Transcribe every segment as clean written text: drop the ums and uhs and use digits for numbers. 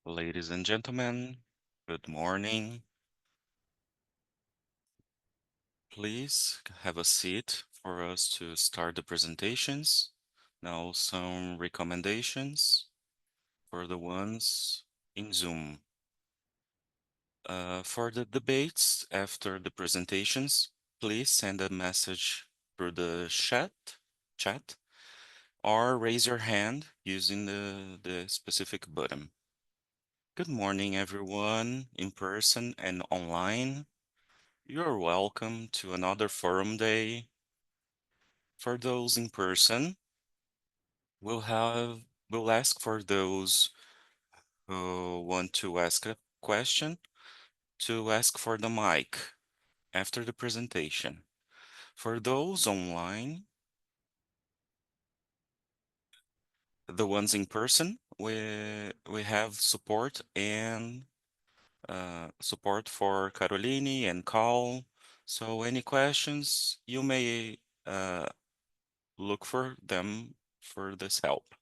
Ladies and gentlemen, good morning. Please have a seat for us to start the presentations. Now, some recommendations for the ones in Zoom. For the debates after the presentations, please send a message through the chat, or raise your hand using the specific button. Good morning, everyone, in person and online. You're welcome to another forum day. For those in person, we'll ask for those who want to ask a question to ask for the mic after the presentation. For those online, the ones in person, we have support for Caroline and Carl. So any questions, you may look for them for this help.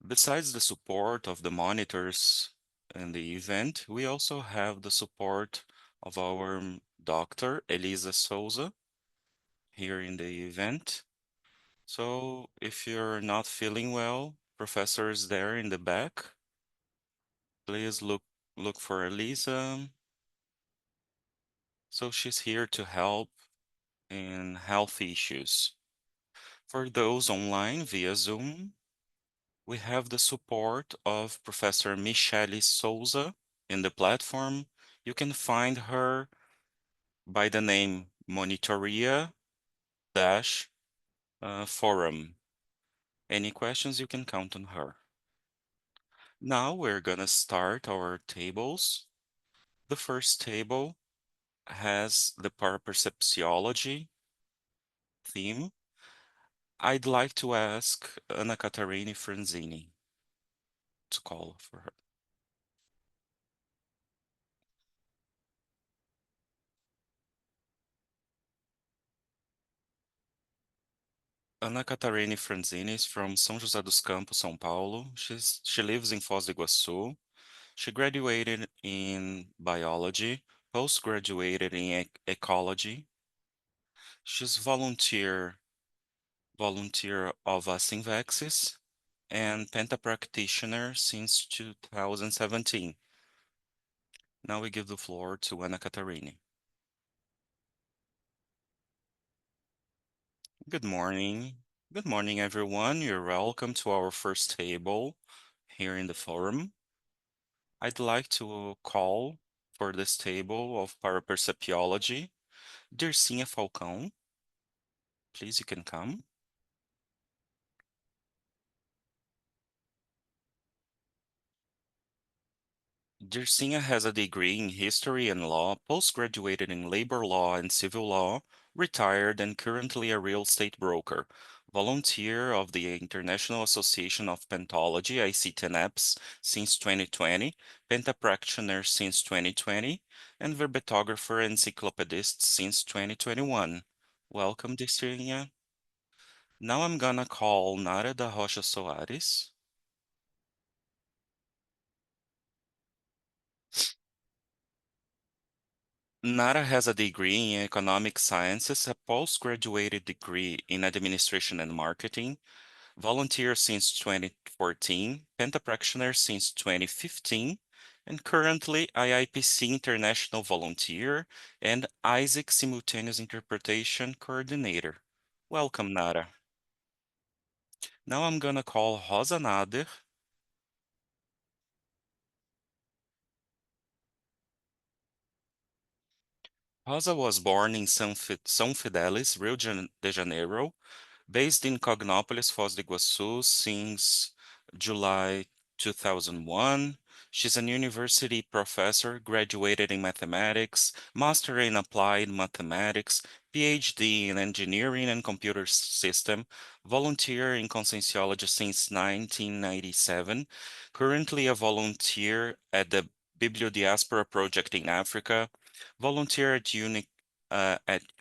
Besides the support of the monitors in the event, we also have the support of our Dr. Elisa Souza here in the event. So if you're not feeling well, professor is there in the back. Please look for Elisa. So she's here to help in health issues. For those online via Zoom, we have the support of Professor Michele Souza in the platform. You can find her by the name Monitoria-Forum. Any questions, you can count on her. Now we're gonna start our tables. The first table has the parapercepciology theme. I'd like to ask Anna Catarina Franzini to call for her. Ana Catarina Franzini is from São José dos Campos, São Paulo. She lives in Foz do Iguaçu. She graduated in biology, post-graduated in ecology. She's volunteer of Sinvaxis and Penta practitioner since 2017. Now we give the floor to Ana Catarina. Good morning. Good morning, everyone. You're welcome to our first table here in the forum. I'd like to call for this table of parapercepiology Dircinha Falcão. Please, you can come. Dircinha has a degree in history and law, post-graduated in labor law and civil law, retired and currently a real estate broker, volunteer of the International Association of Pentology, IC Tenepes, since 2020, Penta practitioner since 2020, and verbetographer and encyclopedist since 2021. Welcome, Dircinha. Now I'm gonna call Nara da Rocha Soares. Nara has a degree in economic sciences, a postgraduate degree in administration and marketing, volunteer since 2014, Penta practitioner since 2015, and currently IIPC International Volunteer and Isaac Simultaneous Interpretation Coordinator. Welcome, Nara. Now I'm gonna call Rosa Nader. Rosa was born in São Fidélis, Rio de Janeiro, based in Cognópolis, Foz do Iguaçu since July 2001. She's an university professor, graduated in mathematics, master in applied mathematics, PhD in engineering and computer system, volunteer in conscienciology since 1997, currently a volunteer at the Bibliodiaspora project in Africa, volunteer at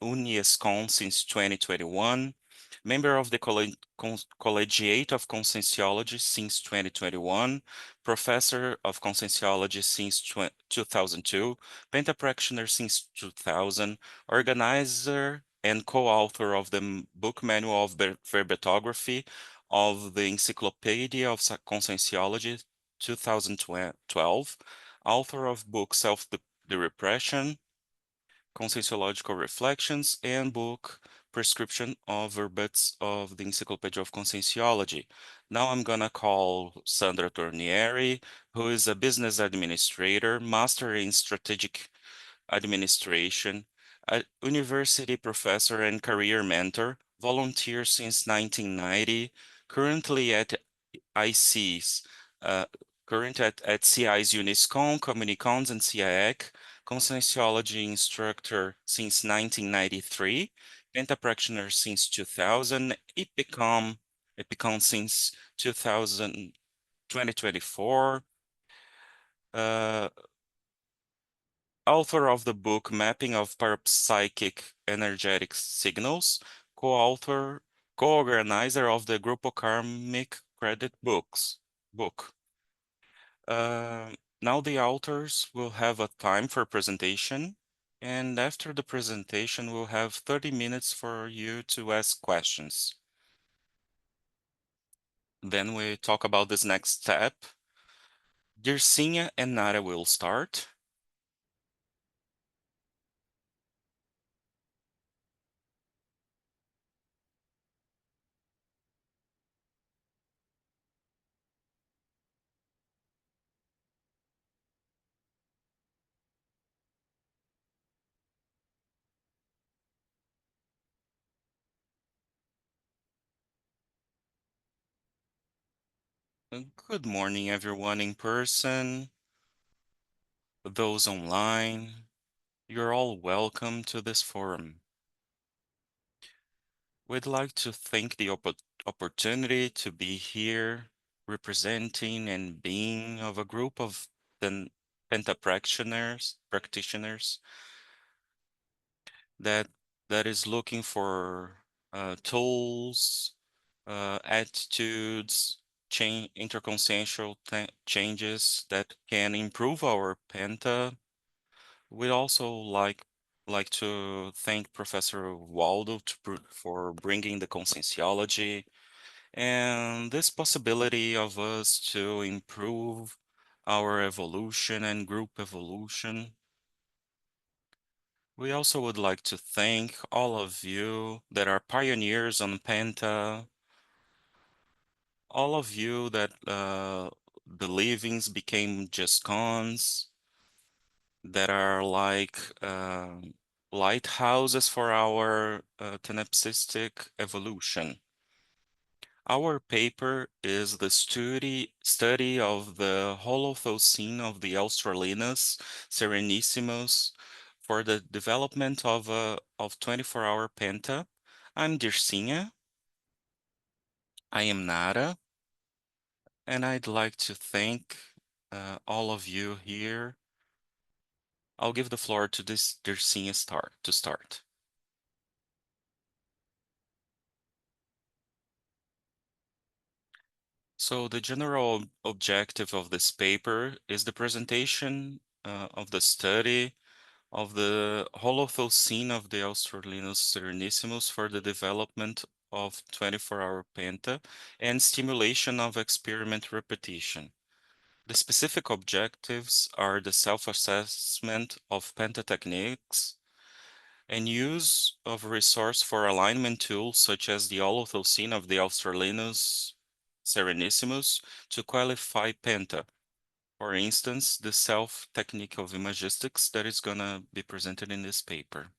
UniESCOM since 2021, member of the Collegiate of Conscienciology since 2021, professor of Conscienciology since 2002, Penta practitioner since 2000, organizer and co-author of the book manual of verbetrography of the Encyclopedia of Conscienciology 2012, author of book Self the Repression, Conscienciological Reflections, and book Prescription of Verbets of the Encyclopedia of Conscienciology. Now I'm gonna call Sandra Tornieri, who is a business administrator, master in strategic administration, a university professor and career mentor, volunteer since 1990, currently at ICs, uh, current at CI's Uniscon, Communicons, and CEAEC, Conscienciology instructor since 1993, Penta practitioner since 2000, Epicom since 2000, 2024, uh, author of the book Mapping of Parapsychic Energetic Signals, co-author, co-organizer of the Grupo Karmic Credit book. Uh, Now the authors will have a time for presentation, and after the presentation, we'll have 30 minutes for you to ask questions. Then we talk about this next step. Dircinha and Nara will start. Good morning, everyone in person, those online. You're all welcome to this forum. We'd like to thank the opportunity to be here representing and being of a group of the Penta practitioners that is looking for tools, attitudes, interconsciential changes that can improve our Penta. We'd also like to thank Professor Waldo for bringing the conscienciology and this possibility of us to improve our evolution and group evolution. We also would like to thank all of you that are pioneers on Penta, all of you that the livings became just cons, that are like lighthouses for our tenepsistic evolution. Our paper is the study of the Holothocene of the Australinus Serenissimus for the development of 24-hour Penta. I'm Dircinha. I am Nara, and I'd like to thank all of you here. I'll give the floor to this Dircinha to start. So the general objective of this paper is the presentation of the study of the Holothocene of the Australinus Serenissimus for the development of 24-hour Penta and stimulation of experiment repetition. The specific objectives are the self-assessment of Penta techniques and use of resource for alignment tools such as the Holothocene of the Australinus Serenissimus to qualify Penta. For instance, the self technique of imagistics that is going to be presented in this paper.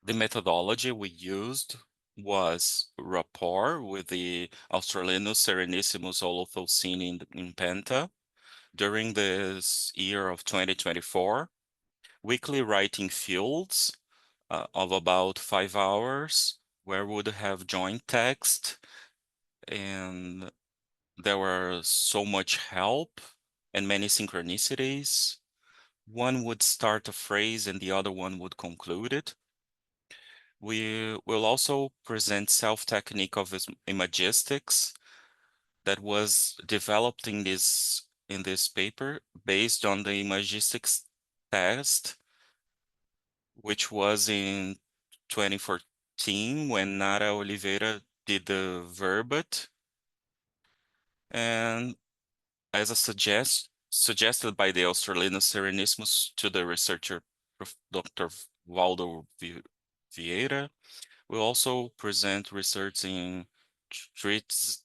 The methodology we used was rapport with the Australinus Serenissimus Holothocene in Penta during this year of 2024, weekly writing fields of about 5 hours where we would have joint text, and there were so much help and many synchronicities. One would start a phrase and the other one would conclude it. We will also present self-technique of imagistics that was developed in this paper based on the imagistics test, which was in 2014 when Nara Oliveira did the verbate, and as a suggested by the Australian Serenismus to the researcher Dr. Waldo Vieira. We also present research in treats,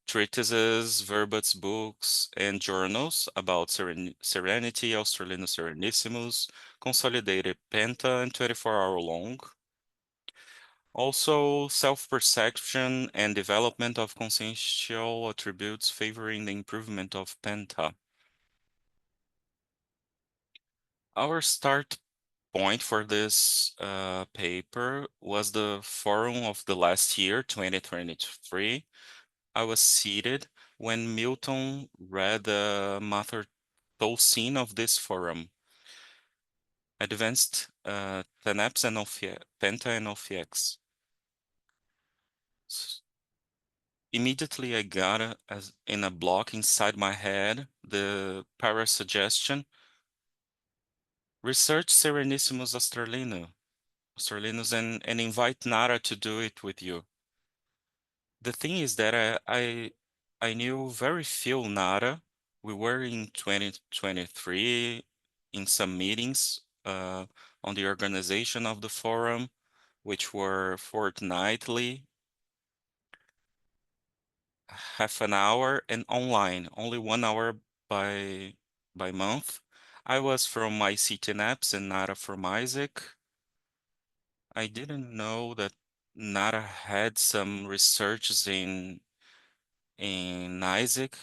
treatises, verbates, books, and journals about Serenity, Australian Serenissimus, Consolidated Penta, and 24-hour long. Also, self-perception and development of consciential attributes favoring the improvement of Penta. Our start point for this paper was the forum of the last year, 2023. I was seated when Milton read the Mater Tolsien of this forum, Advanced Tenepes and Penta and OFX. Immediately I got in a block inside my head the para-suggestion, research Serenissimus Australinus and invite Nara to do it with you. The thing is that I knew very few Nara. We were in 2023 in some meetings on the organization of the forum, which were fortnightly, half an hour, and online, only 1 hour by month. I was from ICTNAPS and Nara from Isaac. I didn't know that Nara had some researches in Isaac,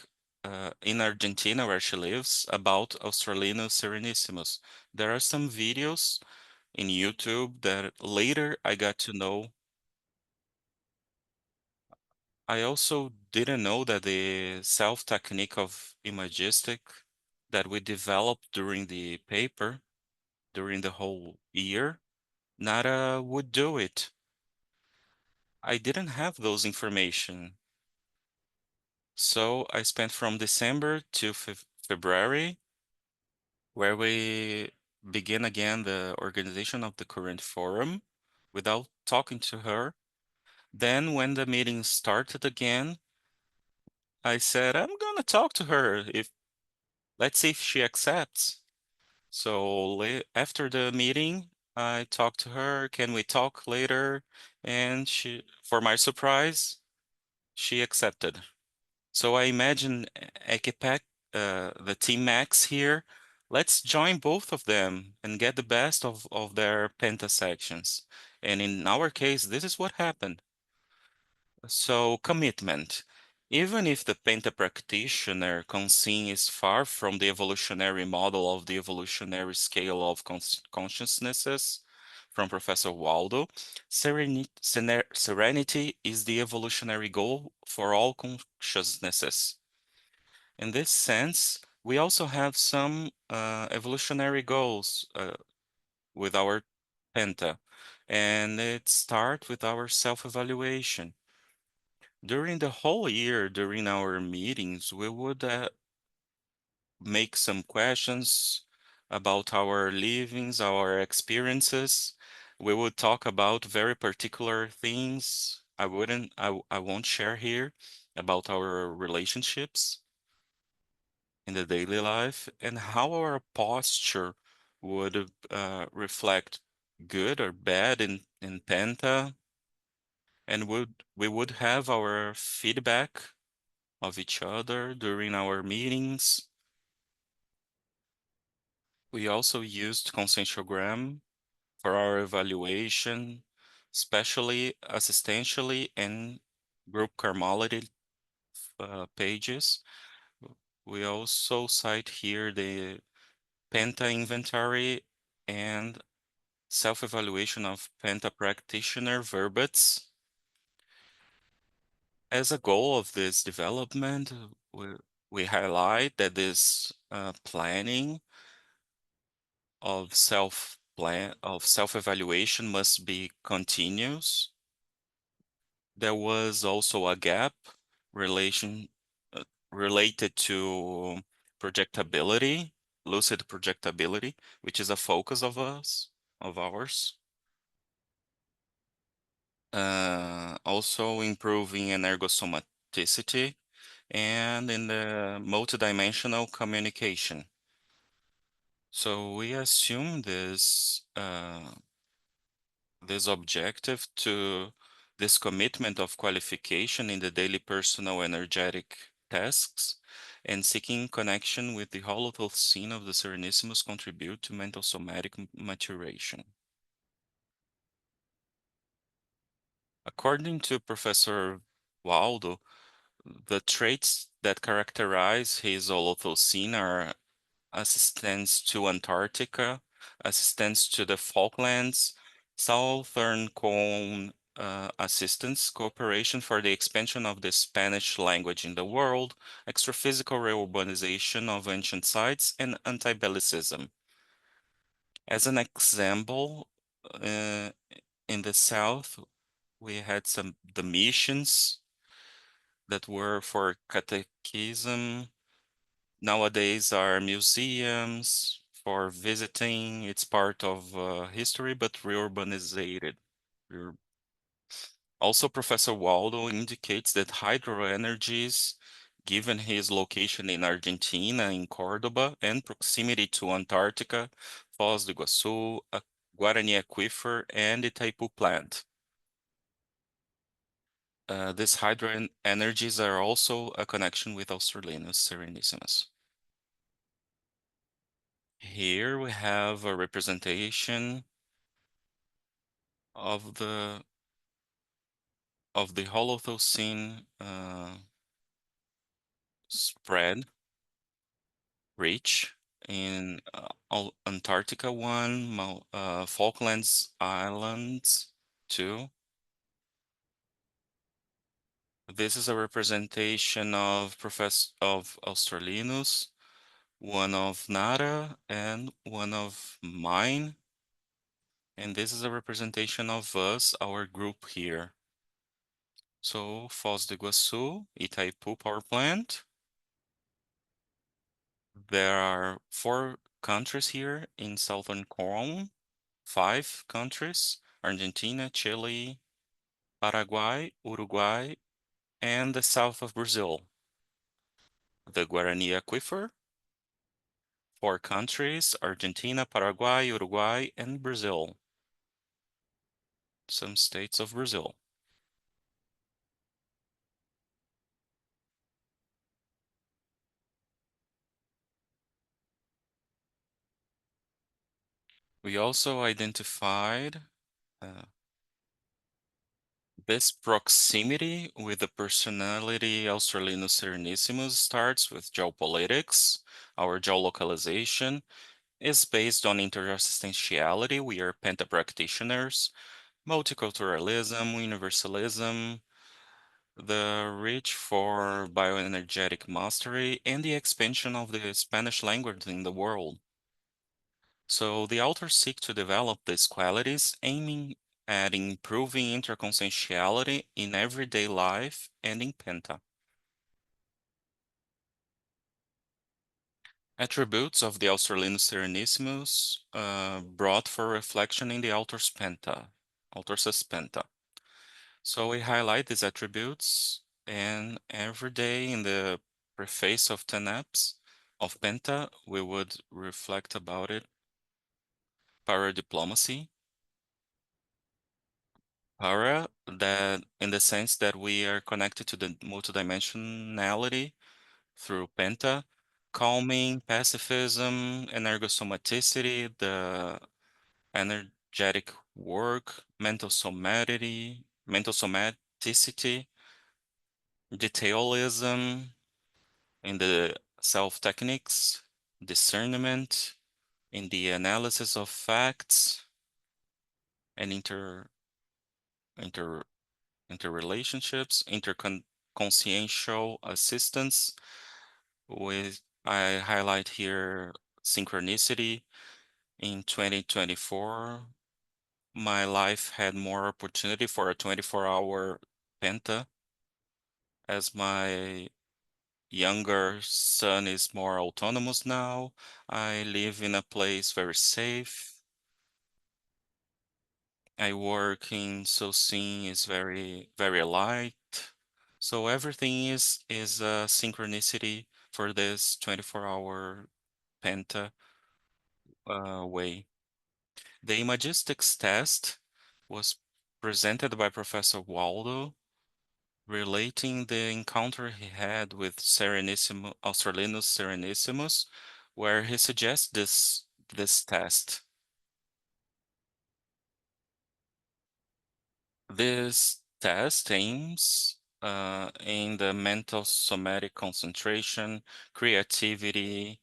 in Argentina, where she lives, about Australinus serenissimus. There are some videos in YouTube that later I got to know. I also didn't know that the self-technique of imagistic that we developed during the paper, during the whole year, Nara would do it. I didn't have those information. So I spent from December to February, where we begin again the organization of the current forum without talking to her. Then when the meeting started again, I said, I'm gonna talk to her if let's see if she accepts. So after the meeting, I talked to her, can we talk later? And she, for my surprise, she accepted. So I imagine Ekipek, the Team Max here, let's join both of them and get the best of their penta sections. And in our case, this is what happened. So commitment. Even if the penta practitioner conscience is far from the evolutionary model of the evolutionary scale of consciousnesses from Professor Waldo, serenity is the evolutionary goal for all consciousnesses. In this sense, we also have some evolutionary goals with our penta, and it starts with our self-evaluation. During the whole year, during our meetings, we would make some questions about our livings, our experiences. We would talk about very particular things. I won't share here about our relationships in the daily life and how our posture would reflect good or bad in Penta. And we would have our feedback of each other during our meetings. We also used consensogram for our evaluation, especially assistentially and group karmality pages. We also cite here the Penta inventory and self-evaluation of Penta practitioner verbates. As a goal of this development, we highlight that this planning of self plan of self-evaluation must be continuous. There was also a gap relation uh, related to projectability, lucid projectability, which is a focus of ours. Also improving energosomaticity and in the multidimensional communication. So we assume this objective to this commitment of qualification in the daily personal energetic tasks and seeking connection with the holothal scene of the Serenissimus contribute to mental somatic maturation. According to Professor Waldo, the traits that characterize his Holothucene are assistance to Antarctica, assistance to the Falklands, Southern Cone assistance, cooperation for the expansion of the Spanish language in the world, extraphysical reurbanization of ancient sites, and anti-Bellicism. As an example, uh, in the South, we had the missions that were for catechism. Nowadays are museums for visiting. It's part of history, but reurbanized. Re- Also, Professor Waldo indicates that hydroenergies, given his location in Argentina, in Cordoba, and proximity to Antarctica, Foz do Iguaçu, Guarani Aquifer, and Itaipu plant. These hydro energies are also a connection with Australinus Serenissimus. Here we have a representation of the Holothucene spread reach in Antarctica 1, Falklands Islands 2. This is a representation of Australinus, one of Nara, and one of mine. And this is a representation of us, our group here. So Foz do Iguaçu, Itaipu Power Plant. There are 4 countries here in Southern Cone, 5 countries, Argentina, Chile, Paraguay, Uruguay, and the south of Brazil. The Guarani Aquifer, 4 countries, Argentina, Paraguay, Uruguay, and Brazil. Some states of Brazil. We also identified this proximity with the personality Australinus Serenissimus starts with geopolitics. Our geolocalization is based on interassistentiality. We are penta-practitioners, multiculturalism, universalism, the reach for bioenergetic mastery, and the expansion of the Spanish language in the world. So the authors seek to develop these qualities, aiming at improving interconscientiality in everyday life and in Penta. Attributes of the Australinus Serenissimus brought for reflection in the author's Penta, author's Penta. So we highlight these attributes, and every day in the preface of Tenepes of Penta, we would reflect about it. Power diplomacy, Para, that in the sense that we are connected to the multidimensionality through Penta, calming, pacifism, energosomaticity, the energetic work, mental somaticity, detailism in the self-techniques, discernment, in the analysis of facts, and inter interrelationships, interconsciential assistance with, I highlight here synchronicity, In 2024, my life had more opportunity for a 24-hour penta, as my younger son is more autonomous now. I live in a place very safe. I work in Sosin is very light. So everything is a synchronicity for this 24-hour penta way. The imagistics test was presented by Professor Waldo, relating the encounter he had with Australinus Serenissimus, where he suggests this test. This test aims in the mental somatic concentration, creativity,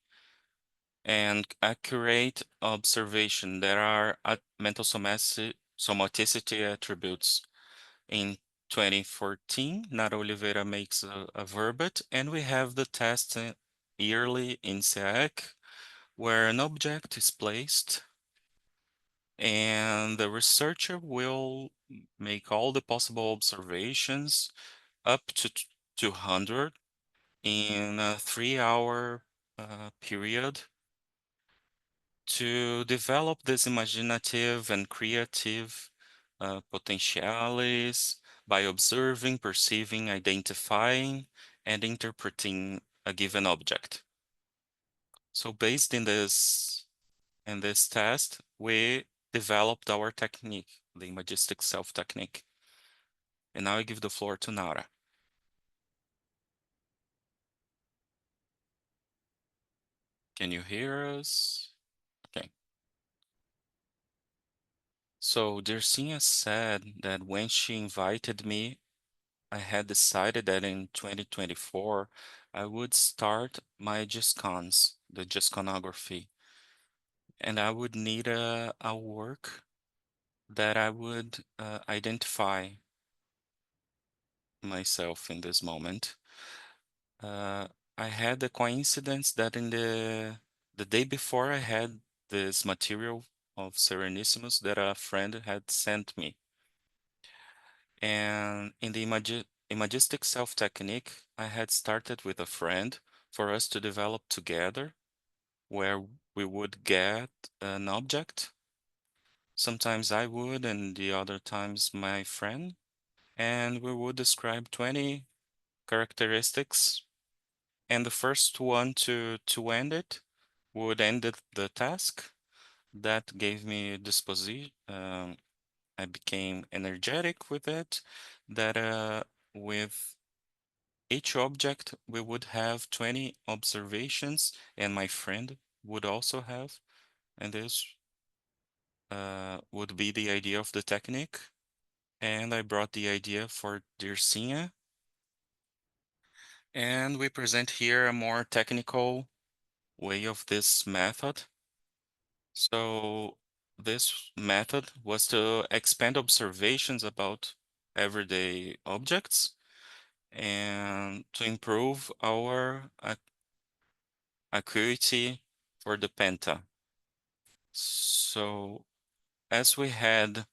and accurate observation. There are mental somaticity attributes. In 2014, Nara Oliveira makes a verbate, and we have the test yearly in CEAEC, where an object is placed, and the researcher will make all the possible observations up to 200 in a 3-hour period to develop this imaginative and creative potentialities by observing, perceiving, identifying, and interpreting a given object. So based in this test, we developed our technique, the imagistic self technique. And now I give the floor to Nara. Can you hear us? Okay. So Dircinha said that when she invited me, I had decided that in 2024, I would start my GISCONs, the GISCONography, and I would need a work that I would identify myself in this moment. Uh, I had the coincidence that in the day before I had this material of Serenissimus that a friend had sent me. And in the imagistic self technique, I had started with a friend for us to develop together, where we would get an object. Sometimes I would, and the other times my friend, and we would describe 20 characteristics. And the first one to end it would end the task. That gave me disposition. I became energetic with it. That with each object, we would have 20 observations, and my friend would also have, and this would be the idea of the technique. And I brought the idea for Dircinha. And we present here a more technical way of this method. So this method was to expand observations about everyday objects and to improve our acuity for the penta. So as we had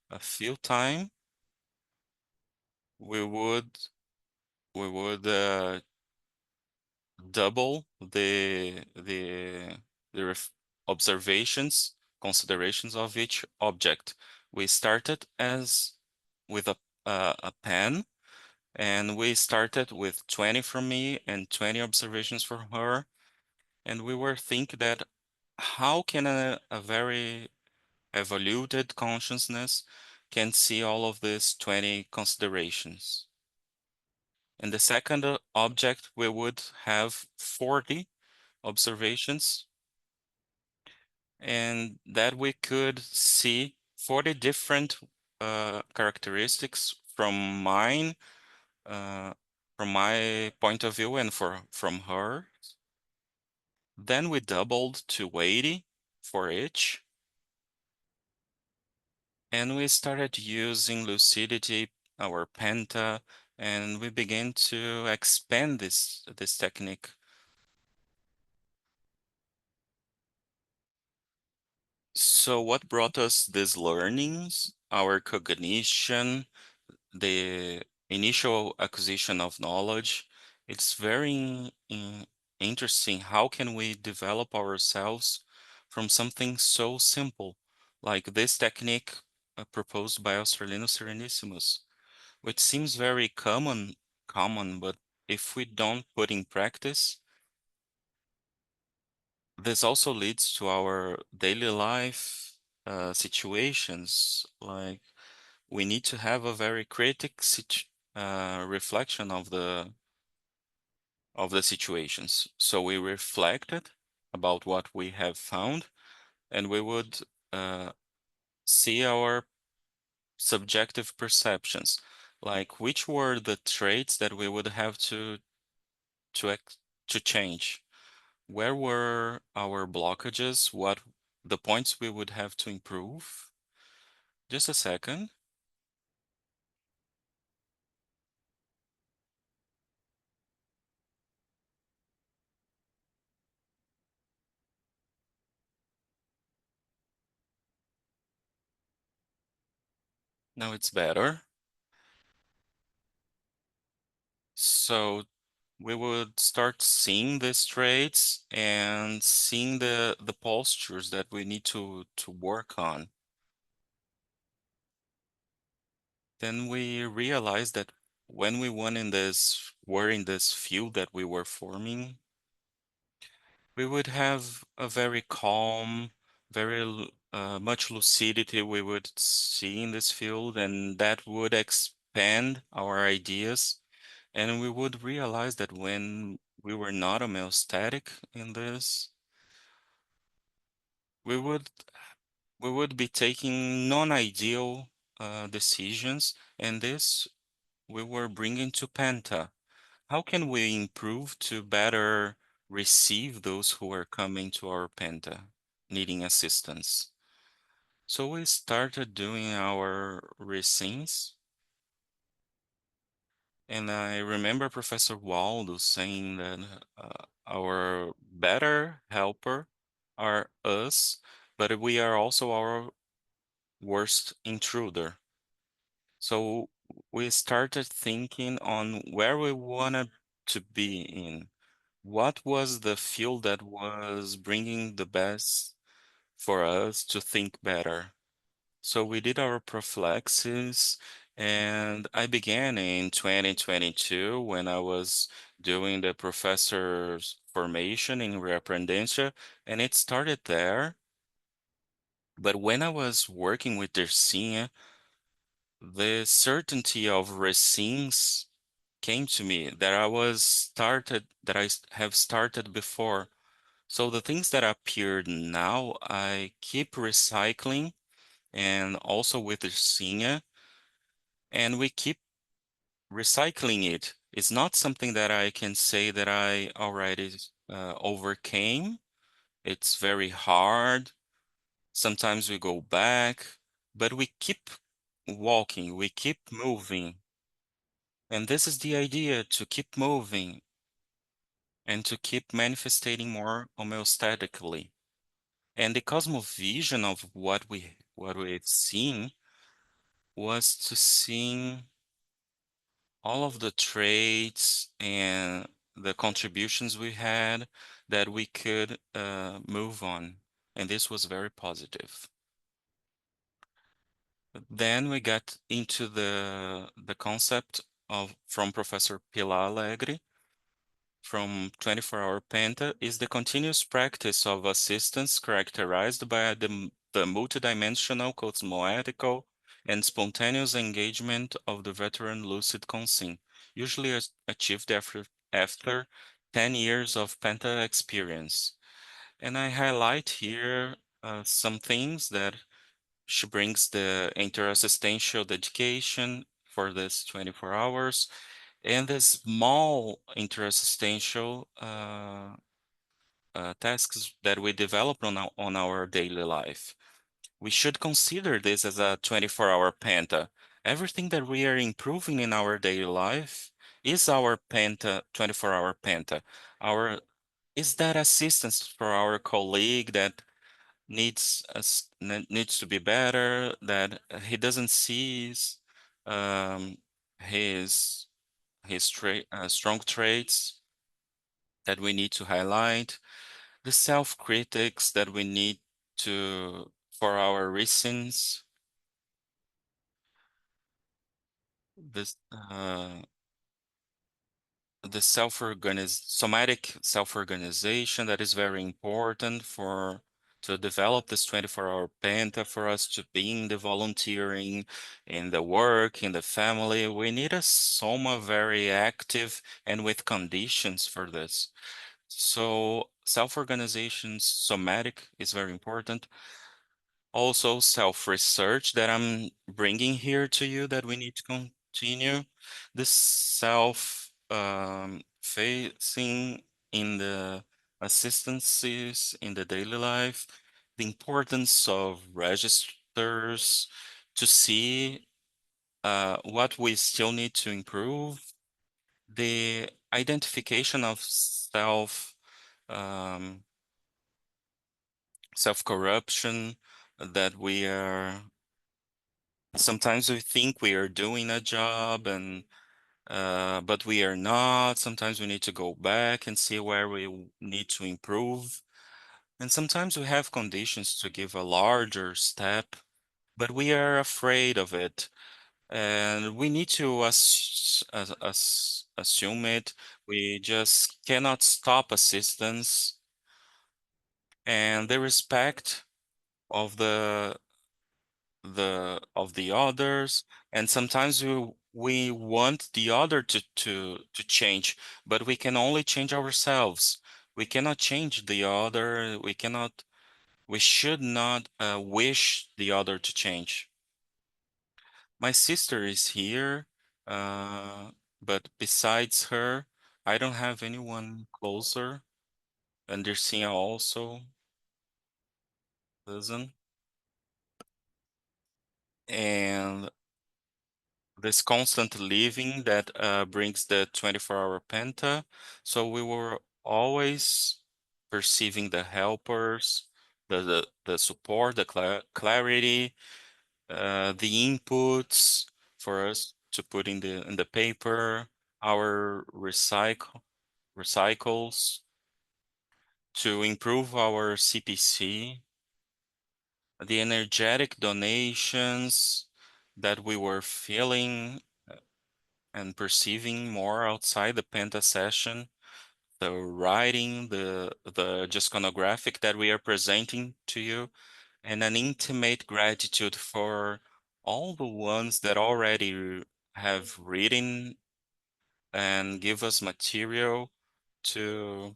a few time, we would double the observations considerations of each object. We started as with a pen, and we started with 20 from me and 20 observations from her, and we were thinking that how can a very evoluted consciousness can see all of these 20 considerations. In the second object, we would have 40 observations, and that we could see 40 different characteristics uh, from my point of view and from her. Then we doubled to 80 for each. And we started using lucidity, our penta, and we began to expand this technique. So what brought us these learnings? Our cognition, the initial acquisition of knowledge. It's very interesting. How can we develop ourselves from something so simple like this technique proposed by Australiano Serenissimus, which seems very common, but if we don't put in practice, this also leads to our daily life situations. Like we need to have a very reflection of the situations. So we reflected about what we have found, and we would uh, see our subjective perceptions, like which were the traits that we would have to to change. Where were our blockages? What the points we would have to improve? Just a second. Now it's better. So we would start seeing these traits and seeing the postures that we need to work on. Then we realized that when we were in this field that we were forming, we would have a very calm, much lucidity we would see in this field, and that would expand our ideas. And we would realize that when we were not homeostatic in this, we would we would be taking non-ideal decisions, and this we were bringing to Penta. How can we improve to better receive those who are coming to our Penta, needing assistance? So we started doing our resins, and I remember Professor Waldo saying that our better helper are us, but we are also our worst intruder. So we started thinking on where we wanted to be in. What was the field that was bringing the best for us to think better? So we did our prophylaxis, and I began in 2022 when I was doing the professor's formation in reaprendencia, and it started there. But when I was working with Dersinha, the certainty of resins came to me that have started before. So the things that appeared now, I keep recycling and also with the senior, and we keep recycling it. It's not something that I can say that I already overcame. It's very hard. Sometimes we go back, but we keep walking, we keep moving. And this is the idea, to keep moving and to keep manifesting more homeostatically. And the cosmovision of what we've seen was to see all of the traits and the contributions we had that we could move on. And this was very positive. Then we got into the concept of from Professor Pilar Alegre from 24-hour Penta is the continuous practice of assistance characterized by the multidimensional, cosmoetical, and spontaneous engagement of the veteran lucid conscience, usually achieved after 10 years of Penta experience. And I highlight here some things that she brings: the interassistential dedication for this 24 hours, and the small interassistential tasks that we develop on our daily life. We should consider this as a 24-hour penta. Everything that we are improving in our daily life is our penta, 24-hour penta. Our is that assistance for our colleague that needs to be better, that he doesn't see um, his strong traits that we need to highlight, the self-critics that we need to for our reasons, this the somatic self-organization that is very important for to develop this 24-hour penta for us to be in the volunteering, in the work, in the family. We need a soma very active and with conditions for this. So self-organization, somatic is very important. Also, self-research that I'm bringing here to you that we need to continue. The facing in the assistances in the daily life, the importance of registers to see what we still need to improve, the identification of um, self-corruption that we are sometimes we think we are doing a job and but we are not. Sometimes we need to go back and see where need to improve. And sometimes we have conditions to give a larger step, but we are afraid of it. And we need to assume it. We just cannot stop assistance and the respect of the others, and sometimes we want the other to change, but we can only change ourselves. We cannot change the other. We should not wish the other to change. My sister is here, uh, but besides her, I don't have anyone closer. And Dircea also doesn't. And this constant living that brings the 24-hour penta. So we were always perceiving the helpers, the support, the clarity, the inputs for us to put in the paper, our recycles to improve our CPC, the energetic donations that we were feeling and perceiving more outside the Penta session, the writing, the gesconographic that we are presenting to you, and an intimate gratitude for all the ones that already have written and give us material to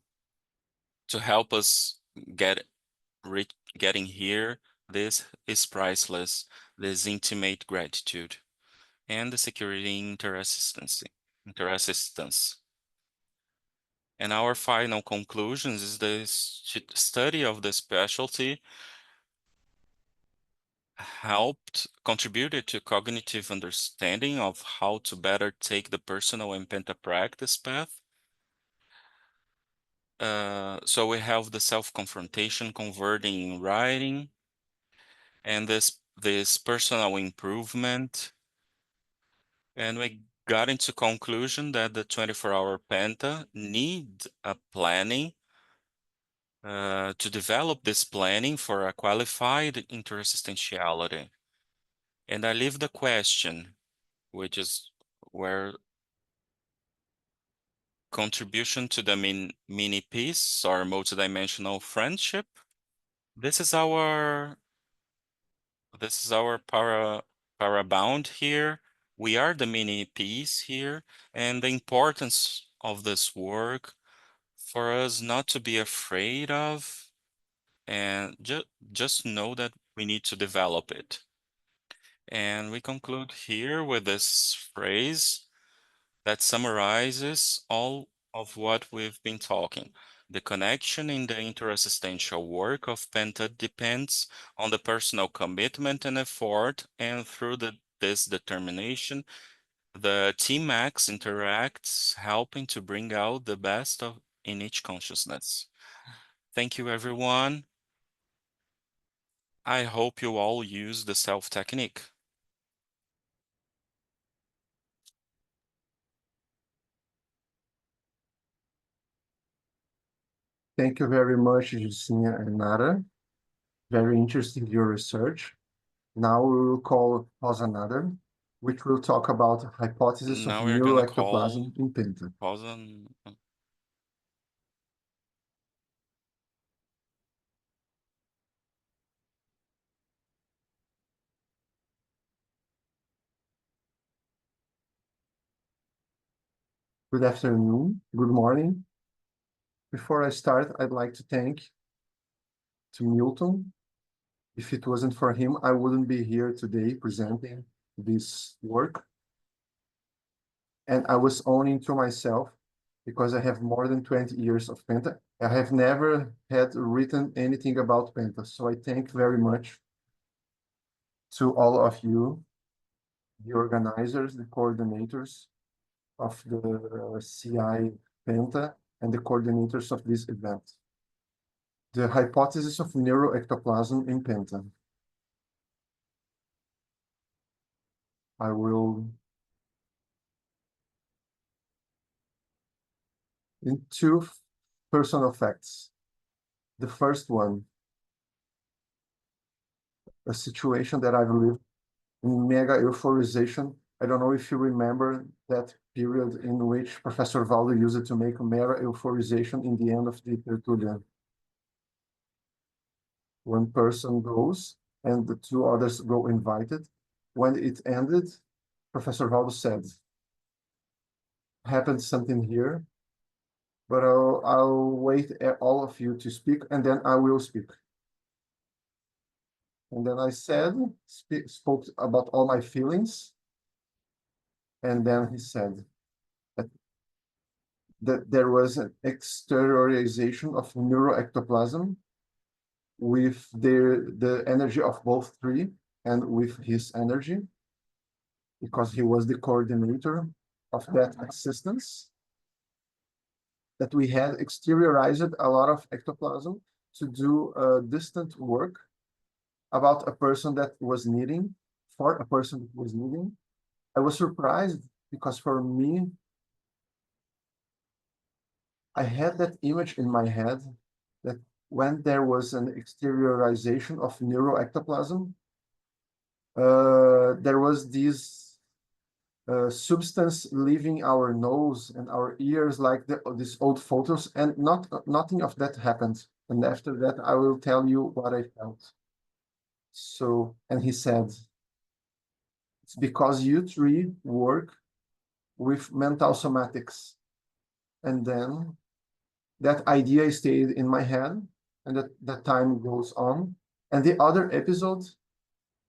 help us get getting here. This is priceless. This intimate gratitude and the security interassistance. And our final conclusions is the study of the specialty contributed to cognitive understanding of how to better take the personal and penta practice path. So we have the self-confrontation converting in writing and this personal improvement. And we got into conclusion that the 24-hour penta need a planning to develop this planning for a qualified interassistentiality. And I leave the question, which is where contribution to the mini piece or multidimensional friendship. This is our parabound here. We are the mini piece here, and the importance of this work for us not to be afraid of, and just know that we need to develop it. And we conclude here with this phrase that summarizes all of what we've been talking. The connection in the interassistential work of Penta depends on the personal commitment and effort, and through this determination, the team acts interacts, helping to bring out the best in each consciousness. Thank you, everyone. I hope you all use the self technique. Thank you very much, Jusinha and Nara. Very interesting your research. Now we will call Rosanada, which will talk about hypothesis of Now we're gonna call neuroectoplasm in Penta. Rosan. Good afternoon, good morning. Before I start, I'd like to thank to Milton. If it wasn't for him, I wouldn't be here today presenting this work. And I was owning to myself because I have more than 20 years of Penta. I have never had written anything about Penta. So I thank very much to all of you, the organizers, the coordinators of the CI Penta, and the coordinators of this event. The hypothesis of neuroectoplasm in Penta. I will, in two personal facts. The first one, a situation that I've lived in mega euphorization. I don't know if you remember that period in which Professor Valdo used it to make mega euphorization in the end of the tertulian. One person goes and the two others go invited. When it ended, Professor Valdo said, happened something here, but I'll wait all of you to speak and then I will speak. And then I said, spoke about all my feelings. And then he said that there was an exteriorization of neuroectoplasm with the energy of both three and with his energy, because he was the coordinator of that existence, that we had exteriorized a lot of ectoplasm to do distant work about a person that was needing, for a person that was needing. I was surprised because for me, I had that image in my head that when there was an exteriorization of neuroectoplasm, there was this substance leaving our nose and our ears like these old photos, and nothing of that happened. And after that, I will tell you what I felt. So, and he said, it's because you three work with mental somatics. And then that idea stayed in my head, and that time goes on. And the other episode,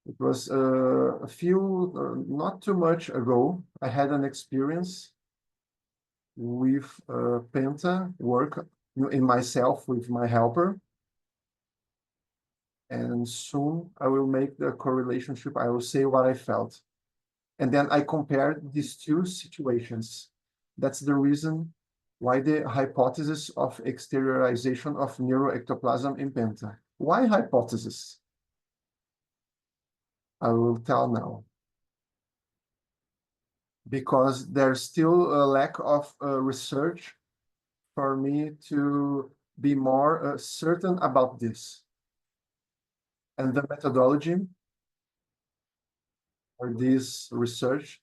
it was a few, not too much ago, I had an experience with Penta work in myself with my helper. And soon I will make the correlation. I will say what I felt. And then I compared these two situations. That's the reason why the hypothesis of exteriorization of neuroectoplasm in Penta. Why hypothesis? I will tell now. Because there's still a lack of research for me to be more certain about this. And the methodology for this research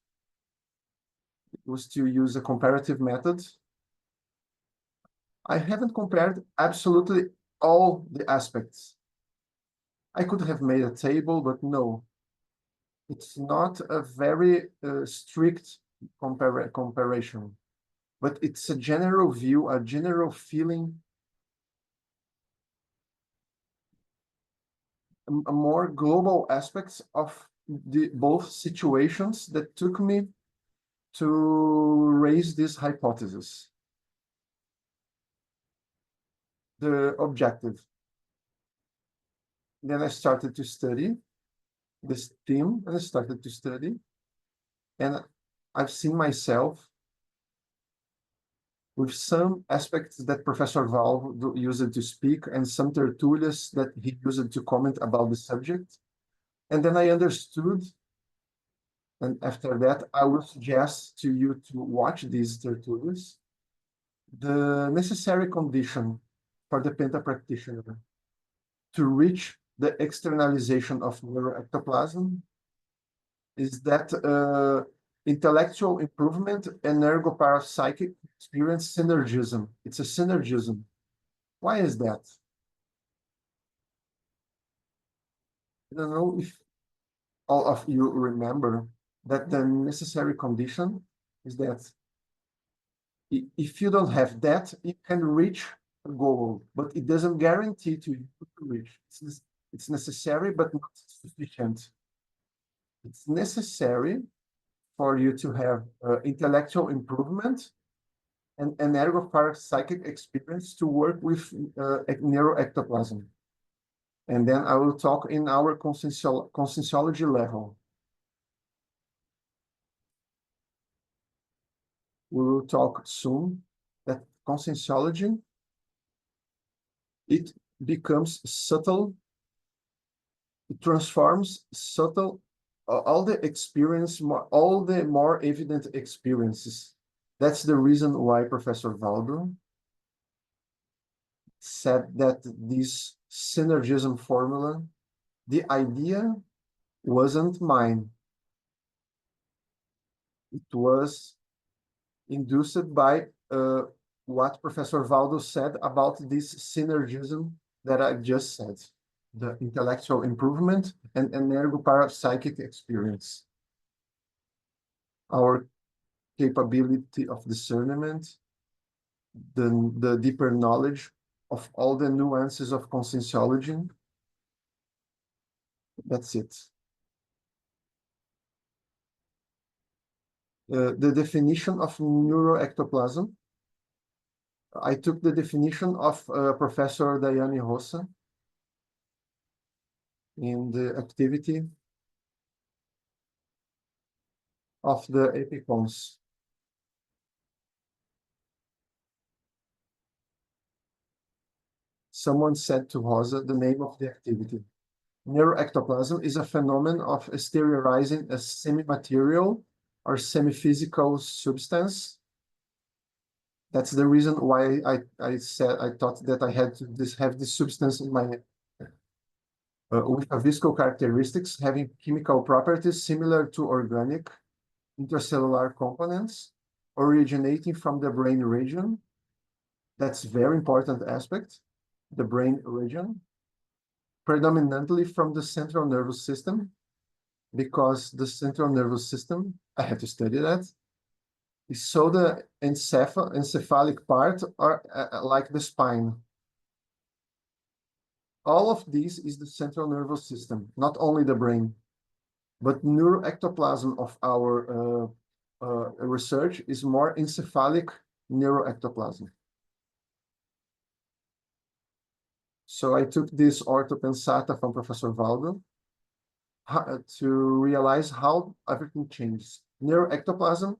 was to use a comparative method. I haven't compared absolutely all the aspects. I could have made a table, but no. It's not a very strict comparison, but it's a general view, a general feeling, a more global aspects of the both situations that took me to raise this hypothesis. The objective. Then I started to study this theme, and I started to study, and I've seen myself with some aspects that Professor Val used to speak and some tertulias that he used to comment about the subject. And then I understood, and after that, I will suggest to you to watch these tertulias. The necessary condition for the penta practitioner to reach the externalization of neuroectoplasm is that intellectual improvement and ergo-parapsychic experience synergism. It's a synergism. Why is that? I don't know if all of you remember that the necessary condition is that if you don't have that, you can reach a goal, but it doesn't guarantee to you to reach. It's necessary, but not sufficient. It's necessary for you to have intellectual improvement and an ergo-parapsychic experience to work with neuroectoplasm. And then I will talk in our conscienciology level. We will talk soon that conscienciology, it becomes subtle, it transforms subtle, all the experience, all the more evident experiences. That's the reason why Professor Valdo said that this synergism formula, the idea wasn't mine. It was induced by what Professor Valdo said about this synergism that I just said, the intellectual improvement and energo-parapsychic experience. Our capability of discernment, the deeper knowledge of all the nuances of conscienciology. That's it. The definition of neuroectoplasm. I took the definition of Professor Daiane Rosa in the activity of the Epicons. Someone said to Rosa the name of the activity. Neuroectoplasm is a phenomenon of exteriorizing a semi-material or semi-physical substance. That's the reason why I thought that I had to have this substance in my with a physical characteristics having chemical properties similar to organic intracellular components originating from the brain region. That's very important aspect, the brain region, predominantly from the central nervous system, because the central nervous system, I had to study that, is so the encephalic part are like the spine. All of this is the central nervous system, not only the brain, but neuroectoplasm of our research is more encephalic neuroectoplasm. So I took this orthopensata from Professor Valdo to realize how everything changes. Neuroectoplasm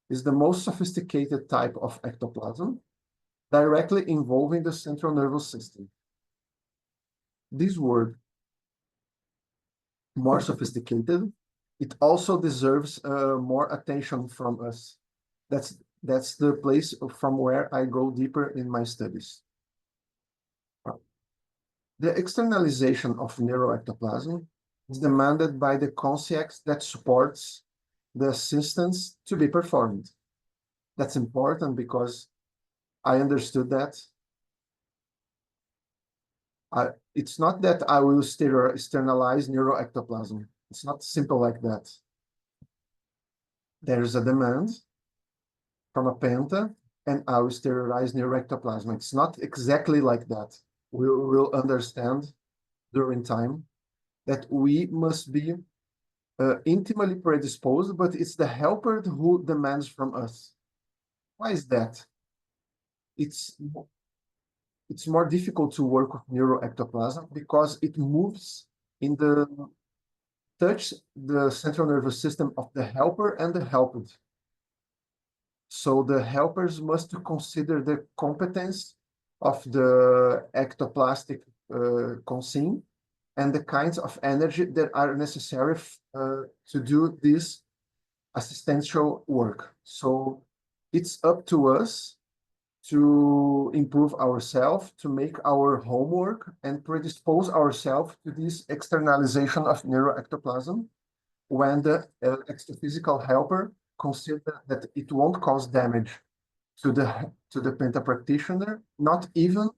is the most sophisticated type of ectoplasm, directly involving the central nervous system. This word, more sophisticated, it also deserves more attention from us. That's the place from where I go deeper in my studies. The externalization of neuroectoplasm is demanded by the context that supports the assistance to be performed. That's important because I understood that. It's not that I will externalize neuroectoplasm. It's not simple like that. There's a demand from a penta, and I will sterilize neuroectoplasm. It's not exactly like that. We will understand during time that we must be intimately predisposed, but it's the helper who demands from us. Why is that? It's more difficult to work with neuroectoplasm because it moves in the touch the central nervous system of the helper and the helped. So the helpers must consider the competence of the ectoplastic consign and the kinds of energy that are necessary to do this assistential work. So it's up to us to improve ourselves, to make our homework, and predispose ourselves to this externalization of neuroectoplasm when the extraphysical helper consider that it won't cause damage to the penta practitioner, not even,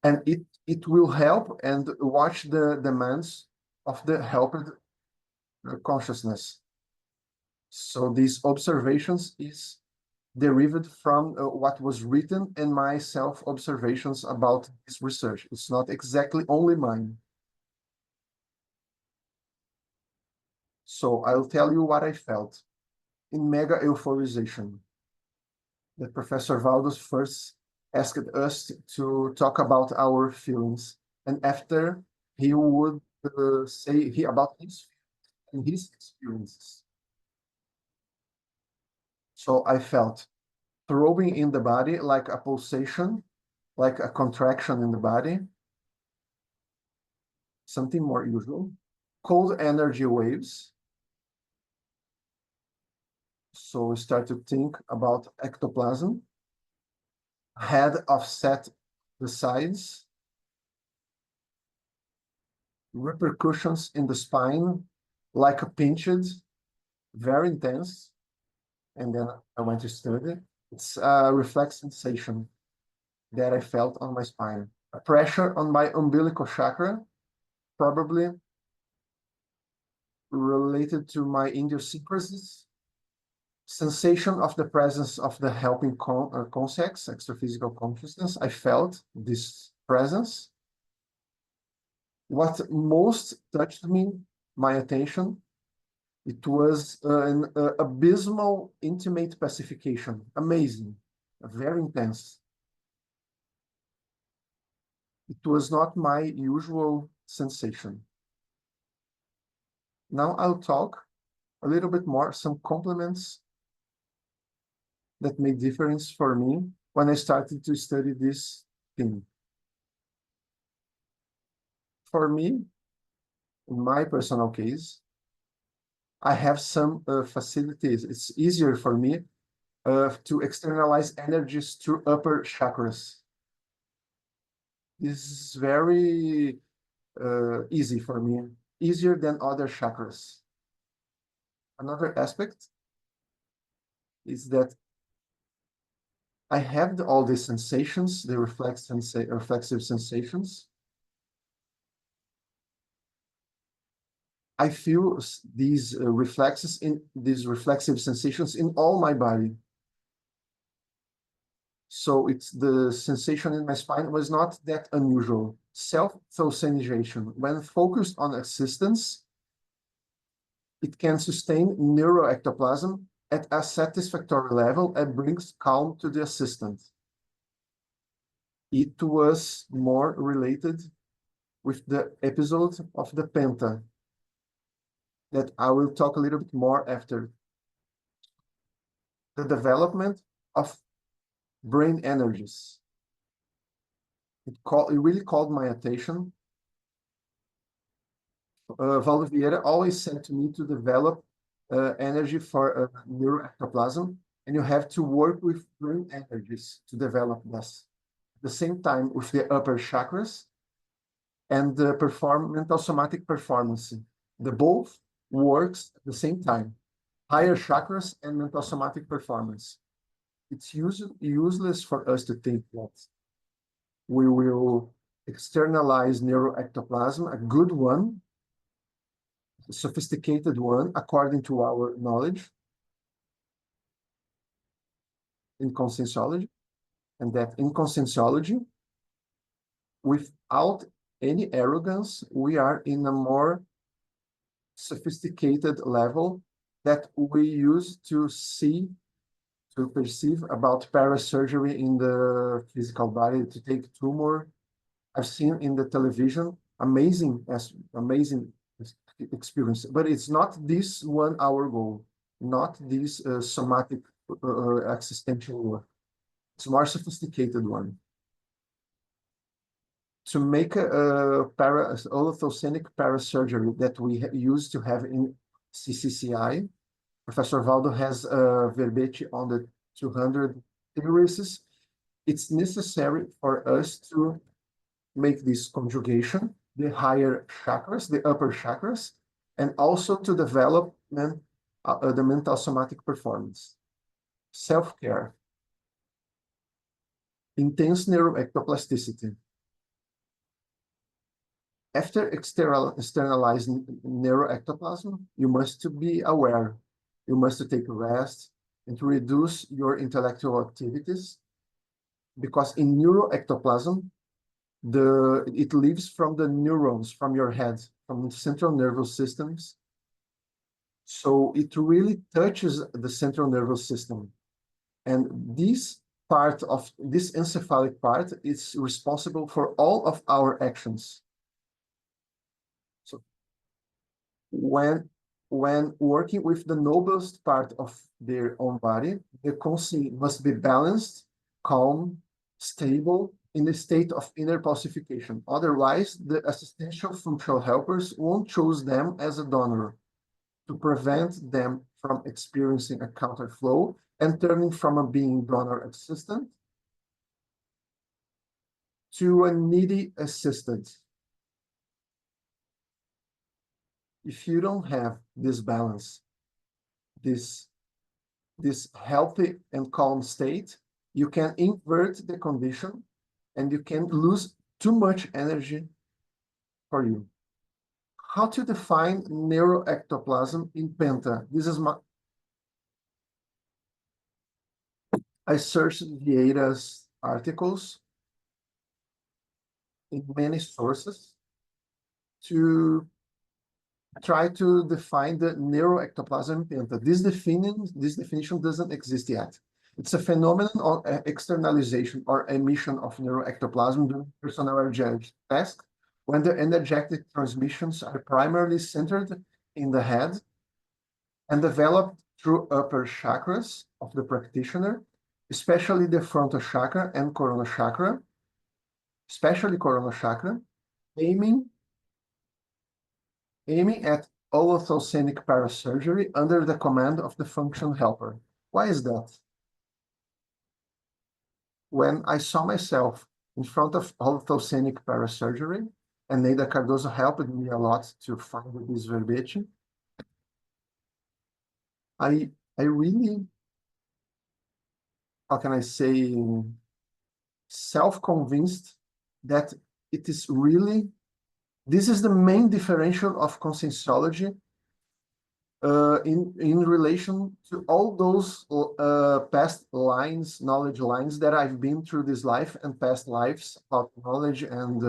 and it will help and watch the demands of the helper consciousness. So these observations is derived from what was written and my self-observations about this research. It's not exactly only mine. So I'll tell you what I felt in mega euphorization. That Professor Valdos first asked us to talk about our feelings, and after he would say about his and his experiences. So I felt throbbing in the body like a pulsation, like a contraction in the body, something more usual. Cold energy waves. So we start to think about ectoplasm. Head offset the sides. Repercussions in the spine, like a pinched, very intense. And then I went to study. It's a reflex sensation that I felt on my spine. A pressure on my umbilical chakra, probably related to my idiosyncrasies. Sensation of the presence of the helping concepts, extraphysical consciousness. I felt this presence. What most touched me, my attention, it was an abysmal, intimate pacification. Amazing, very intense. It was not my usual sensation. Now I'll talk a little bit more, some compliments that made difference for me when I started to study this thing. For me, in my personal case, I have some facilities. It's easier for me to externalize energies through upper chakras. This is very easy for me, easier than other chakras. Another aspect is that I have all these sensations, the reflexive sensations. I feel these these reflexive sensations in all my body. So it's the sensation in my spine was not that unusual. Self-thocenization, when focused on assistance, it can sustain neuroectoplasm at a satisfactory level and brings calm to the assistant. It was more related with the episode of the penta that I will talk a little bit more after. The development of brain energies. It really called my attention. Valdo Vieira always said to me to develop energy for neuroectoplasm, and you have to work with brain energies to develop this. At the same time, with the upper chakras and the mental somatic performance. The both works at the same time. Higher chakras and mental somatic performance. It's useless for us to think that we will externalize neuroectoplasm, a good one, a sophisticated one, according to our knowledge in conscienciology, and that in conscienciology, without any arrogance, we are in a more sophisticated level that we use to see, to perceive about parasurgery in the physical body, to take tumor. I've seen in the television, amazing experience, but it's not this one our goal. not this somatic existential work. It's more sophisticated one. To make a holothosenic parasurgery that we used to have in CCCI, Professor Valdo has a verbete on the 200 theories. It's necessary for us to make this conjugation, the higher chakras, the upper chakras, and also to develop the mental somatic performance. Self-care, intense neuroectoplasticity. After externalizing neuroectoplasm, you must be aware. You must take rest and to reduce your intellectual activities, because in neuroectoplasm, it lives from the neurons from your head, from the central nervous systems. So it really touches the central nervous system. And this part of this encephalic part is responsible for all of our actions. So when working with the noblest part of their own body, the conscience must be balanced, calm, stable, in the state of inner pacification. Otherwise, the assistential functional helpers won't choose them as a donor, to prevent them from experiencing a counterflow and turning from a being donor assistant to a needy assistant. If you don't have this balance, this healthy and calm state, you can invert the condition and you can lose too much energy for you. How to define neuroectoplasm in Penta? This is I searched Vieira's articles in many sources to try to define the neuroectoplasm in Penta. This definition doesn't exist yet. It's a phenomenon of externalization or emission of neuroectoplasm during personal energetic task, when the energetic transmissions are primarily centered in the head and developed through upper chakras of the practitioner, especially the frontal chakra and coronal chakra, especially coronal chakra, aiming at holothosenic parasurgery under the command of the function helper. Why is that? When I saw myself in front of holothosenic parasurgery, and Neida Cardoso helped me a lot to find this verbiage, I really, how can I say, self-convinced that it is really, this is the main differential of conscienciology in relation to all those past lines, knowledge lines that I've been through this life and past lives about knowledge and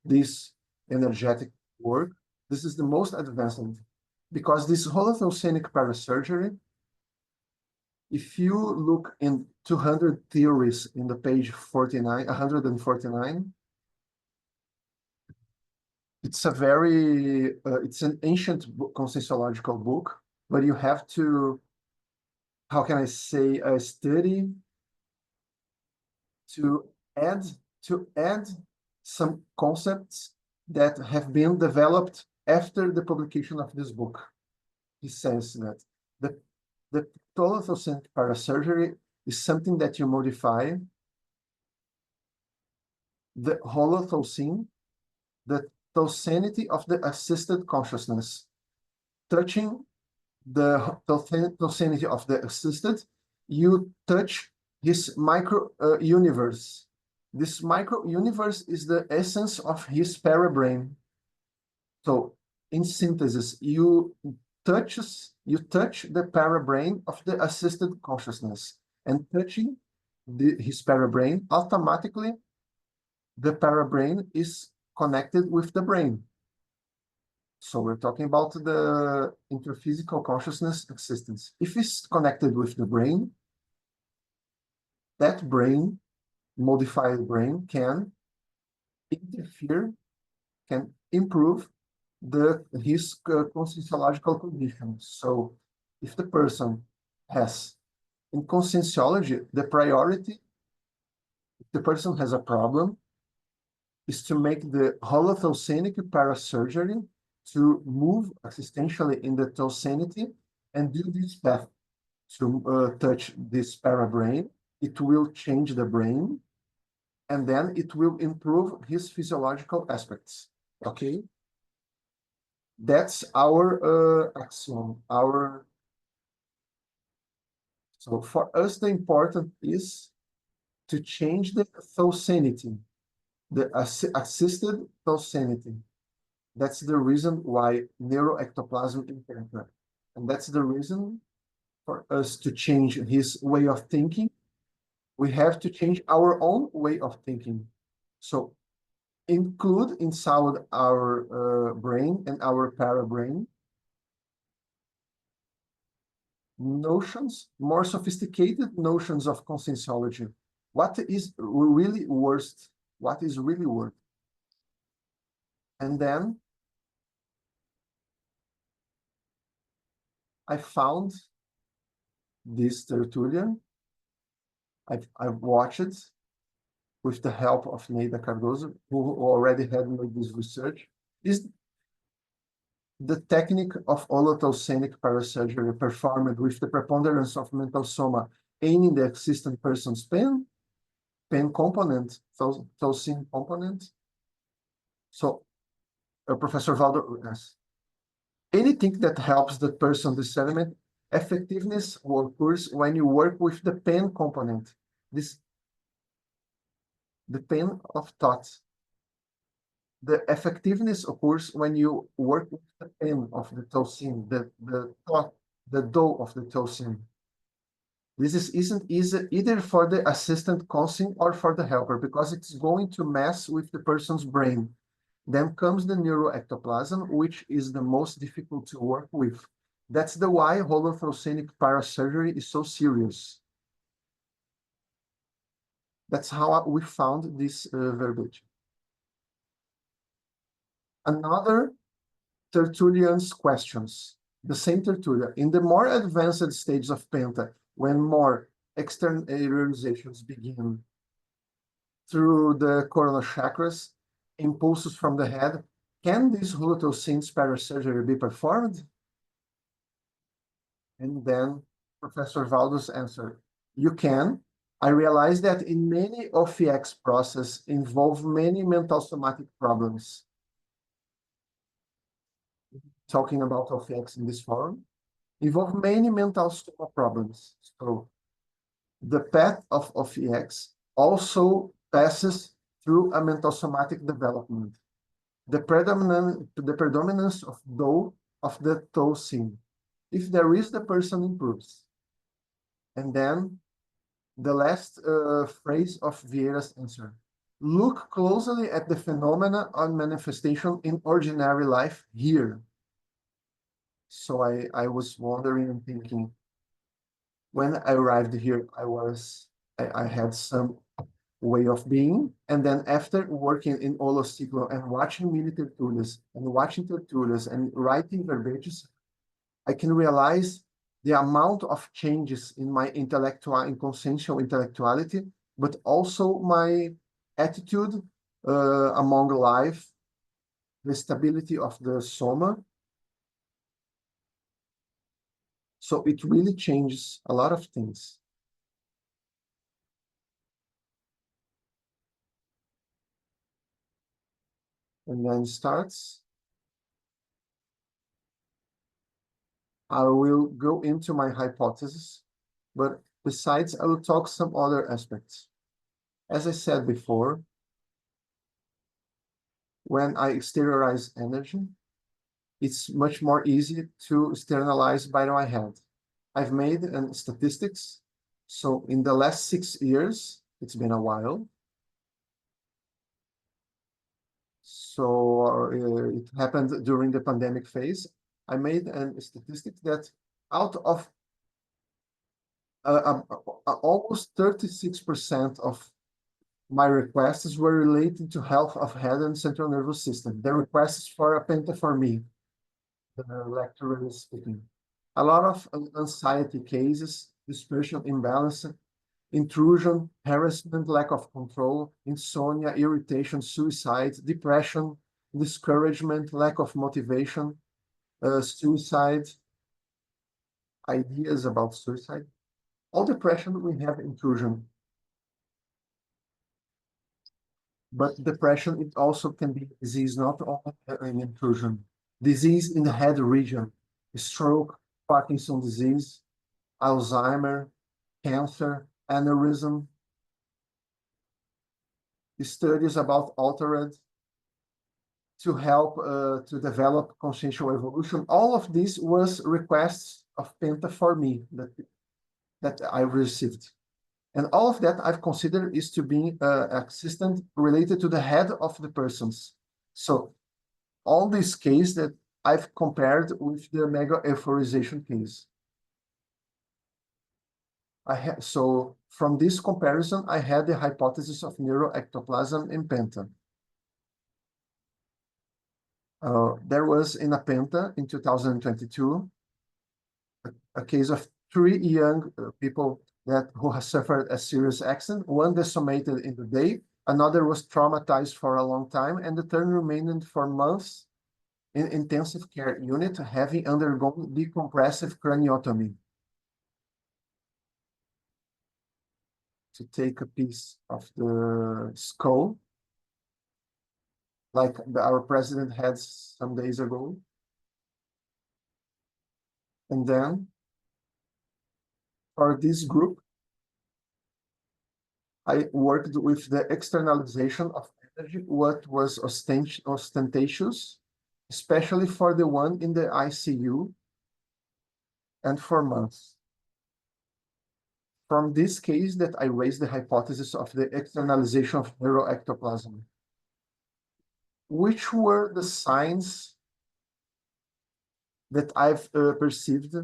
this energetic work. This is the most advanced, because this holothosenic parasurgery, if you look in 200 theories in the page 49, 149, it's a very, it's an ancient conscienciological book, but you have to, how can I say, study to add some concepts that have been developed after the publication of this book. He says that the holothosenic parasurgery is something that you modify the holothosene, the thosenity of the assisted consciousness, touching the thosenity of the assisted, you touch his micro universe. This micro universe is the essence of his parabrain. So in synthesis, you touch the parabrain of the assisted consciousness, and touching his parabrain, automatically the parabrain is connected with the brain. So we're talking about the interphysical consciousness existence. If it's connected with the brain, that brain, modified brain, can interfere, can improve his conscienciological conditions. So if the person has, in conscientiology, the priority, if the person has a problem, is to make the holothalssanic parasurgery to move existentially in the thalassity and do this path to touch this parabrain. It will change the brain, and then it will improve his physiological aspects. Okay? That's our axiom. So for us, the important is to change the thalassity, the assisted thalassity. That's the reason why neuroectoplasm impaired. And that's the reason for us to change his way of thinking. We have to change our own way of thinking. So include inside our brain and our parabrain notions, more sophisticated notions of conscientiology. What is really worst? What is really worth? And then I found this tertulian. I've watched it with the help of Neida Cardoso, who already had made this research. Is the technique of holothalssanic parasurgery performed with the preponderance of mental soma aiming the existent person's pain component, thalsine component. So, Professor Valdo asks, anything that helps the person discernment effectiveness occurs when you work with the pain component, the pain of thought. The effectiveness occurs when you work with the pain of the thalsine, the thought, the dough of the thalsine. This isn't easy either for the assistant conscience or for the helper, because it's going to mess with the person's brain. Then comes the neuroectoplasm, which is the most difficult to work with. That's the why holothalssanic parasurgery is so serious. That's how we found this verbiage. Another Tertullian's questions. The same Tertullian. In the more advanced stages of Penta, when more externalizations begin through the coronal chakras, impulses from the head, can this holothalssanic parasurgery be performed? And then Professor Valdo's answer, you can. I realize that in many OFX process involve many mental somatic problems. Talking about OFX in this forum, involve many mental soma problems. So the path of OFX also passes through a mental somatic development. The predominance of the thalsine. If there is, the person improves. And then the last phrase of Vieira's answer. Look closely at the phenomena on manifestation in ordinary life here. So I was wondering and thinking, when I arrived here, I had some way of being. And then after working in Holociclo and watching mini tertulias and writing verbages, I can realize the amount of changes in my intellectual and consciential intellectuality, but also my attitude among life, the stability of the soma. So it really changes a lot of things. And then starts. I will go into my hypothesis, but besides, I will talk some other aspects. As I said before, when I exteriorize energy, it's much more easy to externalize by my head. I've made statistics. So in the last 6 years, it's been a while. So it happened during the pandemic phase. I made a statistic that out of almost 36% of my requests were related to health of head and central nervous system. The requests for a penta for me, the lecturer is speaking. a lot of anxiety cases, dispersion imbalance, intrusion, harassment, lack of control, insomnia, irritation, suicide, depression, discouragement, lack of motivation, suicide, ideas about suicide. All depression, we have intrusion. But depression, it also can be disease, not only an intrusion. Disease in the head region, stroke, Parkinson's disease, Alzheimer, cancer, aneurysm, studies about altered to help to develop consciential evolution. All of this was requests of Penta for me that I received. And all of that I've considered is to be assistant related to the head of the persons. So all these cases that I've compared with the mega euphorization case. So from this comparison, I had the hypothesis of neuroectoplasm in Penta. There was in a Penta in 2022, a case of 3 young people who have suffered a serious accident. One decimated in the day, another was traumatized for a long time, and the third remained for months in intensive care unit, having undergone decompressive craniotomy. To take a piece of the skull, like our president had some days ago. And then for this group, I worked with the externalization of energy, what was ostentatious, especially for the one in the ICU, and for months. From this case that I raised the hypothesis of the externalization of neuroectoplasm. Which were the signs that I've perceived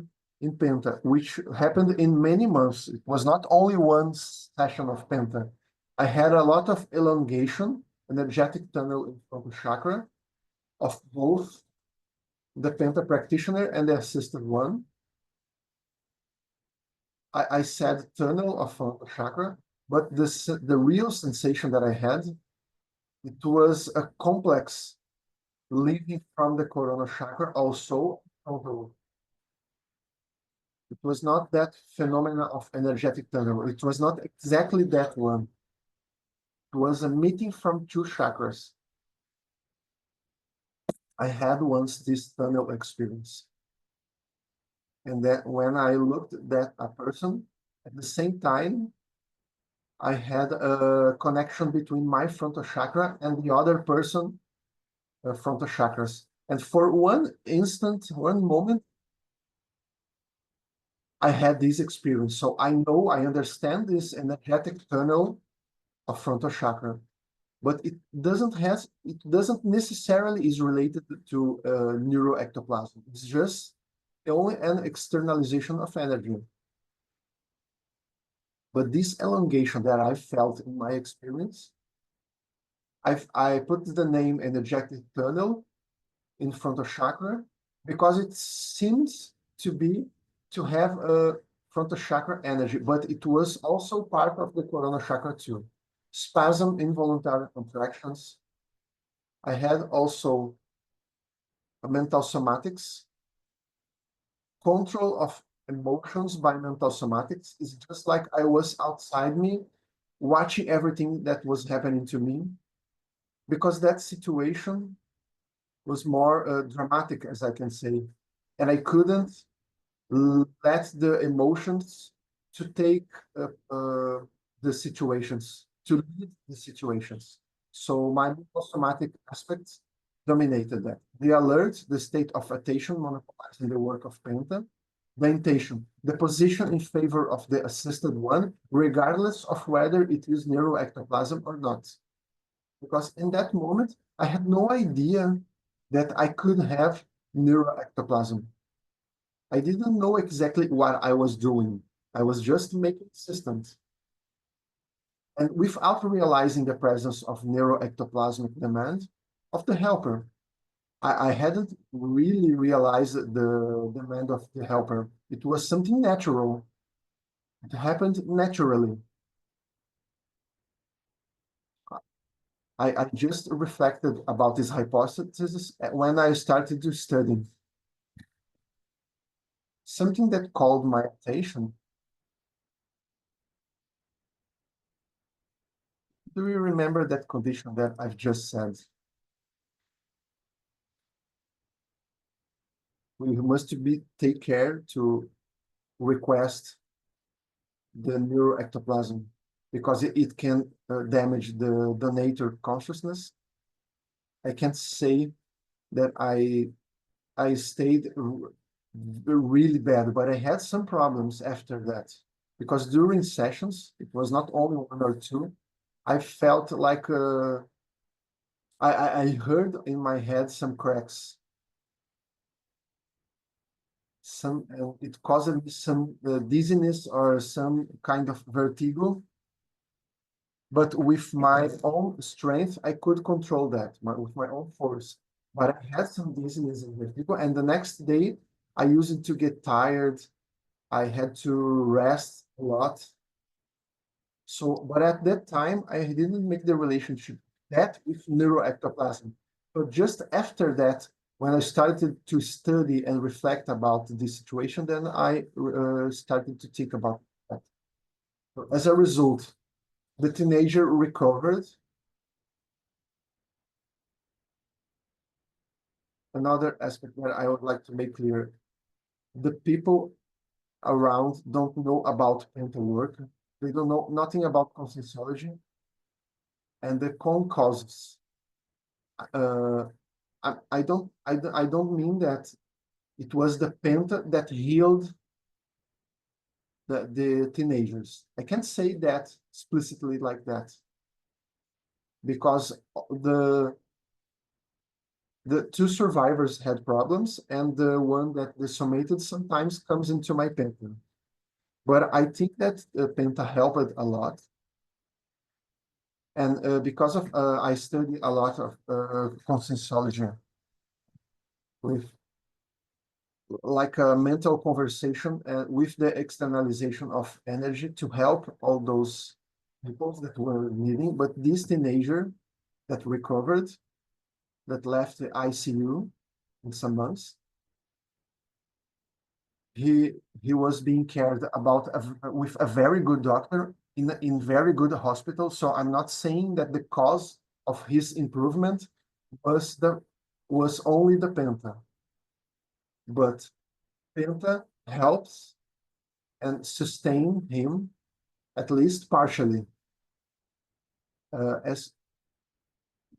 in Penta, which happened in many months. It was not only one session of Penta. I had a lot of elongation, energetic tunnel in frontal chakra of both the Penta practitioner and the assisted one. I said tunnel of frontal chakra, but the real sensation that I had, it was a complex leaving from the coronal chakra also. It was not that phenomena of energetic tunnel. It was not exactly that one. It was a meeting from 2 chakras. I had once this tunnel experience. And that when I looked at a person, at the same time, I had a connection between my frontal chakra and the other person frontal chakras. And for one instant, one moment, I had this experience. So I know, I understand this energetic tunnel of frontal chakra, but it doesn't necessarily is related to neuroectoplasm. It's just only an externalization of energy. But this elongation that I felt in my experience, I put the name energetic tunnel in frontal chakra because it seems to have a frontal chakra energy, but it was also part of the coronal chakra too. Spasm, involuntary contractions. I had also mental somatics. Control of emotions by mental somatics is just like I was outside me, watching everything that was happening to me, because that situation was more dramatic, as I can say, and I couldn't let the emotions to take the situations, to lead the situations. So my somatic aspects dominated that. The alert, the state of attention, monopolizing the work of Penta, the intention, the position in favor of the assisted one, regardless of whether it is neuroectoplasm or not. Because in that moment, I had no idea that I could have neuroectoplasm. I didn't know exactly what I was doing. I was just making systems. And without realizing the presence of neuroectoplasmic demand of the helper. I hadn't really realized the demand of the helper. It was something natural. It happened naturally. I just reflected about this hypothesis when I started to study. Something that called my attention. Do you remember that condition that I've just said? We must take care to request the neuroectoplasm because it can damage the donator consciousness. I can't say that I stayed really bad, but I had some problems after that because during sessions, it was not only one or two. I felt like I heard in my head some cracks. Some it caused me some dizziness or some kind of vertigo. But with my own strength, I could control that with my own force. But I had some dizziness and vertigo, and the next day I used to get tired. I had to rest a lot. So, but at that time, I didn't make the relationship that with neuroectoplasm. So just after that, when I started to study and reflect about the situation, then I started to think about that. So as a result, the teenager recovered. Another aspect that I would like to make clear, the people around don't know about mental work. They don't know nothing about conscienciology and the con causes. Uh, I don't mean that it was the penta that healed the teenagers. I can't say that explicitly like that because the two survivors had problems and the one that they sommated sometimes comes into my penta. But I think that penta helped a lot. And because of I study a lot of conscienciology with like a mental conversation with the externalization of energy to help all those people that were needing. But this teenager that recovered, that left the ICU in some months, he was being cared about with a very good doctor in very good hospital. So I'm not saying that the cause of his improvement was only the penta, but penta helps and sustain him at least partially, as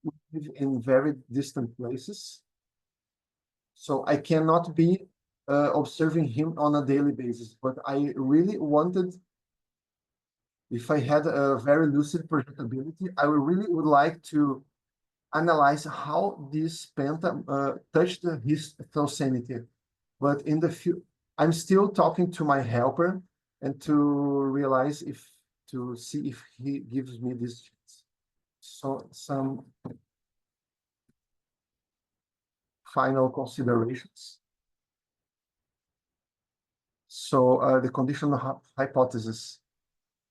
we live in very distant places. So I cannot be observing him on a daily basis, but I really wanted, if I had a very lucid projectability, I really would like to analyze how this penta touched his sanity. But in the I'm still talking to my helper and to realize to see if he gives me this chance. So some final considerations. So the conditional hypothesis.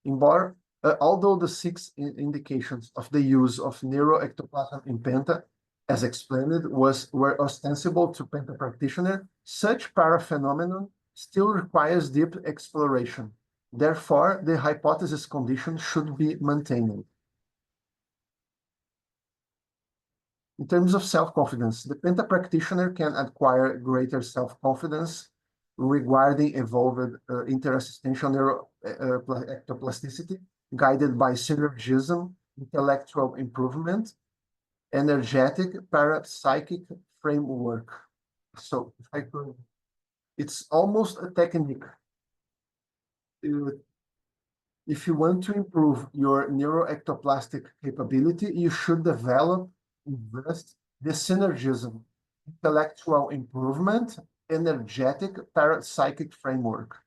Although the six indications of the use of neuroectoplasm in penta, as explained, were ostensible to penta practitioner, such paraphenomenon still requires deep exploration. Therefore, the hypothesis condition should be maintained. In terms of self-confidence, the penta practitioner can acquire greater self-confidence regarding evolved interassistential neuroectoplasticity, guided by synergism, intellectual improvement, energetic parapsychic framework. So if I could, it's almost a technique. If you want to improve your neuroectoplastic capability, you should develop, invest the synergism, intellectual improvement, energetic parapsychic framework.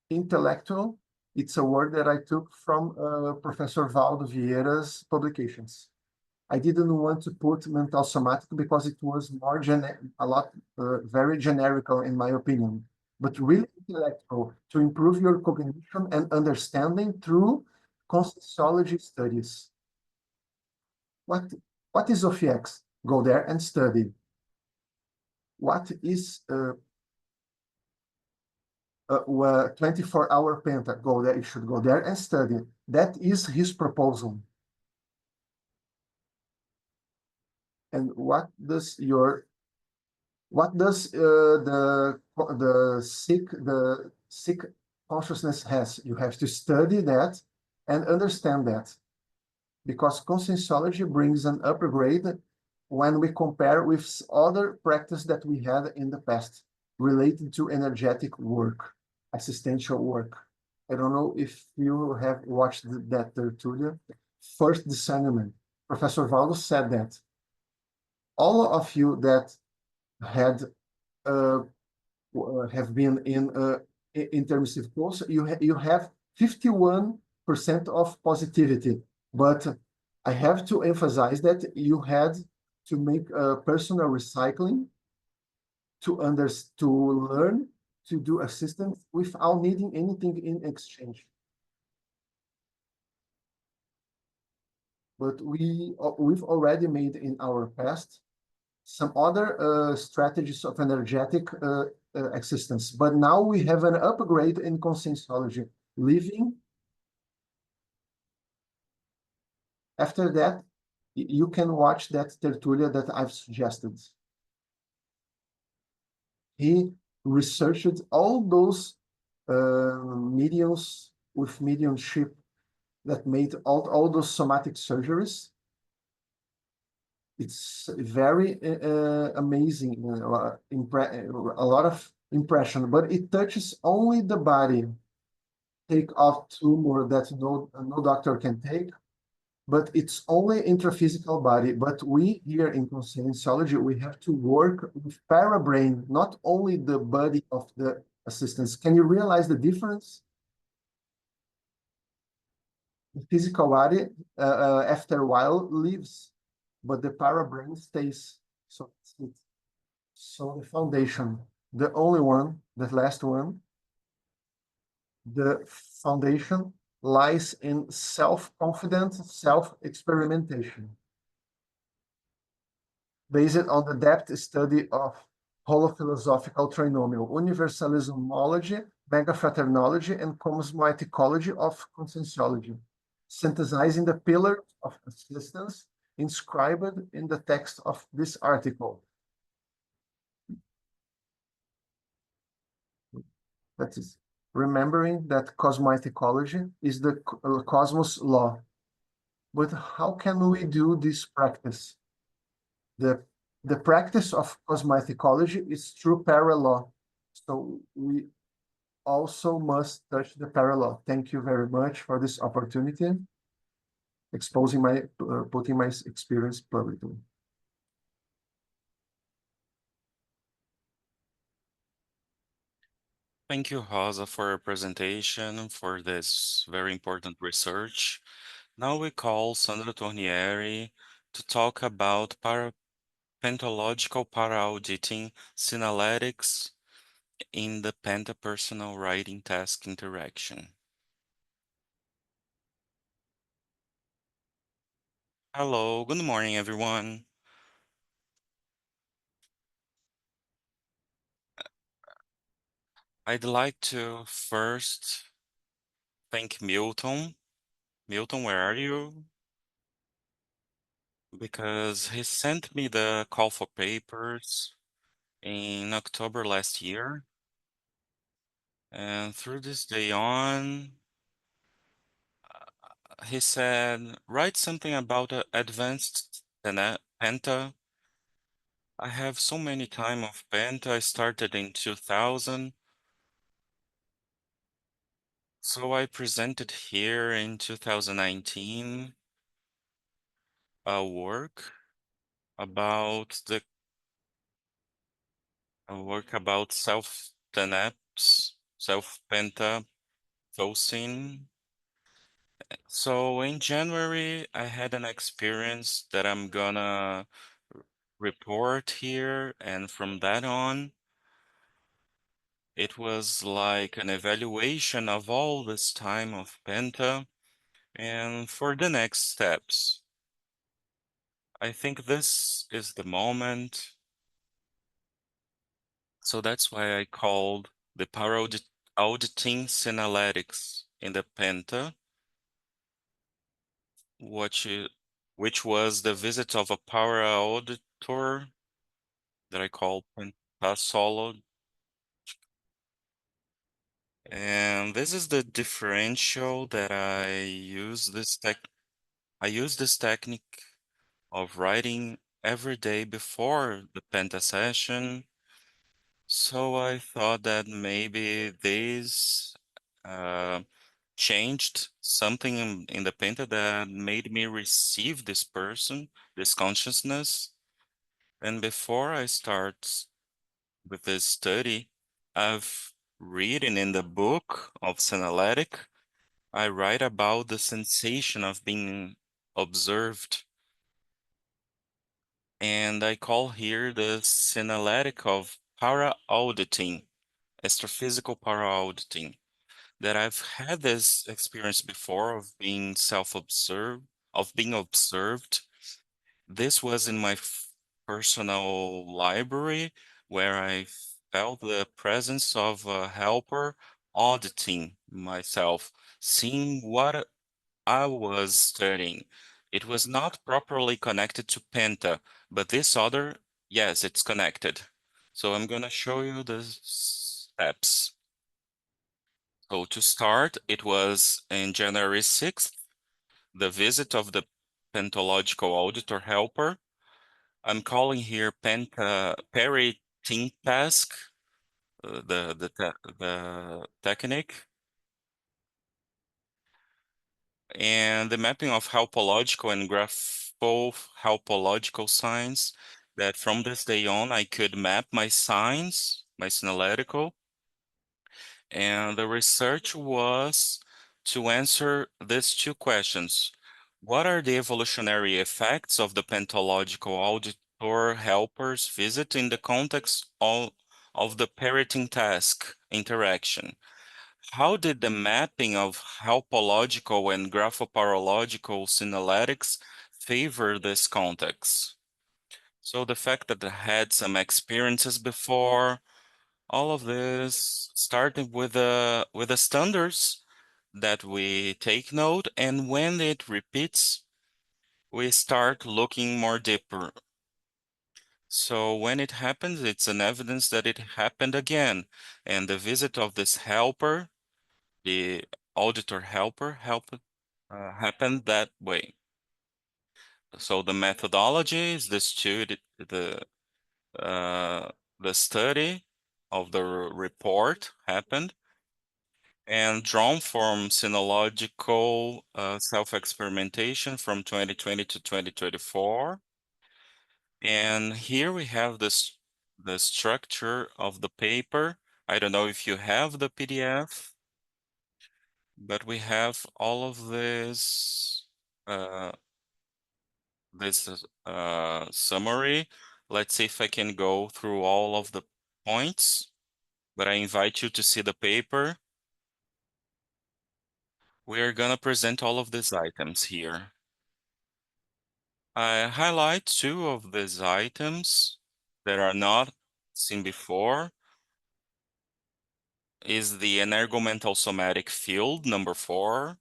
Intellectual, it's a word that I took from Professor Valdo Vieira's publications. I didn't want to put mental somatic because it was more very generical in my opinion, but really intellectual to improve your cognition and understanding through consciousology studies. What what is OFX? Go there and study. What is 24-hour penta? Go there. You should go there and study. That is his proposal. And what does the sick consciousness has? You have to study that and understand that, because conscienciology brings an upgrade when we compare with other practice that we had in the past related to energetic work, assistential work. I don't know if you have watched that tertulia. First discernment. Professor Valdo said that all of you that had uh, have been in intermissive course, you have 51% of positivity. But I have to emphasize that you had to make a personal recycling to learn to do assistance without needing anything in exchange. But we've already made in our past some other strategies of energetic existence. But now we have an upgrade in conscienciology, living. After that, you can watch that tertulia that I've suggested. He researched all those mediums with mediumship that made all those somatic surgeries. It's very amazing, a lot of impression, but it touches only the body. Take off tumor that no doctor can take, but it's only intraphysical body. But we here in conscienciology, we have to work with parabrain, not only the body of the assistants. Can you realize the difference? The physical body, after a while, leaves, but the parabrain stays. So that's it. So the foundation, the only one, the last one, the foundation lies in self-confident self-experimentation, based on the depth study of holophilosophical trinomial, universalismology, megafraternology, and cosmoethicology of conscienciology, synthesizing the pillars of existence inscribed in the text of this article. That is, remembering that cosmoethicology is the cosmos law. But how can we do this practice? The, the practice of cosmoethicology is through parallel. So we also must touch the parallel. Thank you very much for this opportunity, putting my experience publicly. Thank you, Rosa, for your presentation, for this very important research. Now we call Sandra Tornieri to talk about pentalogical para-auditing synaletics in the pentapersonal writing task interaction. Hello, good morning, everyone. I'd like to first thank Milton. Milton, where are you? Because he sent me the call for papers in October last year. And through this day on, he said, write something about advanced penta. I have so many time of penta. I started in 2000. So I presented here in 2019 a work about self-tenepes, self-penta, Thosin, So in January, I had an experience that I'm gonna report here, and from that on, it was like an evaluation of all this time of Penta and for the next steps. I think this is the moment. So that's why I called the auditing Synalytics in the Penta, which, which was the visit of a power auditor that I call Pentasolo. And this is the differential that I use this technique of writing every day before the Penta session. So I thought that maybe this uh, changed something in the Penta that made me receive this person, this consciousness. And before I start with this study, I've reading in the book of Sanalytic, I write about the sensation of being observed. And I call here the Sanalytic of para-auditing, astrophysical para-auditing, that I've had this experience before of being self-observed, of being observed. This was in my personal library where I felt the presence of a helper auditing myself, seeing what I was studying. It was not properly connected to Penta, but this other, yes, it's connected. So I'm gonna show you the steps. So to start, it was in January 6th, the visit of the pentological auditor helper. I'm calling here Perry Team Task, the technique, and the mapping of helpological and grapho helpological signs. That from this day on, I could map my signs, my synalectical, and the research was to answer these two questions. What are the evolutionary effects of the pentological auditor helper's visit in the context of the parroting task interaction? How did the mapping of helpological and graphoparological synaletics favor this context? So the fact that I had some experiences before, all of this starting with the standards that we take note, and when it repeats, we start looking more deeper. So when it happens, it's an evidence that it happened again. And the visit of this helper, the auditor helper, happened that way. So the methodology is uh, the study of the report happened and drawn from Synological self-experimentation from 2020 to 2024. And here we have the structure of the paper. I don't know if you have the PDF, but we have all of uh, this summary. Let's see if I can go through all of the points, but I invite you to see the paper. We are gonna present all of these items here. I highlight two of these items that are not seen before is the energomental somatic field number 4,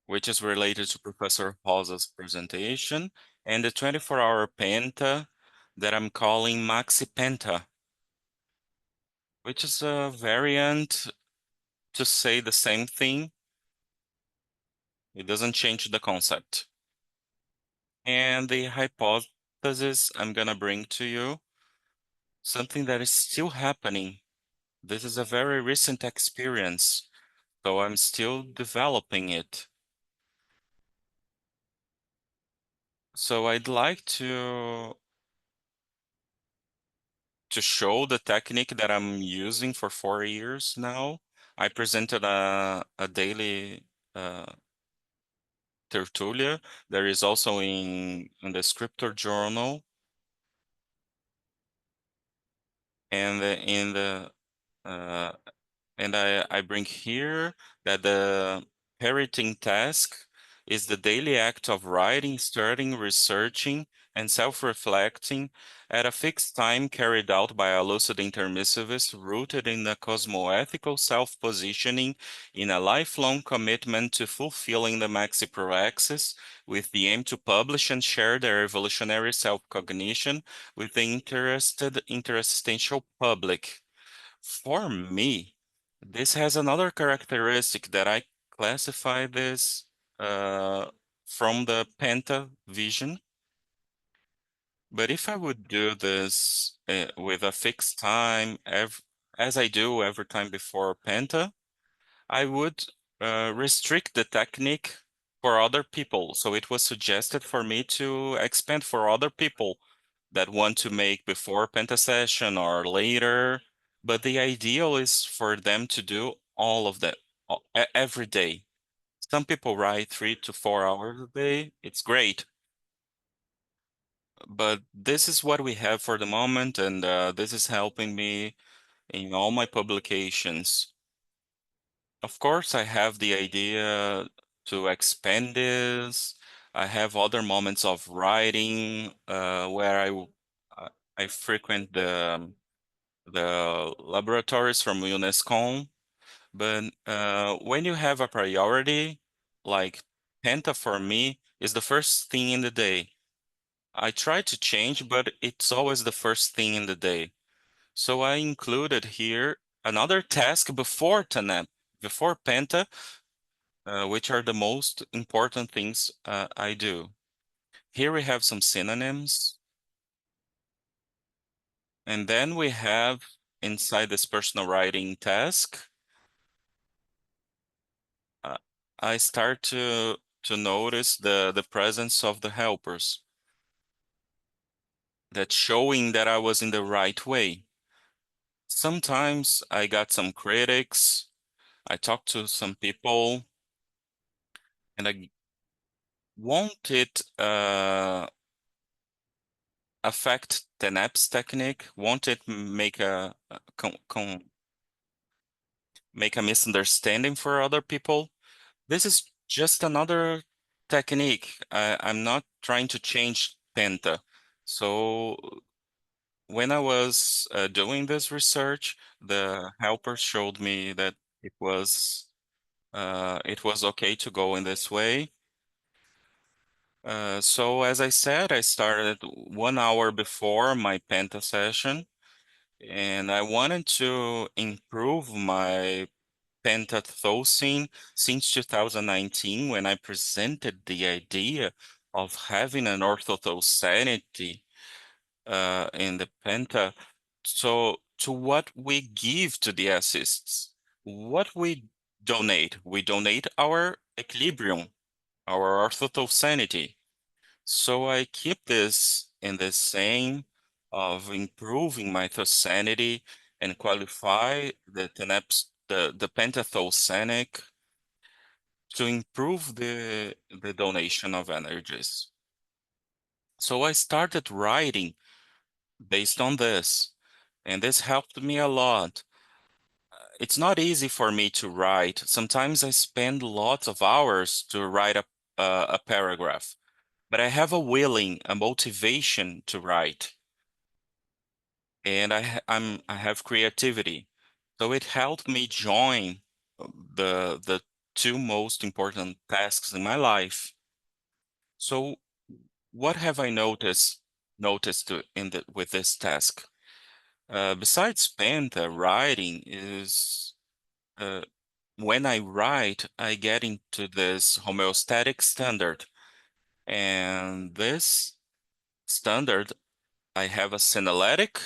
which is related to Professor Rosa's presentation, and the 24-hour penta that I'm calling maxi penta, which is a variant to say the same thing. It doesn't change the concept. And the hypothesis I'm gonna bring to you, something that is still happening. This is a very recent experience, so I'm still developing it. So I'd like to show the technique that I'm using for 4 years now. I presented a daily tertulia. There is also in the Scripture Journal and in the uh, and I bring here that the parenting task is the daily act of writing, studying, researching, and self-reflecting at a fixed time carried out by a lucid intermissivist rooted in a cosmoethical self-positioning in a lifelong commitment to fulfilling the maxi proaxis with the aim to publish and share their evolutionary self-cognition with the interested interstitial public. For me, this has another characteristic that I classify this uh, from the penta vision. But if I would do this with a fixed time, as I do every time before penta, I would restrict the technique for other people. So it was suggested for me to expand for other people that want to make before penta session or later. But the ideal is for them to do all of that every day. Some people write 3 to 4 hours a day. It's great. But this is what we have for the moment, and this is helping me in all my publications. Of course, I have the idea to expand this. I have other moments of writing where I frequent the laboratories from UNESCO. But when you have a priority, like Penta for me is the first thing in the day. I try to change, but it's always the first thing in the day. So I included here another task before Tenep, before Penta, which are the most important things I do. Here we have some synonyms, and then we have inside this personal writing task, uh, I start to notice the presence of the helpers, that showing that I was in the right way. Sometimes I got some critics, I talked to some people, and I won't it affect the NAPS technique? Won't it make make a misunderstanding for other people? This is just another technique. I'm not trying to change Penta. So when I was doing this research, the helper showed me that it was okay to go in this way. So as I said, I started 1 hour before my Penta session, and I wanted to improve my pentathlosing since 2019 when I presented the idea of having an orthothosity in the penta. So to what we give to the assists, what we donate our equilibrium, our orthothosity. So I keep this in the same of improving my thosanity and qualify the pentathlosanic to improve the donation of energies. So I started writing based on this, and this helped me a lot. It's not easy for me to write. Sometimes I spend lots of hours to write a paragraph, but I have a motivation to write, and I have creativity. So it helped me join the two most important tasks in my life. So what have I with this task? Besides Penta, writing is uh, when I write, I get into this homeostatic standard. And this standard, I have a senolytic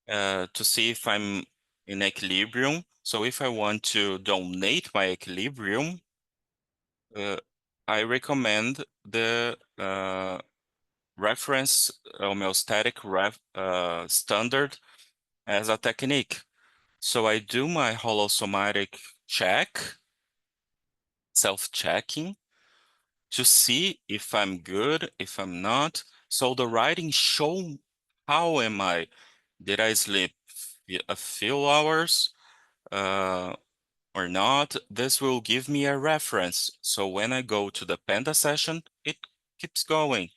to see if I'm in equilibrium. So if I want to donate my equilibrium, uh, I recommend the reference homeostatic standard as a technique. So I do my holosomatic check, self-checking, to see if I'm good, if I'm not. So the writing show how am I? Did I sleep a few hours or not? This will give me a reference. So when I go to the Penta session, it keeps going.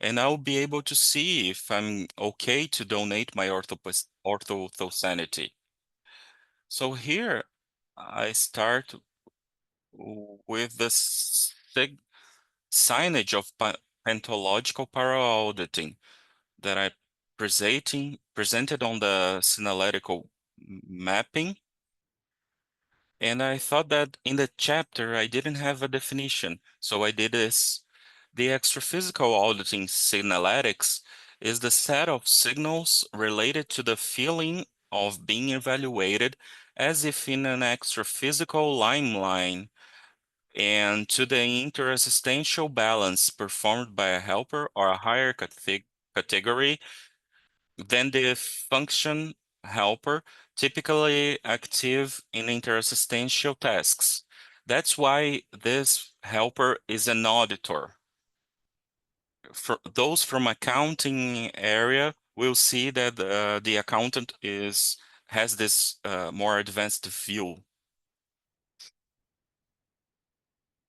And I'll be able to see if I'm okay to donate my orthosanity. So here I start with the signage of pentological parallel auditing that I presented on the synaletical mapping. And I thought that in the chapter I didn't have a definition. So I did this. The extraphysical auditing signaletics is the set of signals related to the feeling of being evaluated as if in an extraphysical line and to the interexistential balance performed by a helper or a higher category than the function helper, typically active in interexistential tasks. That's why this helper is an auditor. For those from accounting area will see that the accountant has this more advanced view.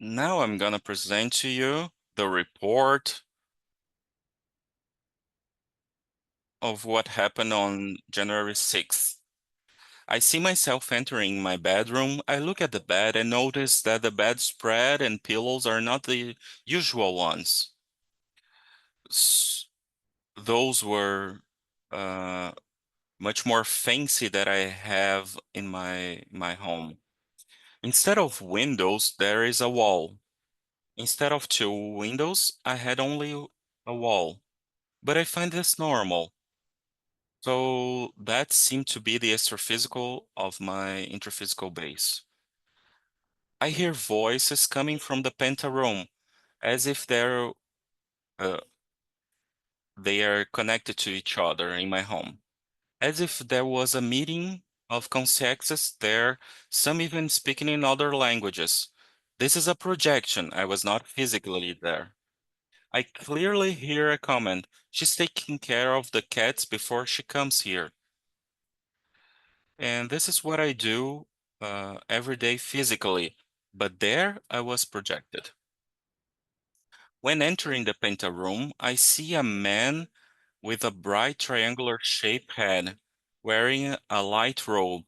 Now I'm gonna present to you the report of what happened on January 6th. I see myself entering my bedroom. I look at the bed and notice that the bedspread and pillows are not the usual ones. S Those were uh, much more fancy that I have in my home. Instead of windows, there is a wall. Instead of two windows, I had only a wall. But I find this normal. So that seemed to be the astrophysical of my intraphysical base. I hear voices coming from the penta room, as if uh, they are connected to each other in my home. As if there was a meeting of consciences there, some even speaking in other languages. This is a projection. I was not physically there. I clearly hear a comment. She's taking care of the cats before she comes here. And this is what I do every day physically, but there I was projected. When entering the Penta room, I see a man with a bright triangular shaped head, wearing a light robe.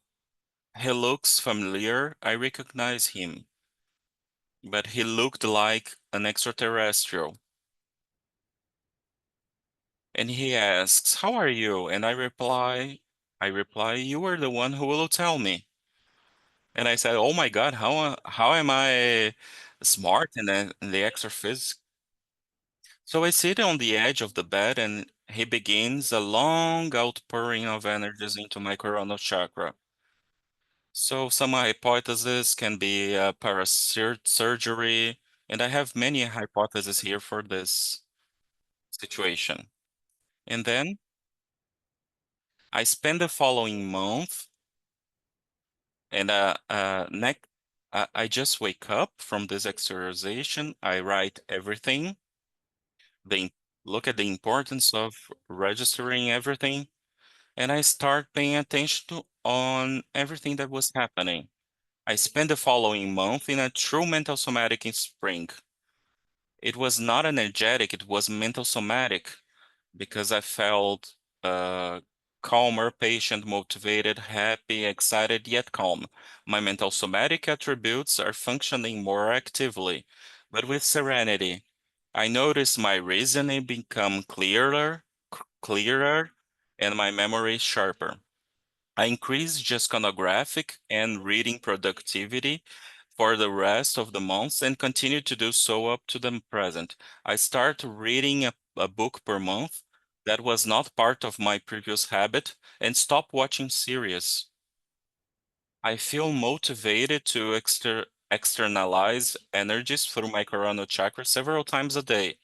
He looks familiar. I recognize him, but he looked like an extraterrestrial. And he asks, "How are you?" And I reply, "You are the one who will tell me." And I said, "Oh my God, how am I smart in the exorcism?" So I sit on the edge of the bed and he begins a long outpouring of energies into my coronal chakra. So some hypotheses can be surgery, and I have many hypotheses here for this situation. And then I spend the following month and I just wake up from this exercisation. I write everything. They look at the importance of registering everything, and I start paying attention on everything that was happening. I spent the following month in a true mental somatic in spring. It was not energetic, it was mental somatic because I felt calmer, patient, motivated, happy, excited, yet calm. My mental somatic attributes are functioning more actively, but with serenity. I notice my reasoning become clearer, and my memory sharper. I increased gestionographic and reading productivity for the rest of the months and continue to do so up to the present. I start reading a book per month. That was not part of my previous habit and stop watching series. I feel motivated to externalize energies through my coronal chakra several times a day.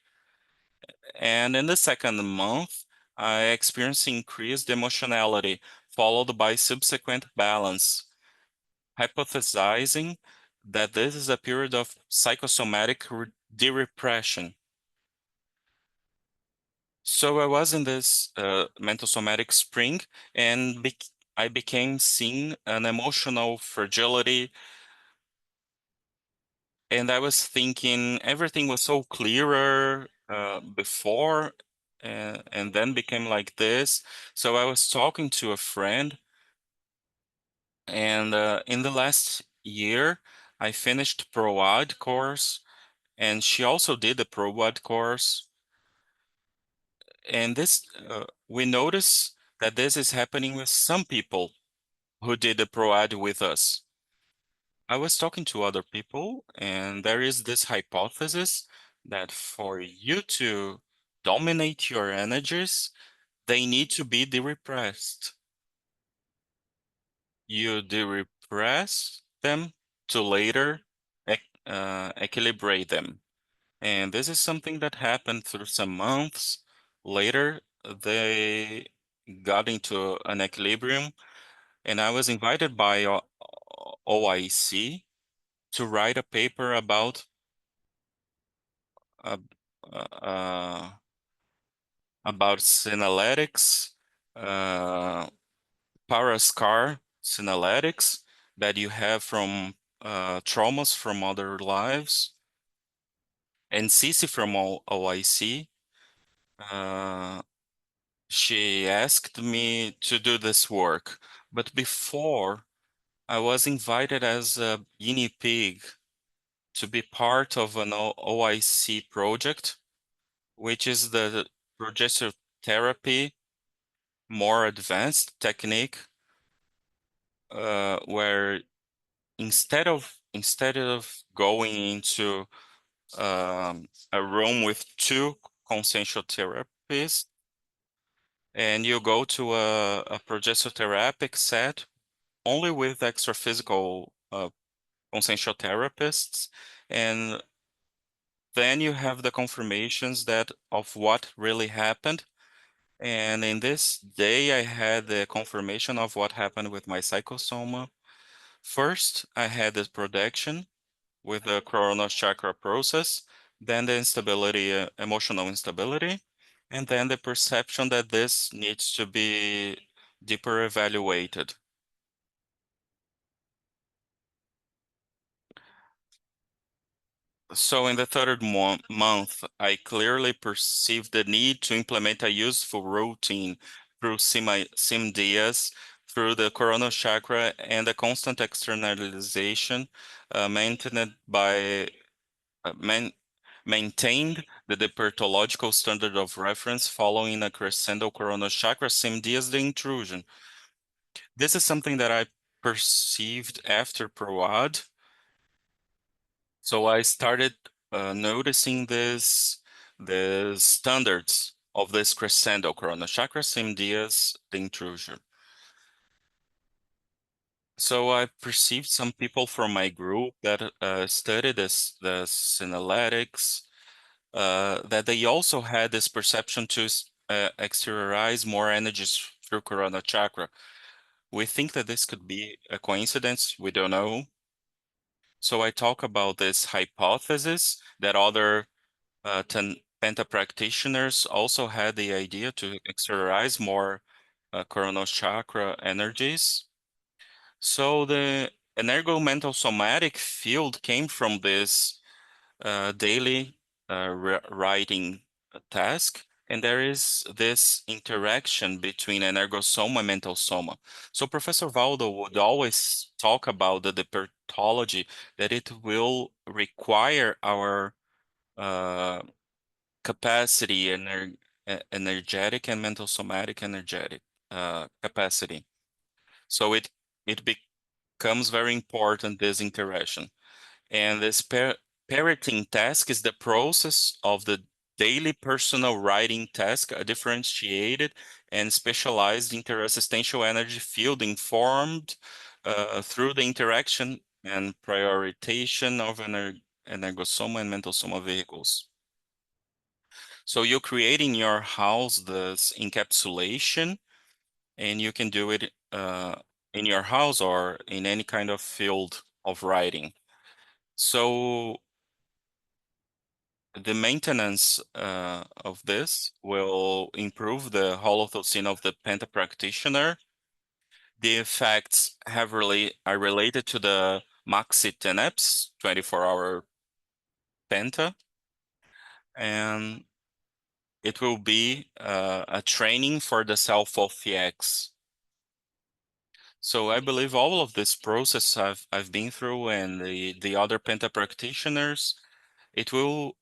And in the second month, I experience increased emotionality followed by subsequent balance, hypothesizing that this is a period of psychosomatic de-repression. So I was in this mental somatic spring, and I became seeing an emotional fragility, and I was thinking everything was so clearer before, and then became like this. So I was talking to a friend, and in the last year, I finished ProAd course, and she also did the ProAd course. And this, we notice that this is happening with some people who did the ProAd with us. I was talking to other people, and there is this hypothesis that for you to dominate your energies, they need to be de-repressed. You de-repress them to later equilibrate them. And this is something that happened through some months. Later, they got into an equilibrium, and I was invited by OIC to write a paper uh, uh, about synaletics, uh, parascar synaletics that you have from traumas from other lives, and Cici from OIC. She asked me to do this work, but before I was invited as a guinea pig to be part of an OIC project, which is the progesterone therapy, more advanced technique, where instead of going into a room with two consensual therapists, and you go to a progestotherapeutic set only with extraphysical consensual therapists, and then you have the confirmations that of what really happened. And in this day, I had the confirmation of what happened with my psychosoma. First, I had the projection with the coronal chakra process, then the instability, emotional instability, and then the perception that this needs to be deeper evaluated. So in the third month, I clearly perceived the need to implement a useful routine through sim dias, through the coronal chakra, and the constant externalization maintained by man, maintained the depertological standard of reference following a crescendo coronal chakra sim dias the intrusion. This is something that I perceived after ProAd. So I started noticing the standards of this crescendo corona chakra same dias the intrusion. So I perceived some people from my group that studied the synaletics, that they also had this perception to exteriorize more energies through corona chakra. We think that this could be a coincidence. We don't know. So I talk about this hypothesis that other Penta practitioners also had the idea to exteriorize more coronal chakra energies. So the energomental somatic field came from this daily writing task, and there is this interaction between energosoma and mental soma. So Professor Valdo would always talk about the depertology, that it will require our capacity, energetic and mental somatic energetic capacity. So it becomes very important, this interaction. And this parroting task is the process of the daily personal writing task, a differentiated and specialized interassistential energy field informed through the interaction and prioritization of energosoma and mental soma vehicles. So you create in your house this encapsulation, and you can do it in your house or in any kind of field of writing. So the maintenance of this will improve the holothucine of the penta practitioner. The effects are related to the maxi Tenepes 24-hour penta, and it will be a training for the self of CEAEC. So I believe all of this process I've been through and the other penta practitioners, it will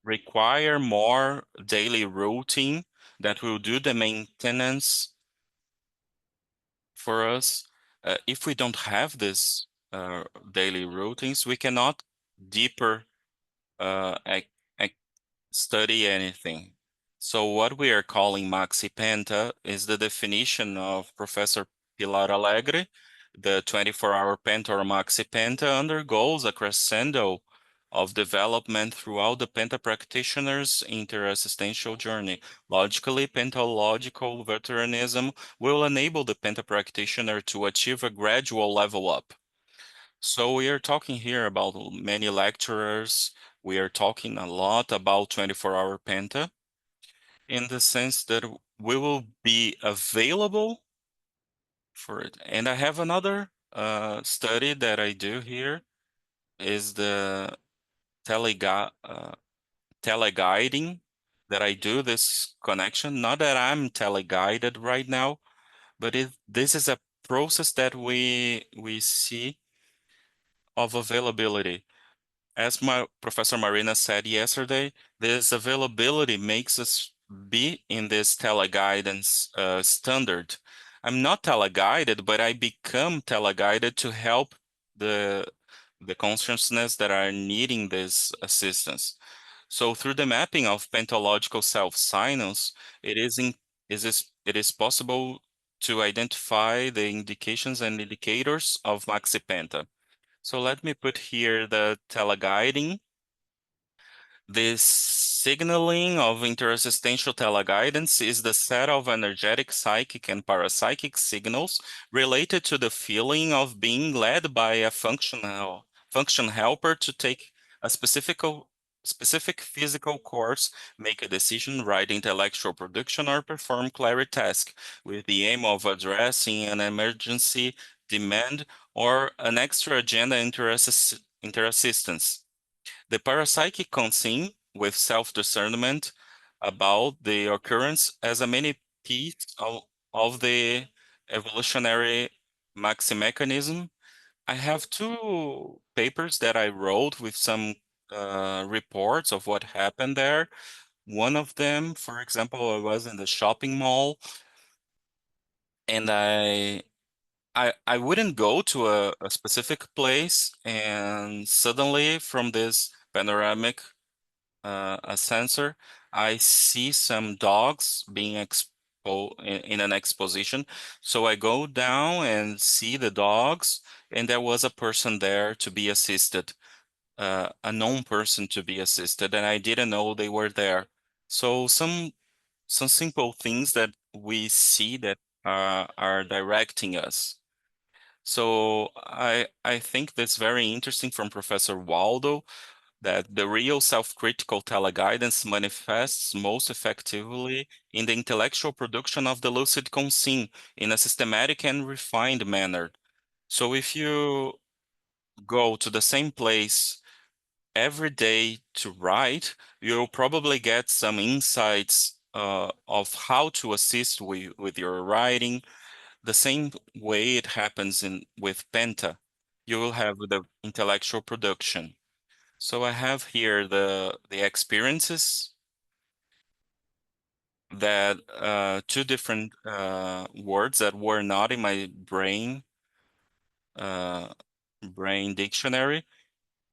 require more daily routine that will do the maintenance for us. If we don't have this daily routines, we cannot deeper uh, ac- ac- study anything. So what we are calling Maxi Penta is the definition of Professor Pilar Alegre. The 24-hour Penta or Maxi Penta undergoes a crescendo of development throughout the Penta practitioner's interassistincial journey. Logically, pentalogical veteranism will enable the Penta practitioner to achieve a gradual level up. So we are talking here about many lecturers. We are talking a lot about 24-hour Penta in the sense that we will be available for it. And I have another study that I do here is the teleguiding that I do this connection. Not that I'm teleguided right now, but this is a process that we see of availability. As my Professor Marina said yesterday, this availability makes us be in this teleguidance standard. I'm not teleguided, but I become teleguided to help the the consciousness that are needing this assistance. So through the mapping of pentalogical self-signals, it is possible to identify the indications and indicators of maxipenta. So let me put here the teleguiding. This signaling of interexistential teleguidance is the set of energetic psychic and parapsychic signals related to the feeling of being led by a function helper to take a specific physical course, make a decision, write intellectual production, or perform clarity task with the aim of addressing an emergency demand or an extra agenda interassistance. The parapsychic concern with self-discernment about the occurrence as a mini piece of the evolutionary maxi mechanism. I have two papers that I wrote with some reports of what happened there. One of them, for example, I was in the shopping mall and I wouldn't go to a specific place and suddenly from this panoramic a sensor, I see some dogs being in an exposition. So I go down and see the dogs, and there was a person there to be assisted, a known person to be assisted, and I didn't know they were there. So some simple things that we see that are directing us. So I think that's very interesting from Professor Waldo that the real self-critical teleguidance manifests most effectively in the intellectual production of the lucid conscience in a systematic and refined manner. So if you go to the same place every day to write, you'll probably get some insights of how to assist with your writing, the same way it happens with Penta. You will have the intellectual production. So I have here the experiences that two different words that were not in my uh, brain dictionary.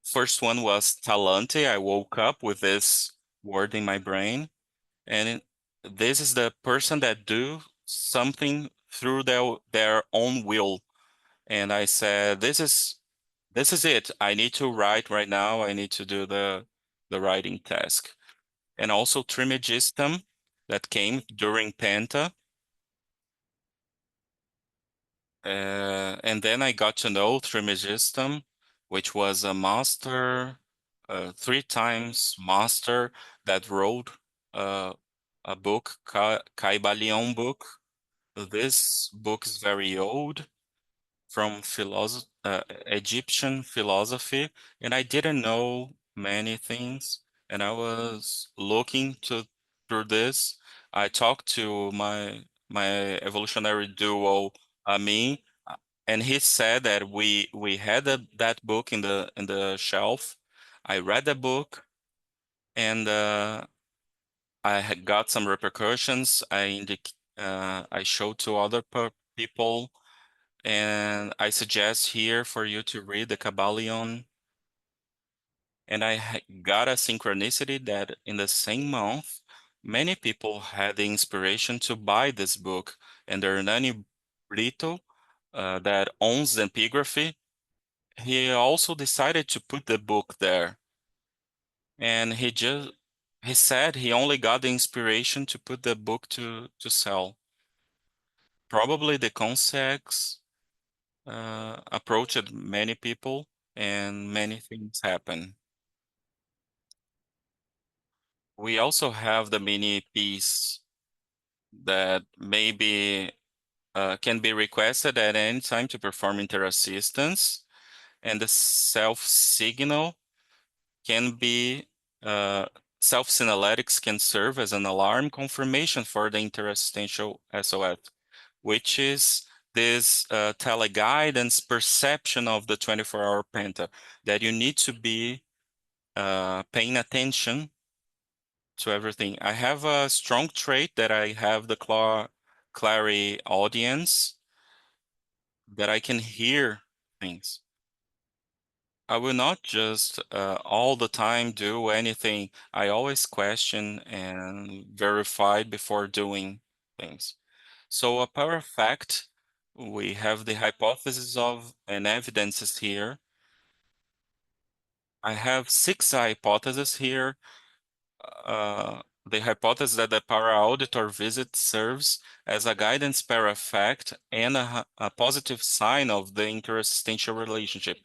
First one was talante. I woke up with this word in my brain, and this is the person that do something through their own will. And I said, this is it. I need to write right now. I need to do the writing task. And also Trimegistum that came during Penta. And then I got to know Trismegistum, which was a master, 3 times master that wrote a book, Kaibalion book. This book is very old, from Egyptian philosophy, and I didn't know many things. And I was looking to through this. I talked to my evolutionary duo, Amin, and he said that we had that book in the shelf. I read the book, and I had got some repercussions. I showed to other people, and I suggest here for you to read the Kabbalion. And got a synchronicity that in the same month, many people had the inspiration to buy this book. And Hernani Brito, that owns the epigraphy, he also decided to put the book there. And he said he only got the inspiration to put the book to sell. Probably the consex approached many people, and many things happen. We also have the mini piece that maybe can be requested at any time to perform interassistance, and the self signal can be uh, self synaletics can serve as an alarm confirmation for the interassistential SOS, which is this teleguidance perception of the 24-hour penta that you need to be paying attention to everything. I have a strong trait that I have the clary audience, that I can hear things. I will not just all the time do anything. I always question and verify before doing things. So a power fact, we have the hypothesis of and evidences here. I have 6 hypotheses here. The hypothesis that the para-auditor visit serves as a guidance para fact and a positive sign of the interessential relationship,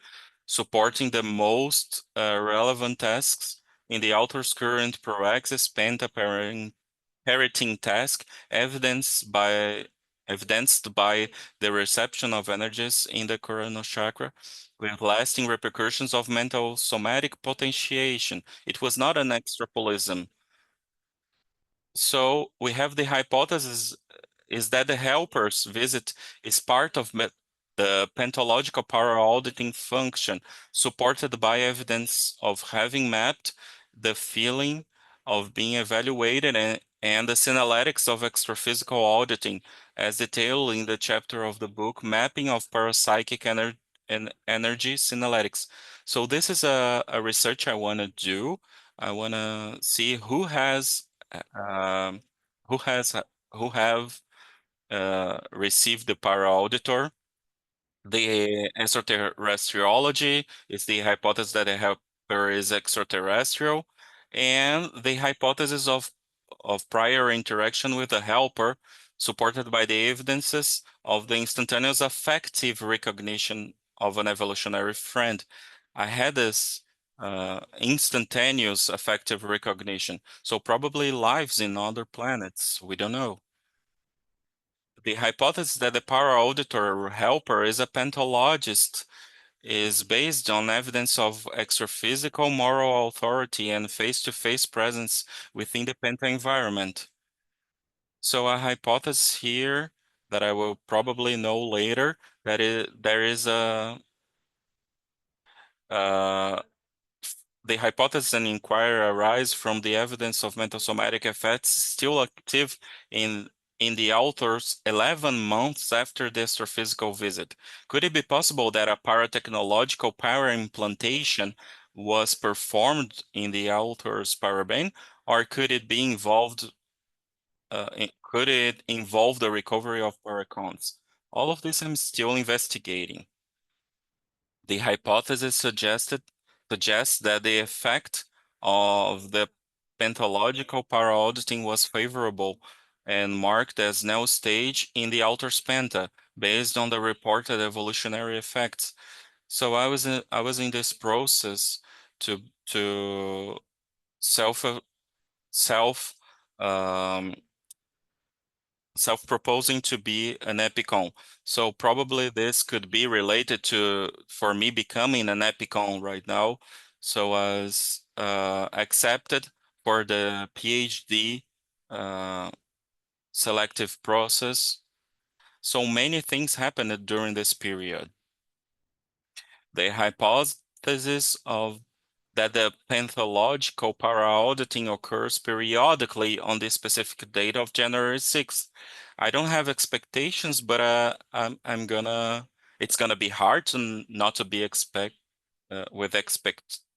supporting the most relevant tasks in the author's current proaxis parroting task, evidenced by the reception of energies in the coronal chakra with lasting repercussions of mental somatic potentiation. It was not an extrapolism. So we have the hypothesis is that the helper's visit is part of the pentological power auditing function, supported by evidence of having mapped the feeling of being evaluated and the synaletics of extraphysical auditing, as detailed in the chapter of the book, Mapping of Parapsychic and Energy Synaletics. So this is a research I want to do. I want to see um, who has who have received the para auditor. The extraterrestriology is the hypothesis that a helper is extraterrestrial, and the hypothesis of prior interaction with the helper, supported by the evidences of the instantaneous affective recognition of an evolutionary friend. I had this instantaneous affective recognition, so probably lives in other planets. We don't know. The hypothesis that the power auditor or helper is a pentologist is based on evidence of extraphysical moral authority and face-to-face presence within the penta environment. So a hypothesis here that I will probably know later, that there is uh, the hypothesis and inquiry arise from the evidence of mental somatic effects still active in the author's 11 months after the astrophysical visit. Could it be possible that a paratechnological power implantation was performed in the author's parabrain, or could it be involved? Could it involve the recovery of paracons? All of this I'm still investigating. The hypothesis suggests that the effect of the pentalogical para-auditing was favorable and marked as null stage in the outer spenta, based on the reported evolutionary effects. So I was in this process to self self um, self-proposing to be an epicon. So probably this could be related to for me becoming an epicon right now. So I was accepted for the PhD uh, selective process. So many things happened during this period. The hypothesis of that the pathological para-auditing occurs periodically on the specific date of January 6th. I don't have expectations, but it's gonna be hard to not to be with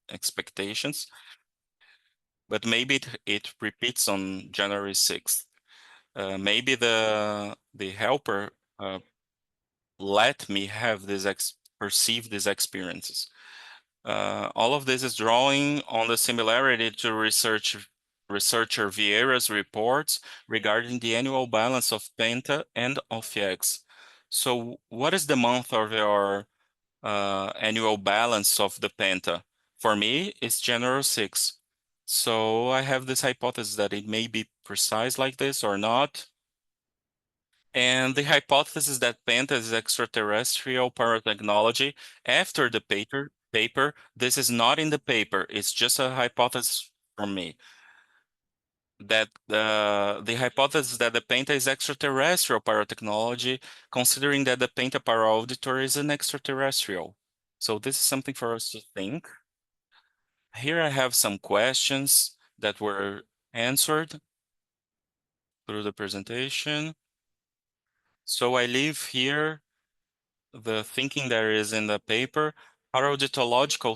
expectations, but maybe it repeats on January 6th. Maybe the helper let me have perceive these experiences. All of this is drawing on the similarity to researcher Vieira's reports regarding the annual balance of Penta and of FX. So what is the month of your annual balance of the Penta? For me, it's January 6th. So I have this hypothesis that it may be precise like this or not. And the hypothesis that Penta is extraterrestrial paratechnology after the paper, this is not in the paper. It's just a hypothesis from me. That the hypothesis that the Penta is extraterrestrial paratechnology, considering that the Penta para-auditor is an extraterrestrial. So this is something for us to think. Here I have some questions that were answered through the presentation. So I leave here the thinking that is in the paper. Parauditological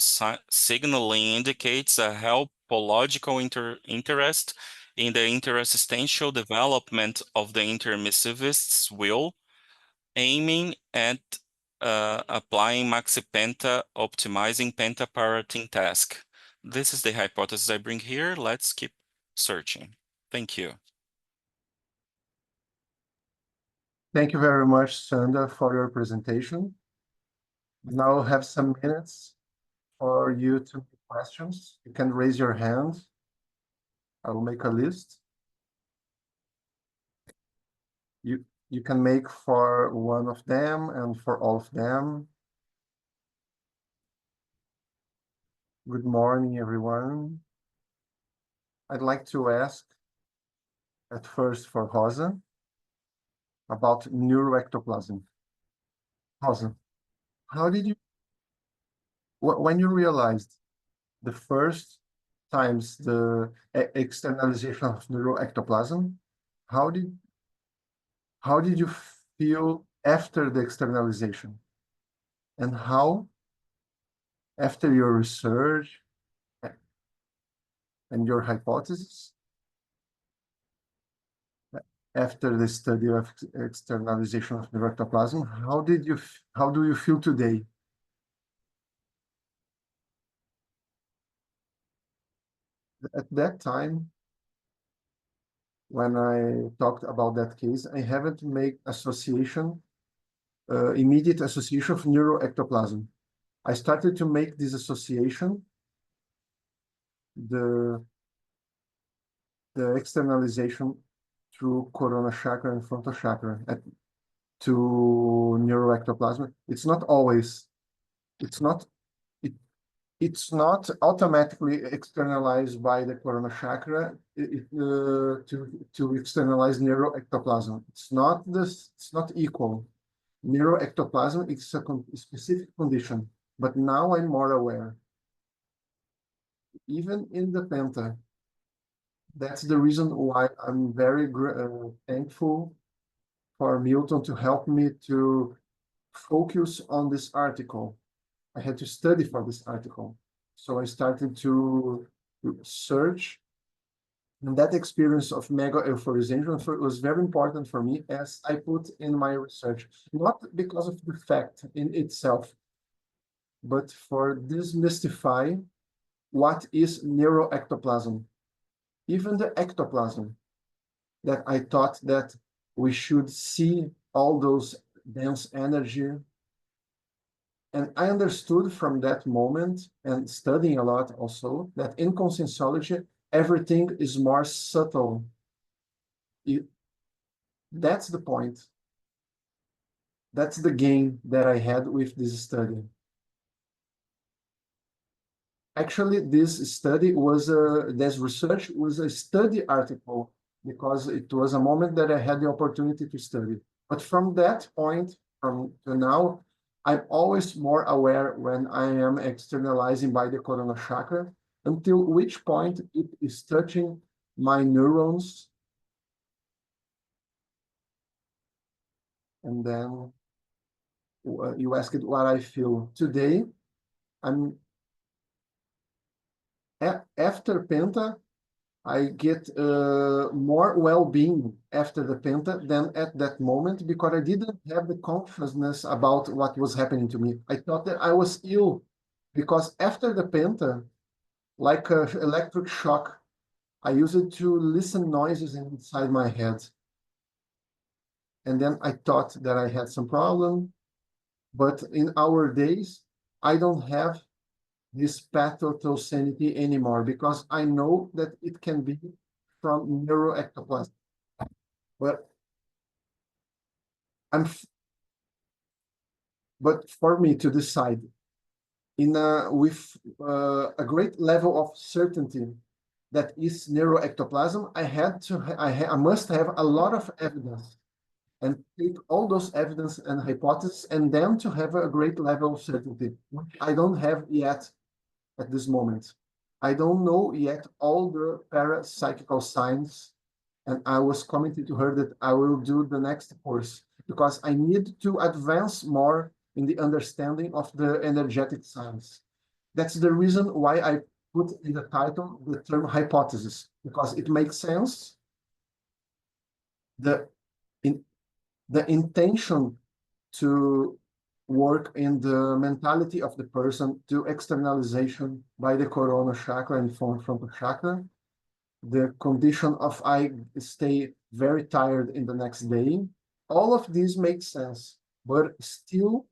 signaling indicates a helpological interest in the interstitial development of the intermissivist's will, aiming at applying maxipenta, optimizing pentaparating task. This is the hypothesis I bring here. Let's keep searching. Thank you. Thank you very much, Sandra, for your presentation. Now I'll have some minutes for you to make questions. You can raise your hand. I will make a list. You can make for one of them and for all of them. Good morning, everyone. I'd like to ask at first for Rosa about neuroectoplasm. Rosa, how did you, when you realized the first times the externalization of neuroectoplasm, how did you feel after the externalization? And how, after your research and your hypothesis, after the study of externalization of neuroectoplasm, how do you feel today? At that time, when I talked about that case, I haven't made association, immediate association of neuroectoplasm. I started to make this association, the externalization through corona chakra and frontal chakra to neuroectoplasm. It's not always, it's not it's not automatically externalized by the corona chakra to externalize neuroectoplasm. It's not this. It's not equal. Neuroectoplasm is a specific condition, but now I'm more aware. Even in the penta, that's the reason why I'm very thankful for Milton to help me to focus on this article. I had to study for this article. So I started to search. And that experience of mega euphorization was very important for me, as I put in my research, not because of the fact in itself, but for demystify what is neuroectoplasm. Even the ectoplasm, that I thought that we should see all those dense energy. And I understood from that moment and studying a lot also that in conscienciology, everything is more subtle. It, that's the point. That's the gain that I had with this study. Actually, this research was a study article because it was a moment that I had the opportunity to study. But from that point, from to now, I'm always more aware when I am externalizing by the corona chakra, until which point it is touching my neurons. And then you asked what I feel today. I'm after Penta, I get more well-being after the Penta than at that moment because I didn't have the consciousness about what was happening to me. I thought that I was ill because after the Penta, like an electric shock, I used to listen noises inside my head. And then I thought that I had some problem. But in our days, I don't have this pathogenic anymore because I know that it can be from neuroectoplasm. But I'm, but for me to decide with a great level of certainty that is neuroectoplasm, I must have a lot of evidence and take all those evidence and hypotheses and then to have a great level of certainty. I don't have yet at this moment. I don't know yet all the parapsychical signs, and I was commenting to her that I will do the next course because I need to advance more in the understanding of the energetic science. That's the reason why I put in the title the term hypothesis, because it makes sense. The in the intention to work in the mentality of the person to externalization by the corona chakra and frontal chakra, the condition of I stay very tired in the next day. All of these make sense, but still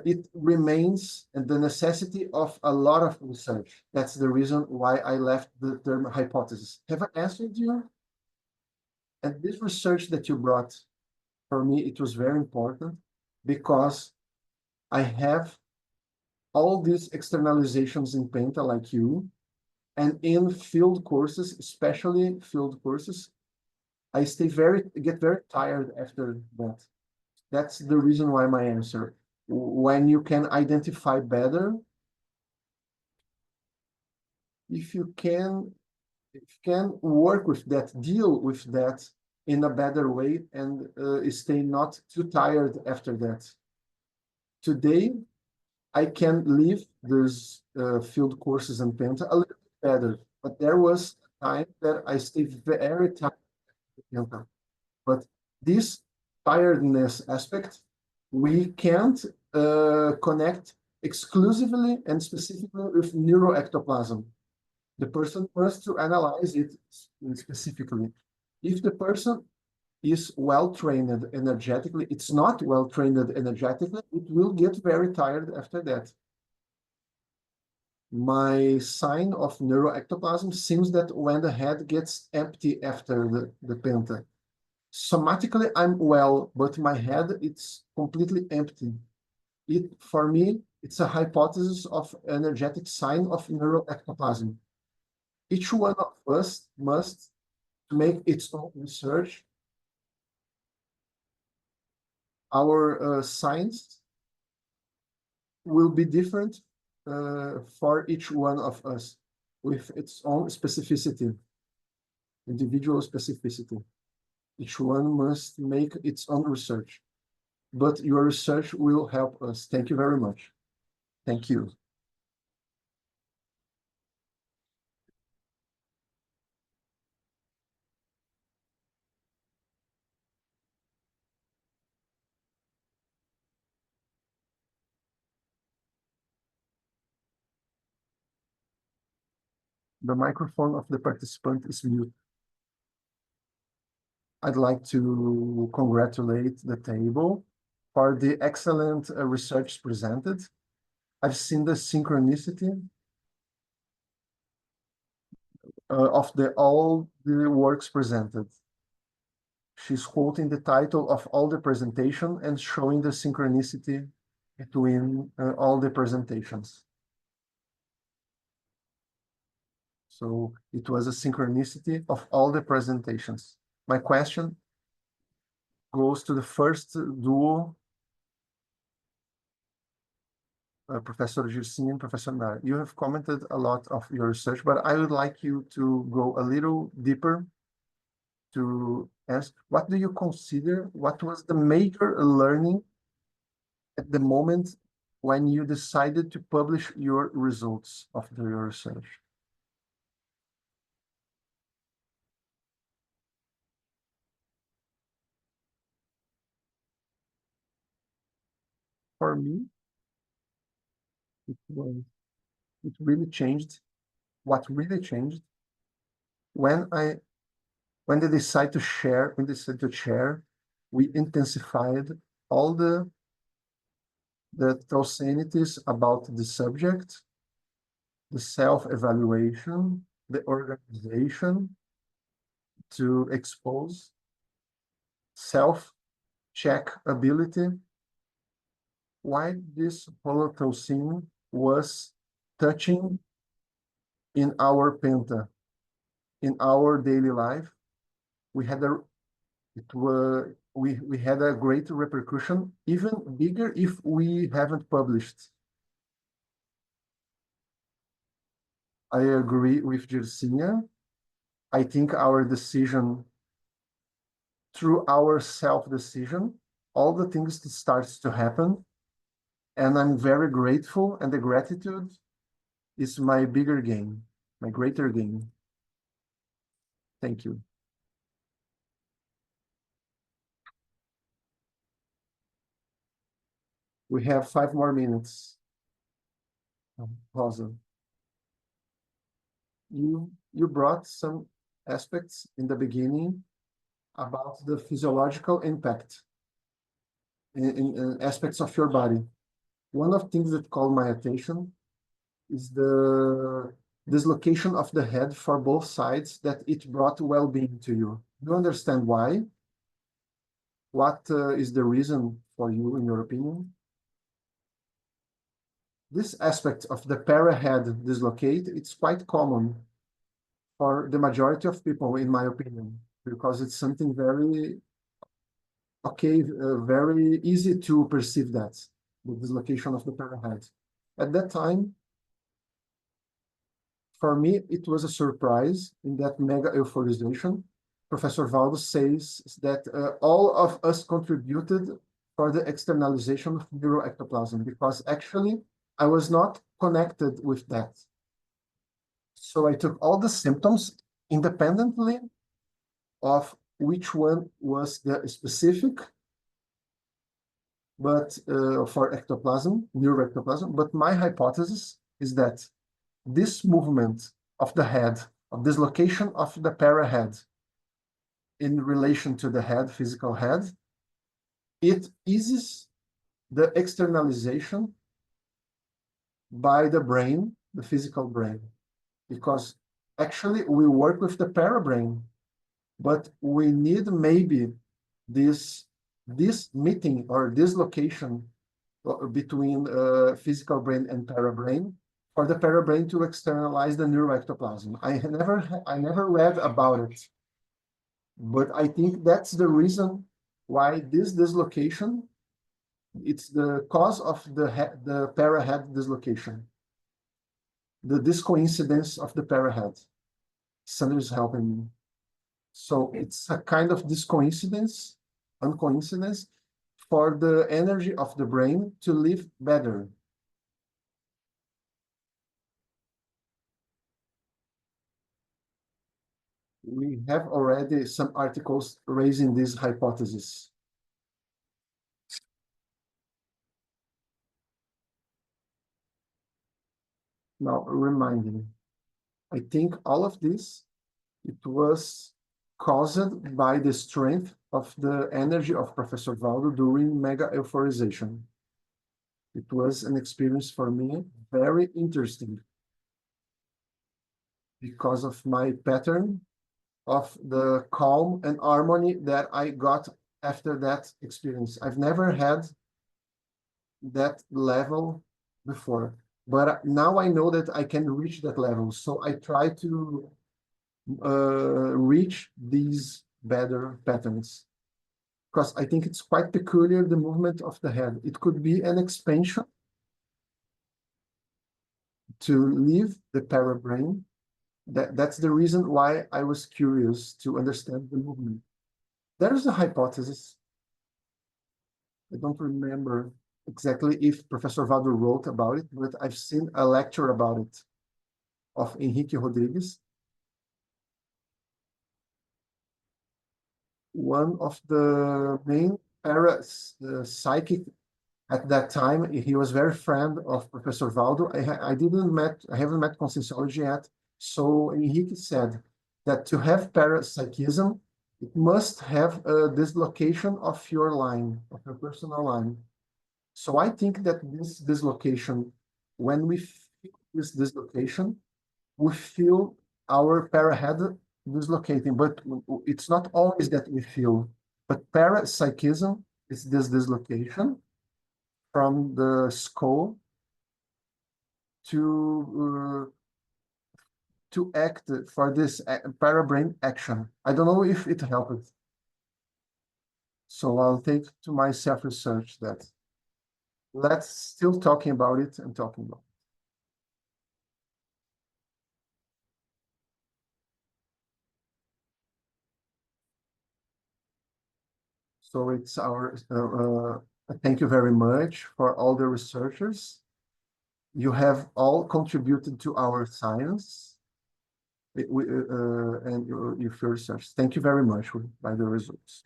it remains the necessity of a lot of research. That's the reason why I left the term hypothesis. Have I answered you? And this research that you brought, for me, it was very important because I have all these externalizations in Penta like you, and in field courses, especially field courses, I get very tired after that. That's the reason why my answer. When you can identify better, if you can, if you can work with that, deal with that in a better way, and stay not too tired after that. Today, I can leave those field courses and Penta a little bit better, but there was a time that I stayed very tired with Penta. But this tiredness aspect, we can't connect exclusively and specifically with neuroectoplasm. The person must to analyze it specifically. If the person is well trained energetically, it's not well trained energetically, it will get very tired after that. My sign of neuroectoplasm seems that when the head gets empty after the penta. Somatically, I'm well, but my head, it's completely empty. For me, it's a hypothesis of energetic sign of neuroectoplasm. Each one of us must make its own research. Our science will be different for each one of us with its own specificity, individual specificity. Each one must make its own research, but your research will help us. Thank you very much. Thank you. The microphone of the participant is mute. I'd like to congratulate the table for the excellent research presented. I've seen the synchronicity of all the works presented. She's quoting the title of all the presentation and showing the synchronicity between all the presentations. So it was a synchronicity of all the presentations. My question goes to the first duo, Professor Girsin and Professor Nair. You have commented a lot of your research, but I would like you to go a little deeper to ask, what do you consider, what was the major learning at the moment when you decided to publish your results of your research? For me, it was, it really changed. What really changed when they decide to share, we intensified all the docenities about the subject, the self-evaluation, the organization, to expose self-check ability, why this holotocene was touching in our penta, in our daily life. We had we had a great repercussion, even bigger if we haven't published. I agree with Jersinia. I think our decision, through our self-decision, all the things that starts to happen, and I'm very grateful, and the gratitude is my bigger gain, my greater gain. Thank you. We have 5 more minutes. Rosa, you brought some aspects in the beginning about the physiological impact in aspects of your body. One of the things that called my attention is the dislocation of the head for both sides, that it brought well-being to you. Do you understand why? What is the reason for you, in your opinion? This aspect of the para-head dislocate, it's quite common for the majority of people, in my opinion, because it's something very, okay, very easy to perceive that, the dislocation of the para-head. At that time, for me, it was a surprise in that mega euphorization. Professor Valdo says that all of us contributed for the externalization of neuroectoplasm, because actually I was not connected with that. So I took all the symptoms independently of which one was the specific, but for ectoplasm, neuroectoplasm. But my hypothesis is that this movement of the head, of dislocation of the para-head in relation to the head, physical head, it eases the externalization by the brain, the physical brain, because actually we work with the para-brain, but we need maybe this meeting or dislocation between physical brain and para-brain, for the para-brain to externalize the neuroectoplasm. I never read about it, but I think that's the reason why this dislocation, it's the cause of the para-head dislocation, the discoincidence of the para-head. Sandra is helping me. So it's a kind of discoincidence, uncoincidence, for the energy of the brain to live better. We have already some articles raising this hypothesis. Now, reminding, I think all of this, it was caused by the strength of the energy of Professor Valdo during mega euphorization. It was an experience for me very interesting because of my pattern of the calm and harmony that I got after that experience. I've never had that level before, but now I know that I can reach that level. So I try to reach these better patterns because I think it's quite peculiar, the movement of the head. It could be an expansion to leave the parabrain. That's the reason why I was curious to understand the movement. There is a hypothesis. I don't remember exactly if Professor Valdo wrote about it, but I've seen a lecture about it of Henrique Rodrigues. One of the main psychic at that time, he was very friend of Professor Valdo. I haven't met Conscienciology yet. So Henrique said that to have parapsychism, it must have a dislocation of your line, of your personal line. So I think that this dislocation, when we feel this dislocation, we feel our parahead dislocating, but it's not always that we feel. But parapsychism is this dislocation from the skull to act for this parabrain action. I don't know if it helped. So I'll take to my self-research that. Let's still talking about it and talking about it. So it's our, thank you very much for all the researchers. You have all contributed to our science and your research. Thank you very much by the results.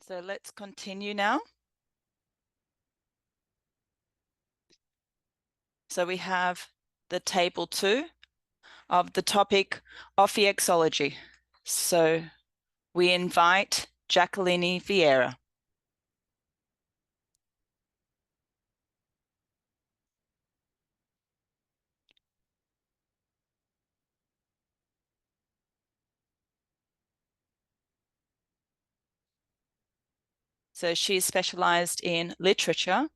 So let's continue now. So we have the table 2 of the topic Ophiexology. So we invite Jacqueline Vieira. So she's specialized in literature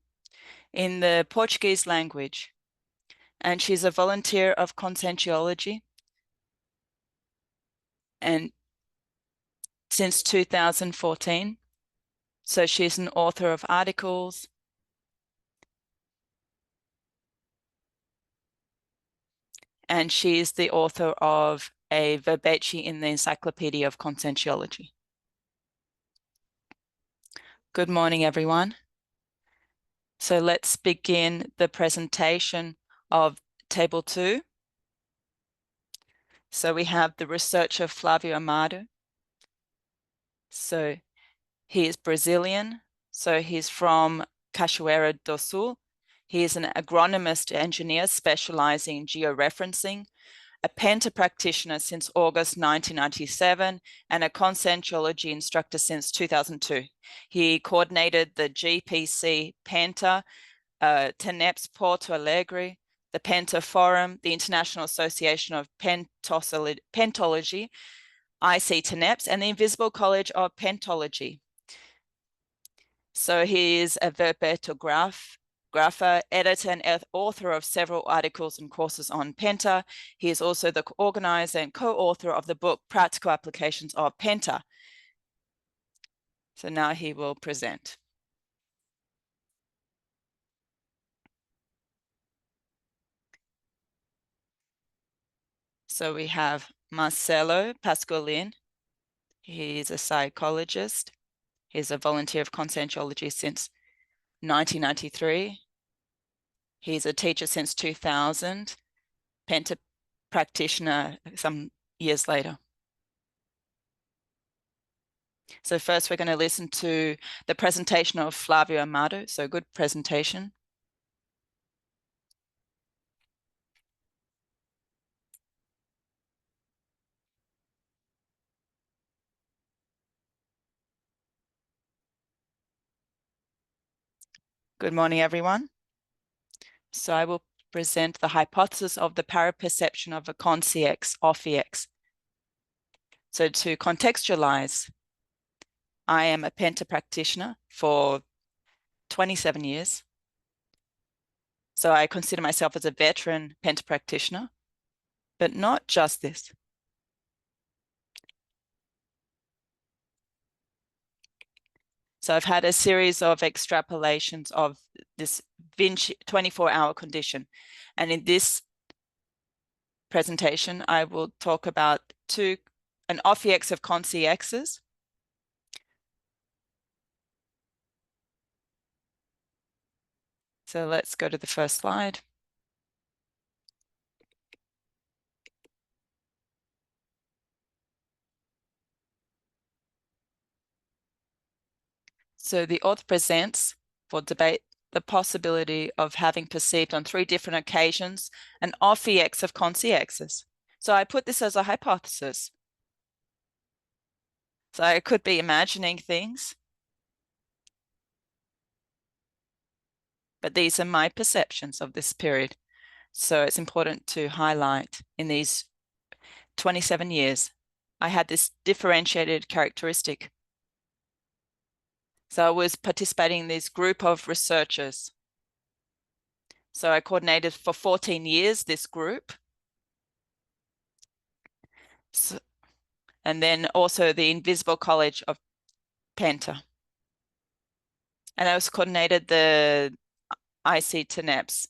in the Portuguese language, and she's a volunteer of Conscienciology, and since 2014. So she's an author of articles, and she's the author of a verbete in the Encyclopedia of Conscienciology. Good morning, everyone. So let's begin the presentation of Table 2. So we have the researcher Flávio Amado. So he is Brazilian. So he's from Cachoeira do Sul. He is an agronomist engineer specializing in georeferencing, a Penta practitioner since August 1997, and a Conscienciology instructor since 2002. He coordinated the GPC Penta, Tenepes Porto Alegre, the Penta Forum, the International Association of Pentology, IC Tenepes, and the Invisible College of Pentology. So he is a verbetographer, editor, and author of several articles and courses on Penta. He is also the organizer and co-author of the book Practical Applications of Penta. So now he will present. So we have Marcelo Pascolin. He's a psychologist. He's a volunteer of Conscienciology since 1993. He's a teacher since 2000, Penta practitioner some years later. So first we're going to listen to the presentation of Flavio Amado. So good presentation. Good morning, everyone. So I will present the hypothesis of the paraperception of a con-CX off EX. So to contextualize, I am a penta practitioner for 27 years. So I consider myself as a veteran penta practitioner, but not just this. So I've had a series of extrapolations of this Vinci 24-hour condition. And in this presentation, I will talk about an off EX of con-CXs. So let's go to the first slide. So the author presents for debate the possibility of having perceived on 3 different occasions an off EX of con-CXs. So I put this as a hypothesis. So I could be imagining things, but these are my perceptions of this period. So it's important to highlight in these 27 years, I had this differentiated characteristic. So I was participating in this group of researchers. So I coordinated for 14 years this group. So, and then also the Invisible College of Penta. And I was coordinated the IC Tenepes.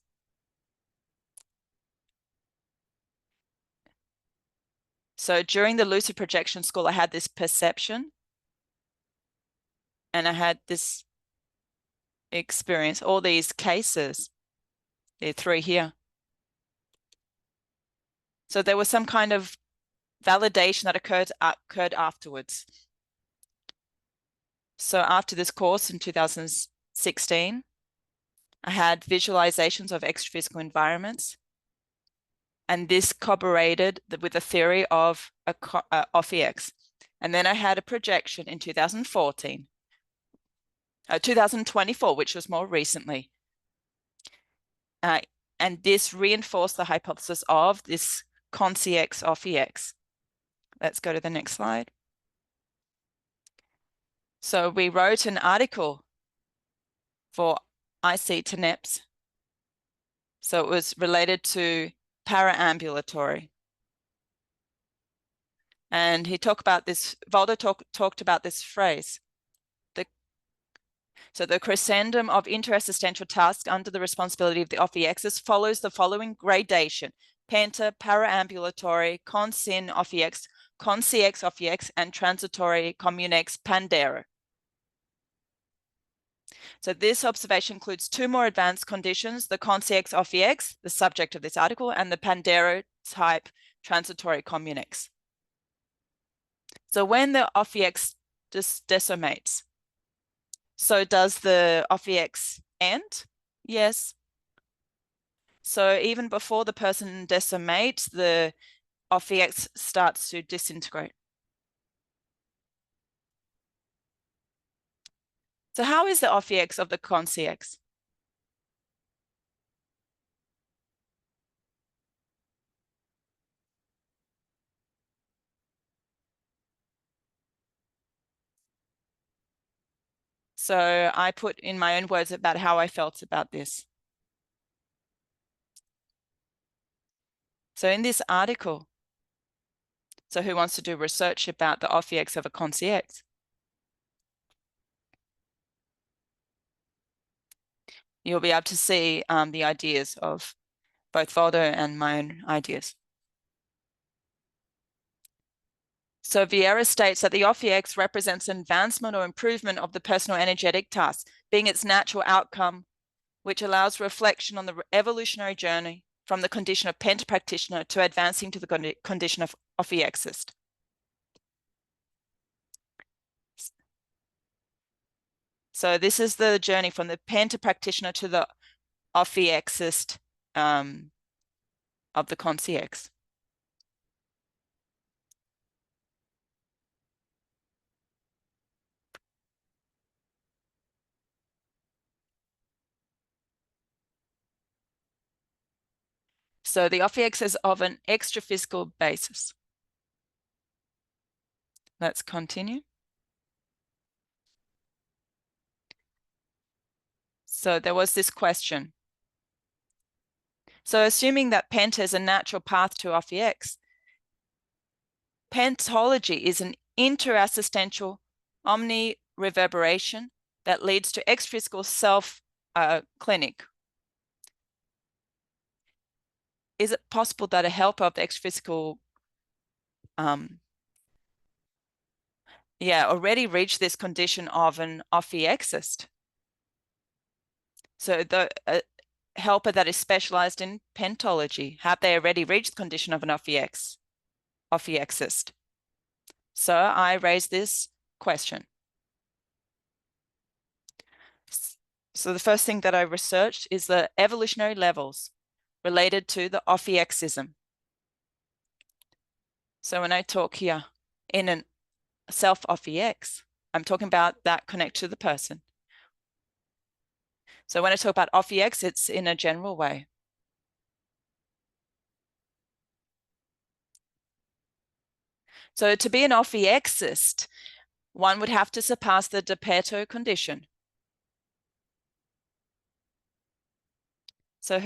So during the lucid projection school, I had this perception and I had this experience, all these cases. There are 3 here. So there was some kind of validation that occurred afterwards. So after this course in 2016, I had visualizations of extraphysical environments. And this corroborated with the theory of off EX. And then I had a projection in 2024, which was more recently. And this reinforced the hypothesis of this con-CX off EX. Let's go to the next slide. So we wrote an article for IC Tenepes. So it was related to paraambulatory. And he talked about this, Valdo talked about this phrase. So the crescendum of interassistential tasks under the responsibility of the off EXs follows the following gradation: penta, paraambulatory, con-syn off EX, con-CX off EX, and transitory communex pandero. So this observation includes 2 more advanced conditions: the con-CX off EX, the subject of this article, and the pandero type transitory communex. So when the off EX just decimates, so does the off EX end? Yes. So even before the person decimates, the off EX starts to disintegrate. So how is the off EX of the con-CX? So I put in my own words about how I felt about this. So in this article, so who wants to do research about the off EX of a con-CX? You'll be able to see the ideas of both Valdo and my own ideas. So Vieira states that the off EX represents an advancement or improvement of the personal energetic task, being its natural outcome, which allows reflection on the evolutionary journey from the condition of penta practitioner to advancing to the condition of off EXist. So this is the journey from the penta practitioner to the ophiexist of the CEAEC. So the ophiexist is of an extraphysical basis. Let's continue. So there was this question. So assuming that penta is a natural path to ophiexis, pentology is an interassistential omni-reverberation that leads to extraphysical self-clinic. Is it possible that a helper of the extraphysical already reached this condition of an ophiexist? So the helper that is specialized in pentology, have they already reached the condition of an ophiexist? So I raised this question. So the first thing that I researched is the evolutionary levels related to the ophiexism. So when I talk here in an self-ophiexis, I'm talking about that connect to the person. So when I talk about ophiexis, it's in a general way. So to be an ophiexist, one would have to surpass the Depeto condition. So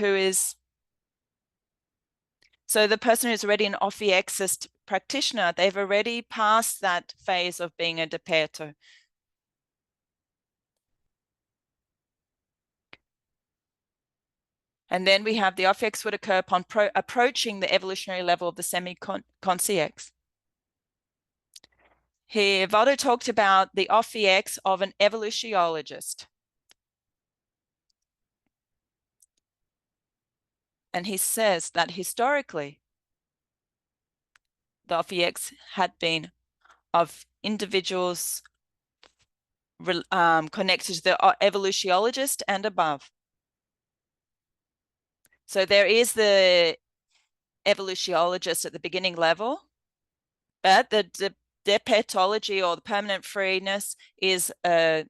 the person who's already an ophiexist practitioner, they've already passed that phase of being a Depeto. And then we have the ophiexis would occur upon approaching the evolutionary level of the semi-CEAEC. Here, Vado talked about the ophiexis of an evolutionologist. And he says that historically, the ophiexis had been of individuals connected to the evolutionologist and above. So there is the evolutionologist at the beginning level, but the depetology or the permanent freeness is a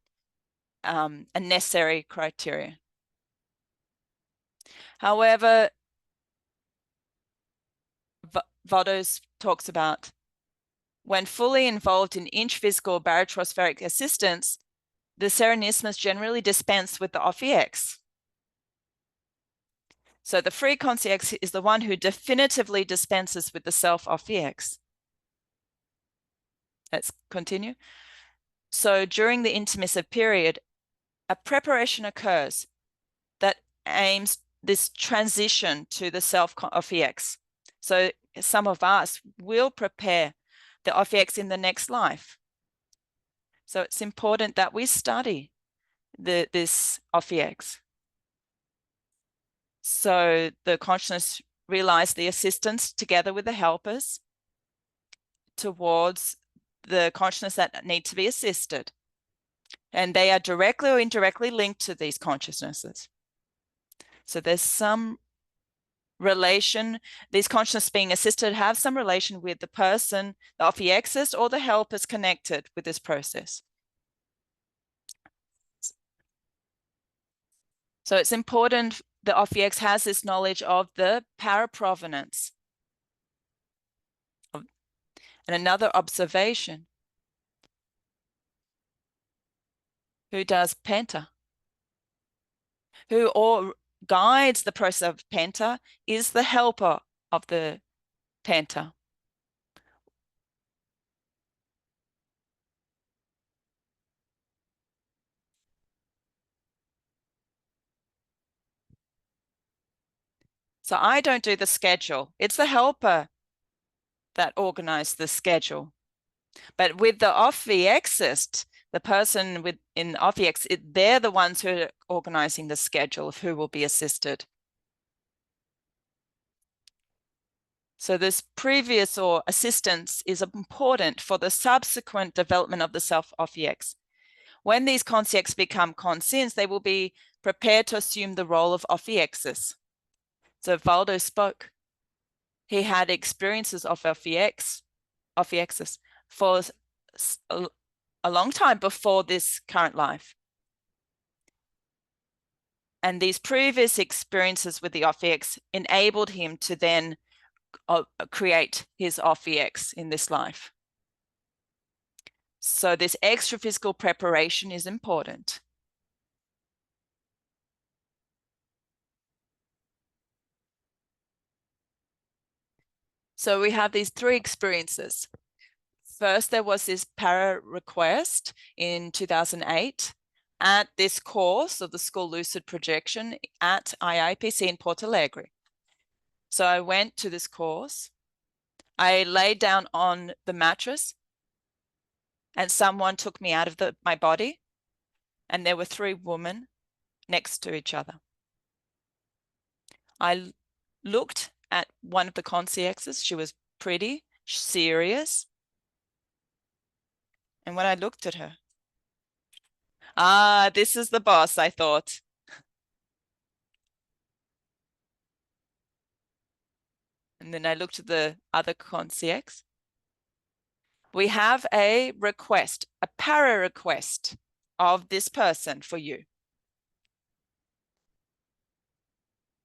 necessary criteria. However, Vados talks about when fully involved in intraphysical barotrospheric assistance, the serenismus generally dispense with the ophiexis. So the free CEAEC is the one who definitively dispenses with the self-ophiexis. Let's continue. So during the intermissive period, a preparation occurs that aims this transition to the self-ophiexis. So some of us will prepare the ophiexis in the next life. So it's important that we study this ophiexis. So the consciousness realize the assistance together with the helpers towards the consciousness that need to be assisted. And they are directly or indirectly linked to these consciousnesses. So there's some relation, these consciousness being assisted have some relation with the person, the ophiexis, or the helpers connected with this process. So it's important the ophiexis has this knowledge of the paraprovenance. And another observation, who does penta, who or guides the process of penta, is the helper of the penta. So I don't do the schedule. It's the helper that organizes the schedule. But with the ophiexist, the person in ophiexis, they're the ones who are organizing the schedule of who will be assisted. So this previous or assistance is important for the subsequent development of the self-ophiexis. When these CEAECs become conscients, they will be prepared to assume the role of ophiexis. So Valdo spoke. He had experiences of ophiexis for a long time before this current life. And these previous experiences with the ophieks enabled him to then create his ophieks in this life. So this extra physical preparation is important. So we have these three experiences. First, there was this para request in 2008 at this course of the School Lucid Projection at IIPC in Porto Alegre. So I went to this course. I laid down on the mattress and someone took me out of my body, and there were three women next to each other. I looked at one of the concierges. She was pretty, serious. And when I looked at her, this is the boss, I thought. And then I looked at the other concierge. We have a request, a para request of this person for you.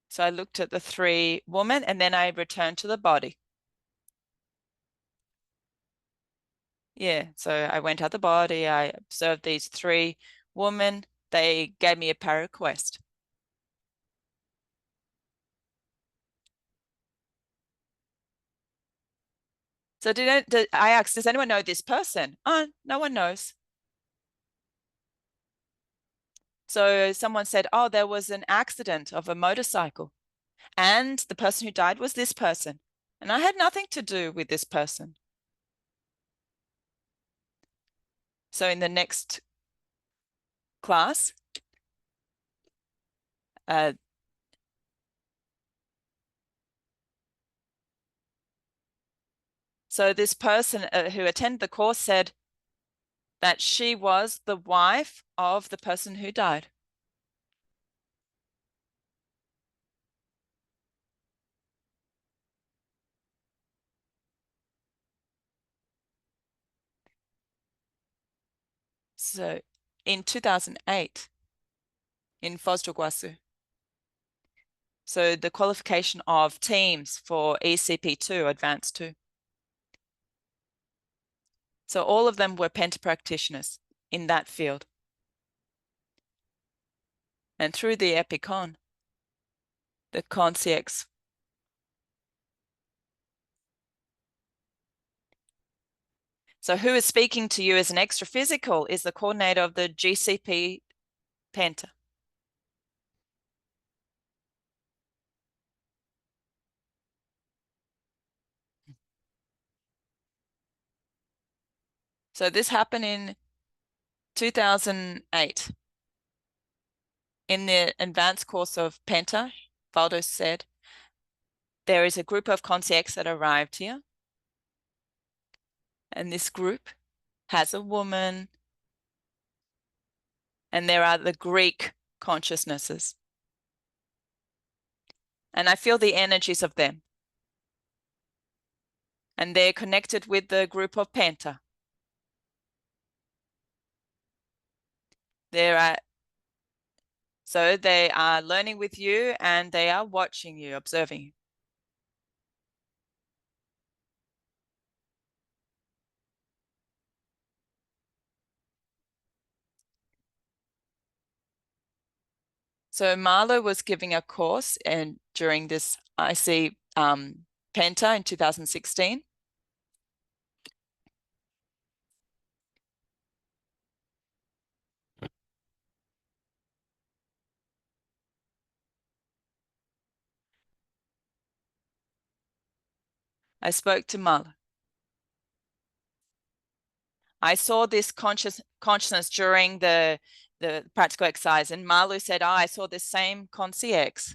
So I looked at the three women and then I returned to the body. Yeah, so I went out the body, I observed these three women, they gave me a para request. So I asked, does anyone know this person? No one knows. So someone said, oh, there was an accident of a motorcycle and the person who died was this person. And I had nothing to do with this person. So in the next class, so this person who attended the course said that she was the wife of the person who died. So in 2008, in Foz do Iguaçu, so the qualification of teams for ECP2, Advanced 2. So all of them were penta practitioners in that field. And through the Epicon, the concierge. So who is speaking to you as an extra physical is the coordinator of the GCP Penta. So this happened in 2008. In the advanced course of Penta, Valdo said, there is a group of concierges that arrived here. And this group has a woman. And there are the Greek consciousnesses. And I feel the energies of them. And they're connected with the group of Penta. So they are learning with you and they are watching you, observing you. So Marlo was giving a course and during this IC Penta in 2016. I spoke to Marlo. I saw this consciousness during the practical exercise, and Marlo said, I saw this same concierge.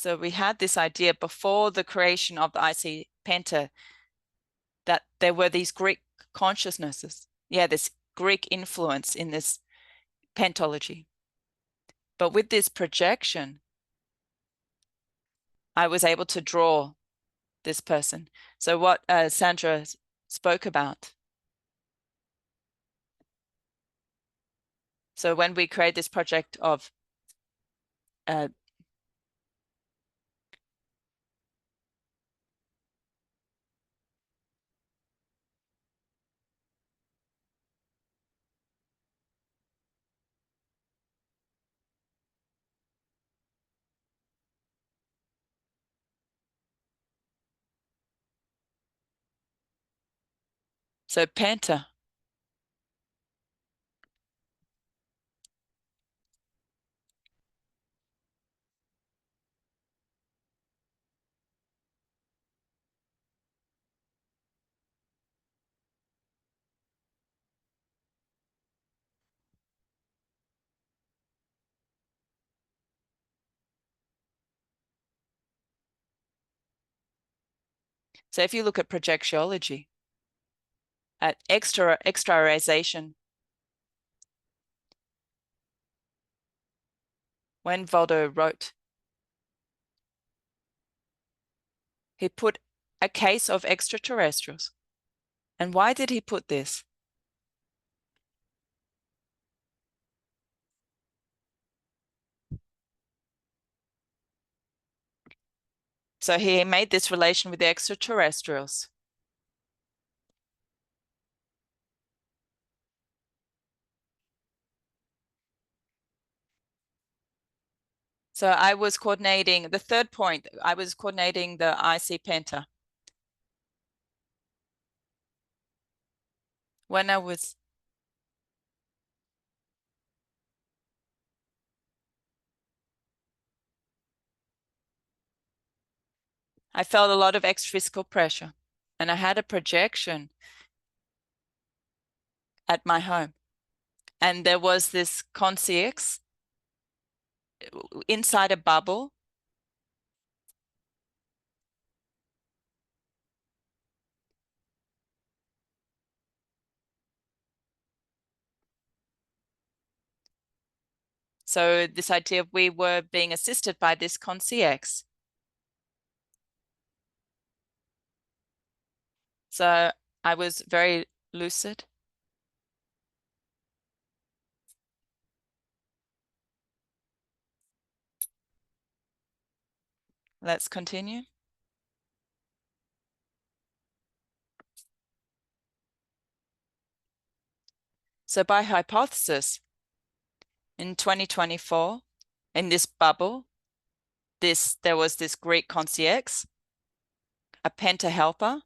So we had this idea before the creation of the IC Penta that there were these Greek consciousnesses. Yeah, this Greek influence in this pentology. But with this projection, I was able to draw this person. So what Sandra spoke about. So when we create this project of so Penta. So if you look at projectiology, at exteriorization, when Valdo wrote, he put a case of extraterrestrials. And why did he put this? So he made this relation with the extraterrestrials. So I was coordinating the third point. I was coordinating the IC Penta. When I felt a lot of extra-physical pressure, and I had a projection at my home. And there was this concierge inside a bubble. So this idea of we were being assisted by this concierge. So I was very lucid. Let's continue. So by hypothesis, in 2024, in this bubble, there was this Greek concierge, a penta helper,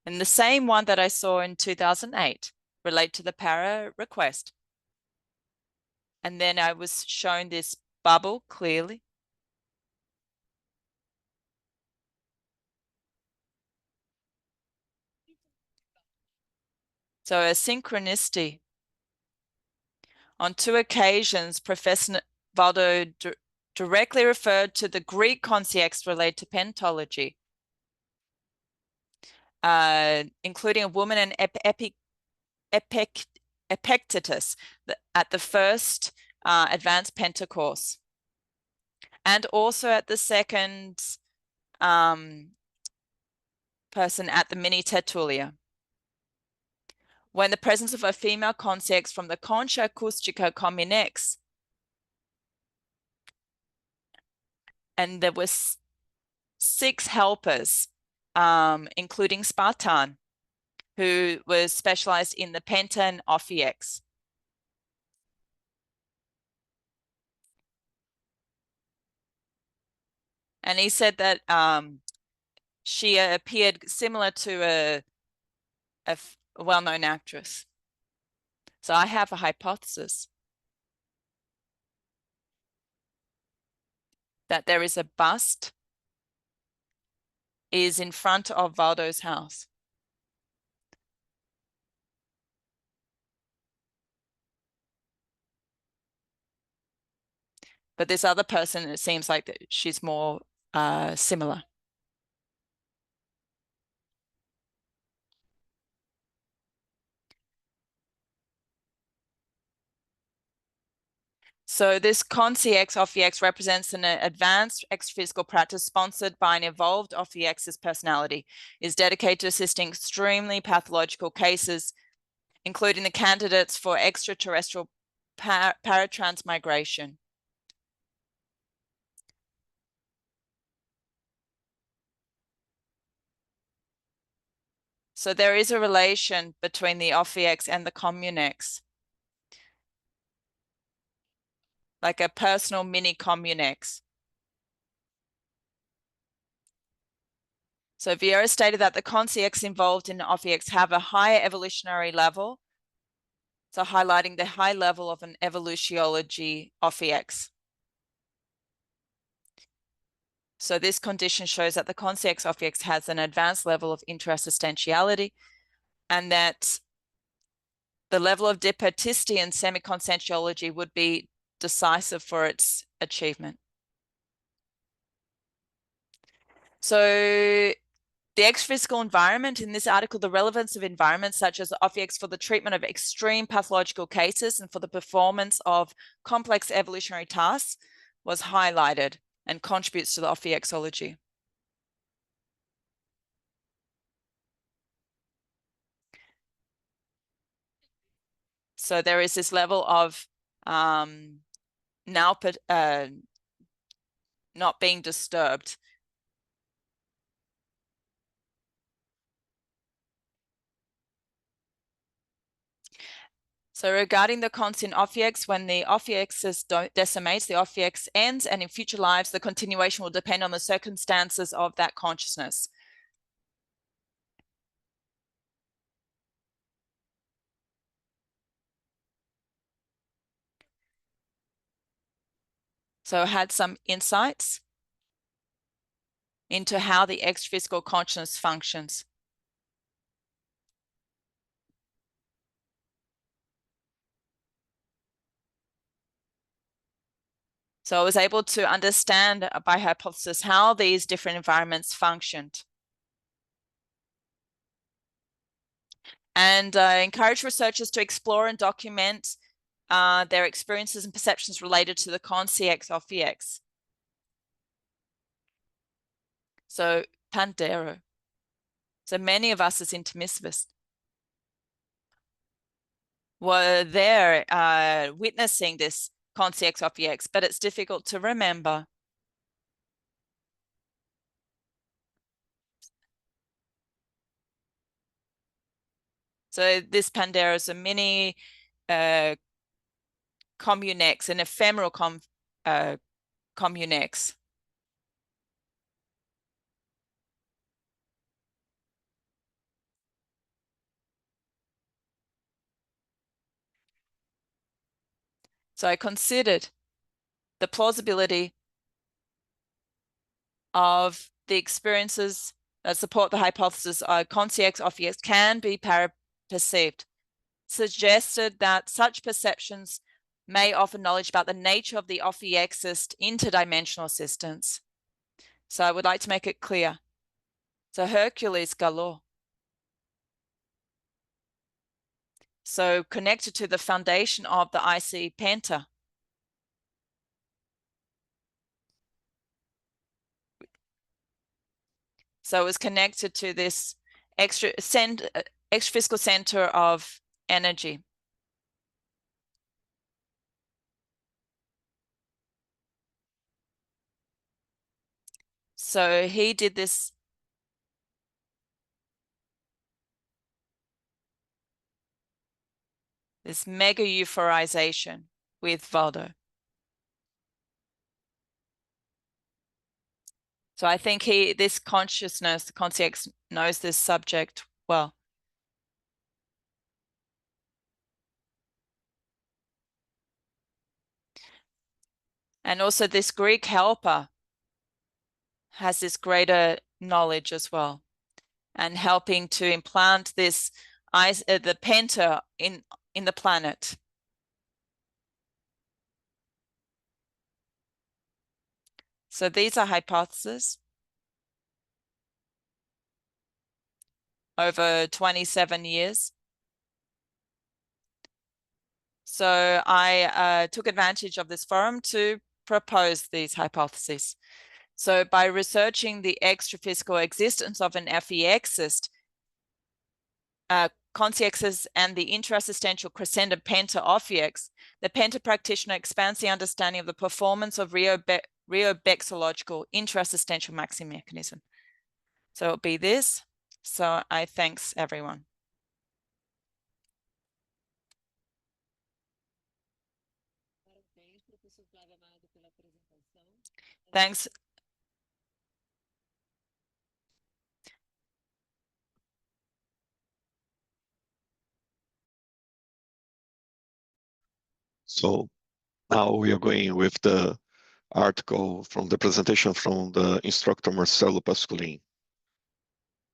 and the same one that I saw in 2008 relate to the para request. And then I was shown this bubble clearly. So a synchronicity. On 2 occasions, Professor Valdo directly referred to the Greek concierge related to pentology, including a woman in Epictetus at the first advanced Penta course, and also at the second person at the mini Tertulia. When the presence of a female concierge from the Concha Acustica Communex, and there was 6 helpers, including Spartan, who was specialized in the Penta and Ophiex. And he said that she appeared similar to a well-known actress. So I have a hypothesis that there is a bust is in front of Valdo's house. But this other person, it seems like that she's more similar. So this CEAEC of the X represents an advanced extraphysical practice sponsored by an evolved of the X's personality, is dedicated to assisting extremely pathological cases, including the candidates for extraterrestrial paratransmigration. So there is a relation between the Ophi-X and the Commune-X, like a personal mini Commune-X. So Vieira stated that the CEAEC involved in Ophi-X have a higher evolutionary level, so highlighting the high level of an evolutionology Ophi-X. So this condition shows that the CEAEC Ophi-X has an advanced level of interassistentiality, and that the level of Depertisti and semi-consentiology would be decisive for its achievement. So the extraphysical environment in this article, the relevance of environments such as Ophi-X for the treatment of extreme pathological cases and for the performance of complex evolutionary tasks was highlighted and contributes to the Ophi-Xology. So there is this level of not being disturbed. So regarding the constant Ophi-X, when the Ophi-X decimates, the Ophi-X ends, and in future lives, the continuation will depend on the circumstances of that consciousness. So I had some insights into how the extraphysical consciousness functions. So I was able to understand by hypothesis how these different environments functioned. And I encourage researchers to explore and document their experiences and perceptions related to the CEAEC Ophi-X. So Pandero. So many of us as intermissivists were there witnessing this CEAEC Ophi-X, but it's difficult to remember. So this Pandero is a mini Commune-X, an ephemeral Commune-X. So I considered the plausibility of the experiences that support the hypothesis of CEAEC Ophi-X can be para-perceived, suggested that such perceptions may offer knowledge about the nature of the Ophi-X's interdimensional assistance. So I would like to make it clear. So Hercules galore. So connected to the foundation of the IC penta. So it was connected to this extraphysical center of energy. So he did this mega euphorization with Valdo. So I think this consciousness, the CEAEC, knows this subject well. And also this Greek helper has this greater knowledge as well, and helping to implant this the penta in the planet. So these are hypotheses over 27 years. So I took advantage of this forum to propose these hypotheses. So by researching the extraphysical existence of an FEXist, consiexes and the intrasistential crescendo penta-OFIX, the penta practitioner expands the understanding of the performance of rheobexological intrasistential maxi mechanism. So it'll be this. So I thanks everyone. Thanks. So now we are going with the article from the presentation from the instructor Marcelo Pascolin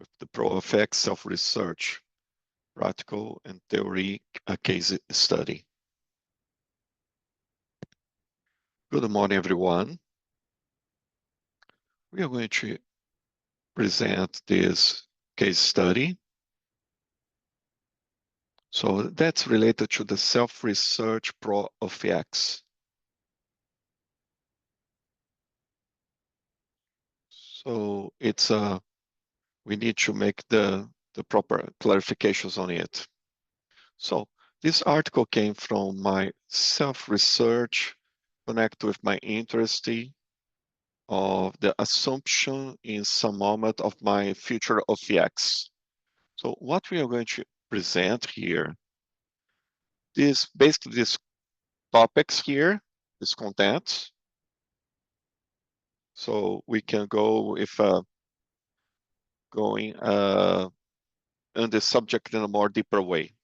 with the ProFX self-research, practical and theory, a case study. Good morning, everyone. We are going to present this case study. So that's related to the self-research ProFX. So it's we need to make the proper clarifications on it. So this article came from my self-research, connect with my interest of the assumption in some moment of my future of X. So what we are going to present here is basically these topics here, this content. So we can go if going on the subject in a more deeper way.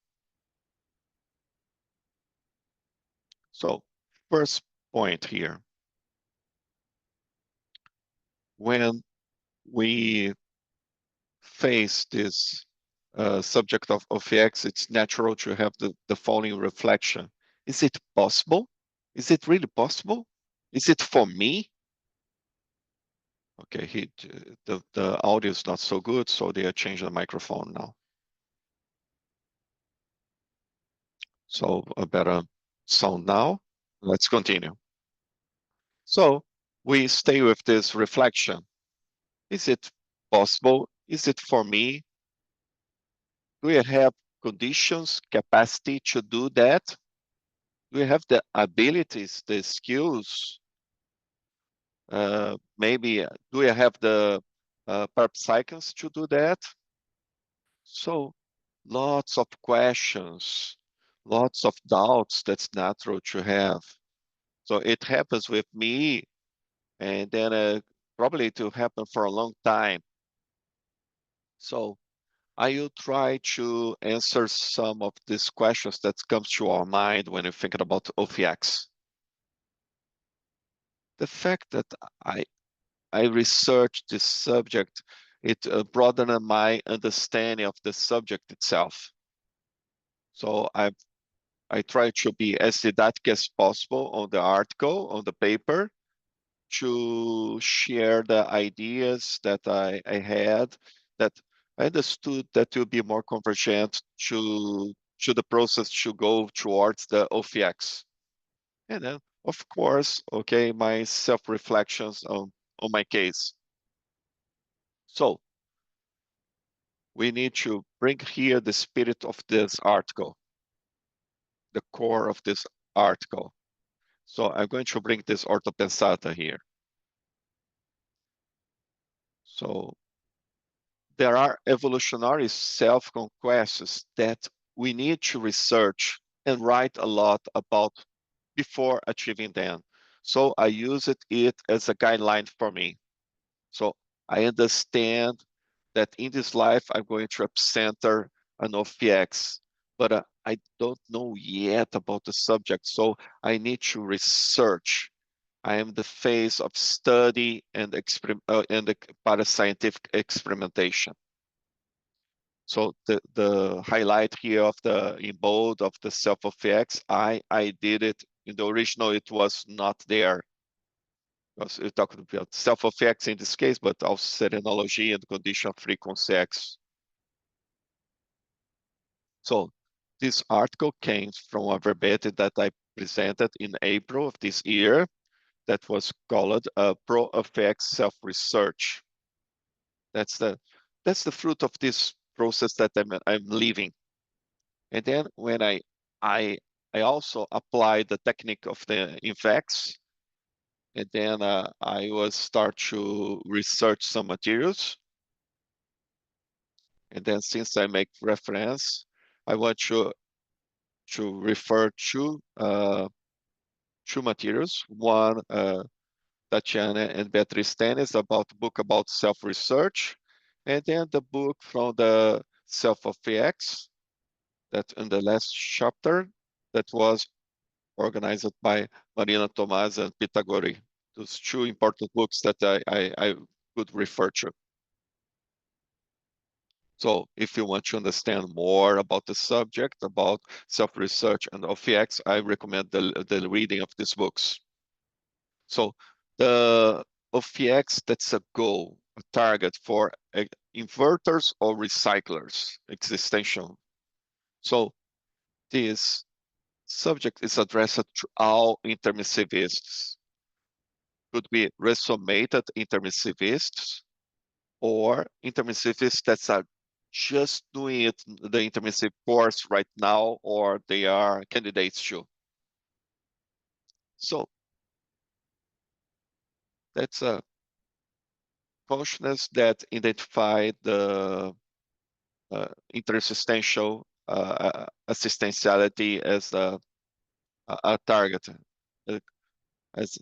So first point here, when we face this subject of OFX, it's natural to have the following reflection. Is it possible? Is it really possible? Is it for me? Okay, the audio is not so good, so they are changing the microphone now. So a better sound now. Let's continue. So we stay with this reflection. Is it possible? Is it for me? Do we have conditions, capacity to do that? Do we have the abilities, the skills? Maybe do we have the parapsychons to do that? So lots of questions, lots of doubts that's natural to have. So it happens with me, and then probably to happen for a long time. So I will try to answer some of these questions that comes to our mind when you're thinking about OFX. The fact that I researched this subject, it broadened my understanding of the subject itself. So I try to be as didactic as possible on the article, on the paper, to share the ideas that I had, that I understood that will be more convergent to the process to go towards the OFX. And then, of course, okay, my self-reflections on my case. So we need to bring here the spirit of this article, the core of this article. So I'm going to bring this orthopensata here. So there are evolutionary self-conquests that we need to research and write a lot about before achieving them. So I use it as a guideline for me. So I understand that in this life, I'm going to center an OFX, but I don't know yet about the subject, so I need to research. I am the phase of study and the parascientific experimentation. So the highlight here of the in bold of the self-OFX, I did it. In the original, it was not there. because we're talking about self-effects in this case, but also serenology and condition-free consequences. So this article came from a verbatim that I presented in April of this year that was called Pro-Effects Self-Research. That's the fruit of this process that I'm living. And then when I also applied the technique of the effects, and then I was start to research some materials. And then since I make reference, I want to refer to two materials. One, Tatiana and Beatriz Tennis about book about self-research, and then the book from the Self of VX that in the last chapter that was organized by Marina Tomás and Pitagori. Those two important books that I could refer to. So if you want to understand more about the subject, about self-research and OFX, I recommend the reading of these books. So the OFX, that's a goal, a target for inverters or recyclers, existential. So this subject is addressed to all intermissivists. Could be resumated intermissivists or intermissivists that are just doing it, the intermissive course right now, or they are candidates too. So that's a consciousness that identify the intersistential assistentiality as a target, as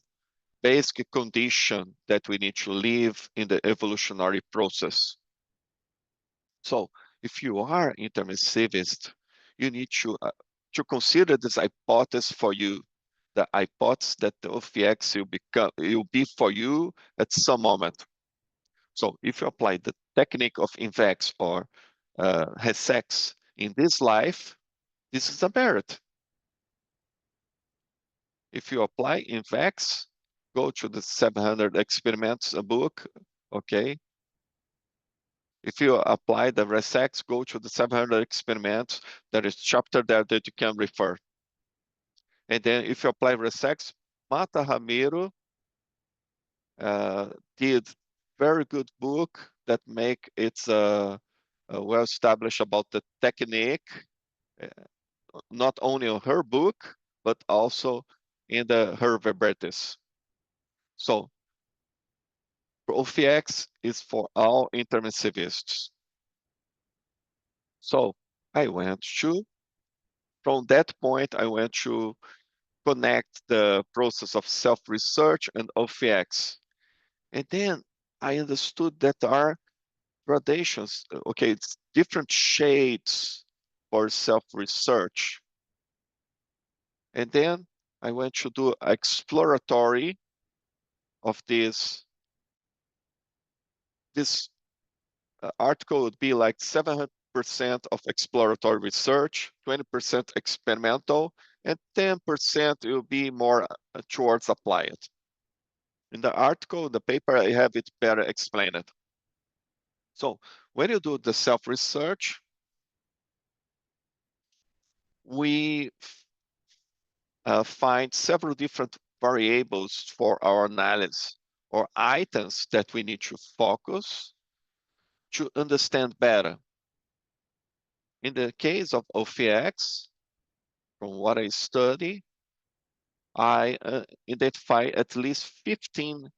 basic condition that we need to live in the evolutionary process. So if you are intermissivist, you need to consider this hypothesis for you, the hypothesis that the OFX will be for you at some moment. So if you apply the technique of INVEX or HESEX in this life, this is a merit. If you apply INVEX, go to the 700 experiments book, okay? If you apply the RESEX, go to the 700 experiments. There is chapter there that you can refer. And then if you apply RESEX, Mata Ramiro did very good book that make it well established about the technique, not only on her book, but also in her verbatis. So OFX is for all intermissivists. So I went to, from that point, I went to connect the process of self-research and OFX. And then I understood that there are gradations, okay, it's different shades for self-research. And then I went to do exploratory of this article would be like 700% of exploratory research, 20% experimental, and 10% will be more towards applied. In the article, the paper, I have it better explained. So when you do the self-research, we find several different variables for our analysis or items that we need to focus to understand better. In the case of OFX, from what I study, I identify at least 15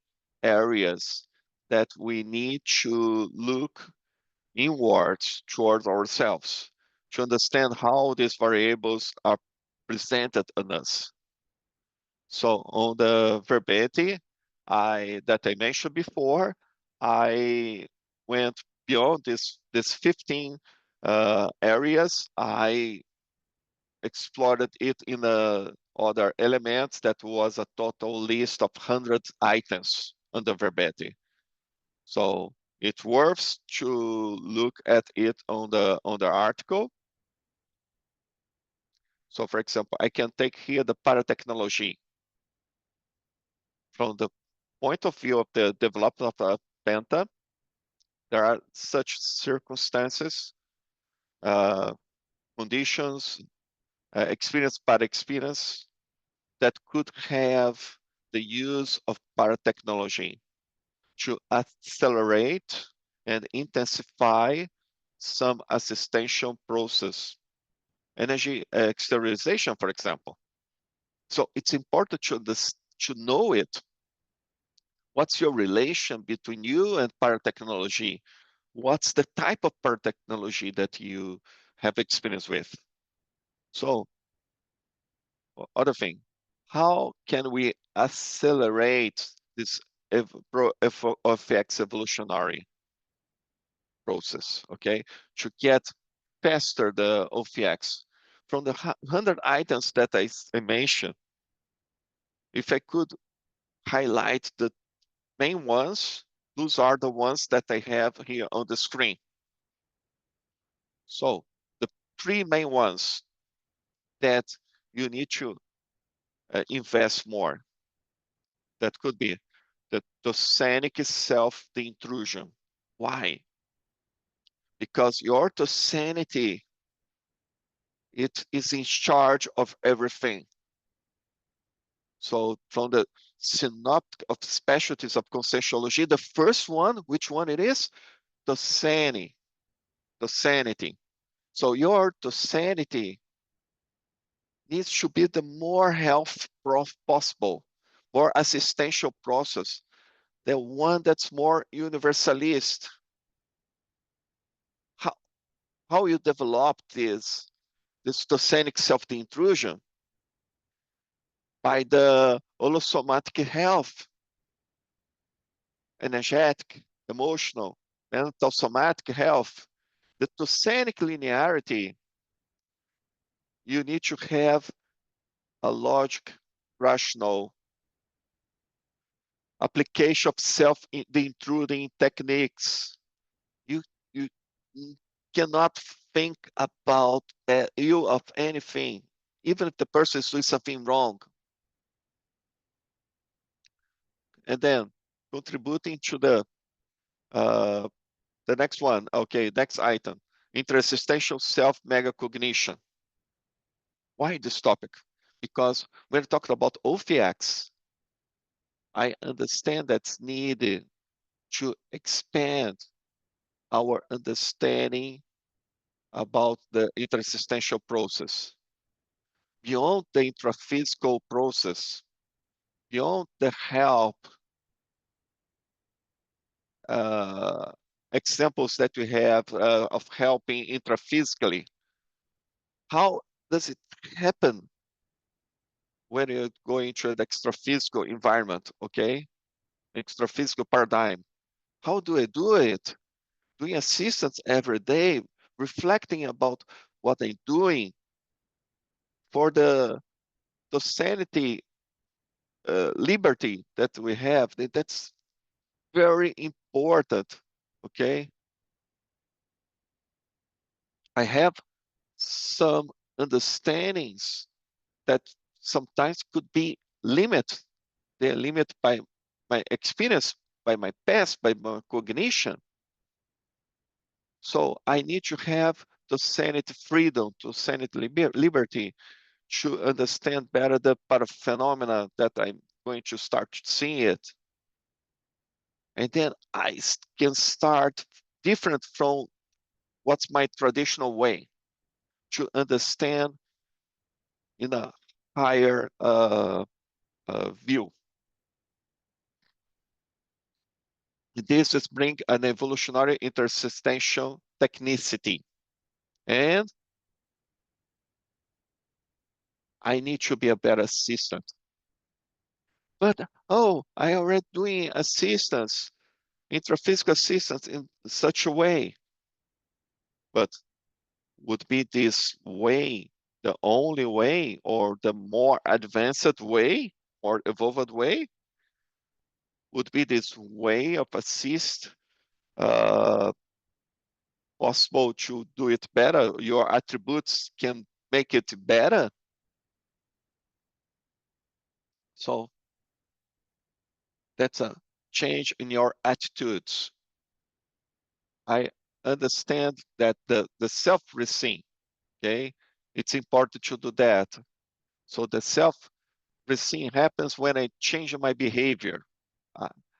areas that we need to look inwards towards ourselves to understand how these variables are presented on us. So on the verbatim that I mentioned before, I went beyond this 15 areas. I explored it in other elements that was a total list of 100 items on the verbatim. So it's worth to look at it on the article. So for example, I can take here the paratechnology. From the point of view of the development of a penta, there are such circumstances, conditions, experience by experience that could have the use of paratechnology to accelerate and intensify some assistential process, energy exteriorization, for example. So it's important to know it. What's your relation between you and paratechnology? What's the type of paratechnology that you have experience with? So, other thing, how can we accelerate this FX evolutionary process, okay? To get faster the OFX. From the 100 items that I mentioned, if I could highlight the main ones, those are the ones that I have here on the screen. So the 3 main ones that you need to invest more, that could be the Tosanic self, the intrusion. Why? Because your Tosanity, it is in charge of everything. So from the synoptic of specialties of conceptuology, the first one, which one it is? Tosanity. So your Tosanity needs to be the more health possible, more assistential process, the one that's more universalist. How you develop this Tosanic self-intrusion? By the holosomatic health, energetic, emotional, mental somatic health. The Tosanic linearity, you need to have a logic, rational application of the intruding techniques. You cannot think about the ill of anything, even if the person is doing something wrong. And then contributing to the next one, okay, next item, interexistential self-megacognition. Why this topic? Because when we're talking about OFX, I understand that's needed to expand our understanding about the interexistential process. Beyond the intraphysical process, beyond the help examples that we have of helping intraphysically, how does it happen when you go into an extraphysical environment, okay? Extraphysical paradigm. How do I do it? Doing assistance every day, reflecting about what I'm doing for the sanity, liberty that we have. That's very important, okay? I have some understandings that sometimes could be limited. They're limited by my experience, by my past, by my cognition. So I need to have the sanity freedom, to sanity liberty, to understand better the phenomena that I'm going to start seeing it. And then I can start different from what's my traditional way to understand in a higher view. This is bring an evolutionary intersistential technicity. And I need to be a better assistant. But, oh, I already doing assistance, intraphysical assistance in such a way. But would be this way the only way or the more advanced way or evolved way? Would be this way of assist possible to do it better? Your attributes can make it better? So That's a change in your attitudes. I understand that the self-receipt, okay, it's important to do that. So the self-receipt happens when I change my behavior.